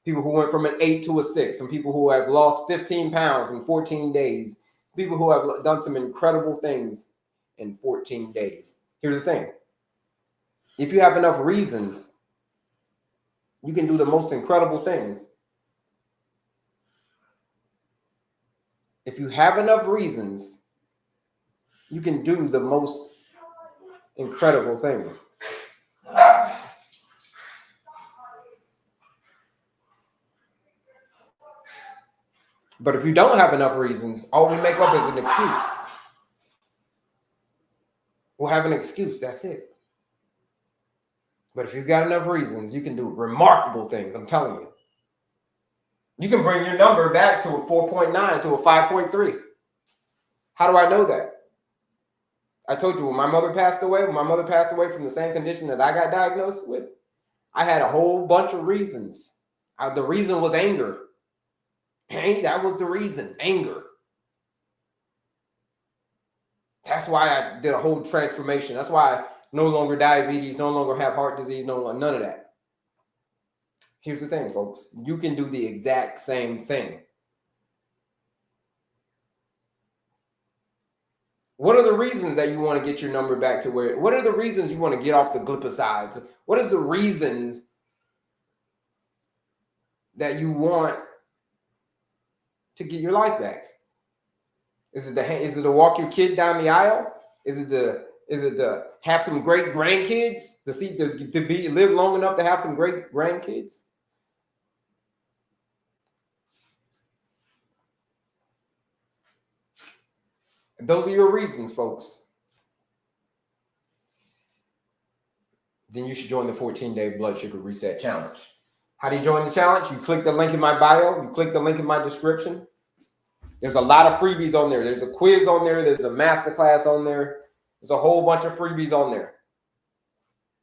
People who went from an 8 to a 6, some people who have lost 15 pounds in 14 days, people who have done some incredible things in 14 days. Here's the thing. If you have enough reasons, you can do the most incredible things. If you have enough reasons, you can do the most incredible things. But if you don't have enough reasons, all we make up is an excuse. We'll have an excuse, that's it. But if you've got enough reasons, you can do remarkable things, I'm telling you. You can bring your number back to a 4.9, to a 5.3. How do I know that? I told you when my mother passed away from the same condition that I got diagnosed with, I had a whole bunch of reasons. The reason was anger. That was the reason, anger. That's why I did a whole transformation. That's why I no longer diabetes, no longer have heart disease, none of that. Here's the thing, folks. You can do the exact same thing. What are the reasons that you want to get your number back to where? What are the reasons you want to get off the glipicides? What is the reasons that you want to get your life back? Is it to walk your kid down the aisle? Is it to have some great grandkids? To live long enough to have some great grandkids? If those are your reasons, folks, then you should join the 14-day blood sugar reset challenge. How do you join the challenge? You click the link in my bio. You click the link in my description. There's a lot of freebies on there. There's a quiz on there. There's a masterclass on there. There's a whole bunch of freebies on there.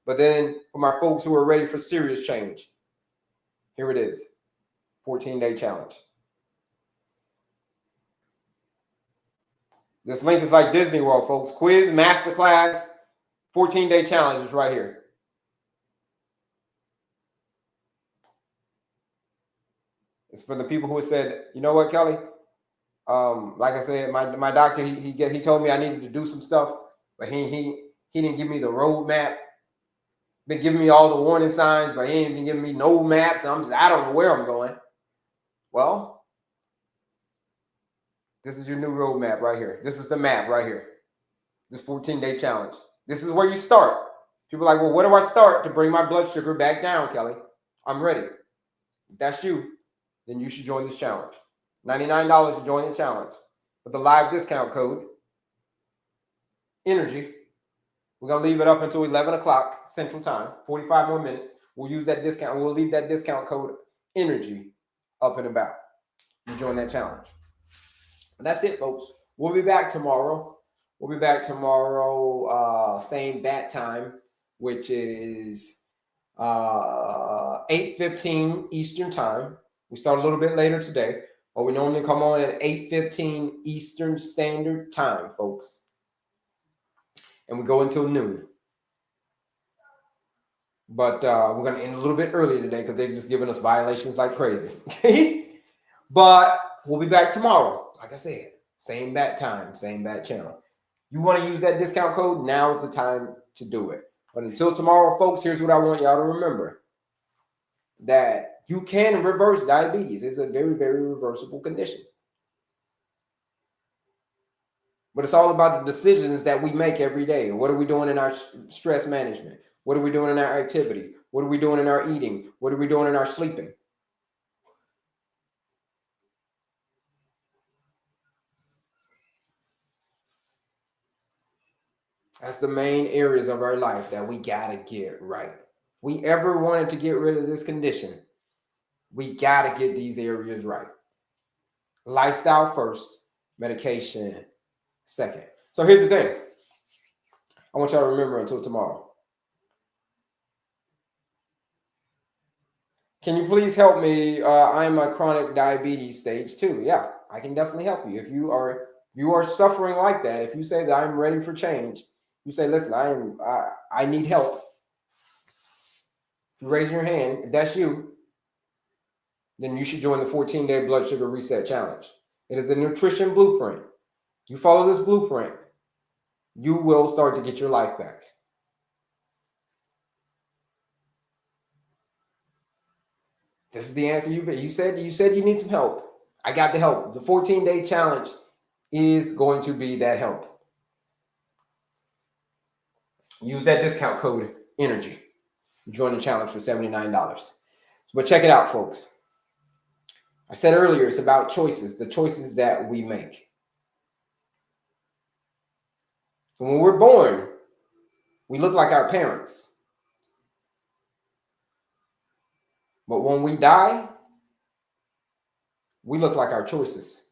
But then for my folks who are ready for serious change, here it is, 14-day challenge. This link is like Disney World, folks. Quiz, masterclass, 14-day challenge is right here. It's for the people who said, you know what, Kelley? Like I said, my doctor, he told me I needed to do some stuff, but he didn't give me the roadmap. Been giving me all the warning signs, but he ain't been giving me no maps. And I don't know where I'm going. Well, this is your new roadmap right here. This is the map right here. This 14-day challenge. This is where you start. People are like, well, where do I start to bring my blood sugar back down, Kelley? I'm ready. If that's you, then you should join this challenge. $99 to join the challenge. With the live discount code, ENERGY. We're going to leave it up until 11 o'clock Central Time, 45 more minutes. We'll use that discount. We'll leave that discount code, ENERGY, up and about. You join that challenge. And that's it, folks. We'll be back tomorrow. Same bat time, which is 8:15 Eastern Time. We start a little bit later today, but we normally come on at 8:15 Eastern Standard Time, folks. And we go until noon. But we're going to end a little bit early today because they've just given us violations like crazy. But we'll be back tomorrow. Like I said, same bat time, same bat channel. You want to use that discount code? Now is the time to do it. But until tomorrow, folks, here's what I want y'all to remember. That you can reverse diabetes. It's a very, very reversible condition. But it's all about the decisions that we make every day. What are we doing in our stress management? What are we doing in our activity? What are we doing in our eating? What are we doing in our sleeping? That's the main areas of our life that we got to get right. We ever wanted to get rid of this condition, we got to get these areas right. Lifestyle first, medication second. So here's the thing. I want y'all to remember until tomorrow. Can you please help me? I'm a chronic diabetes stage 2. Yeah, I can definitely help you. If you are suffering like that, if you say that I'm ready for change, you say, listen, I need help. you raise your hand, if that's you, then you should join the 14-day blood sugar reset challenge. It is a nutrition blueprint. You follow this blueprint, you will start to get your life back. This is the answer you said you need some help. I got the help. The 14-day challenge is going to be that help. Use that discount code ENERGY. Join the challenge for $79. But check it out, folks. I said earlier, it's about choices, the choices that we make. When we're born, we look like our parents. But when we die, we look like our choices.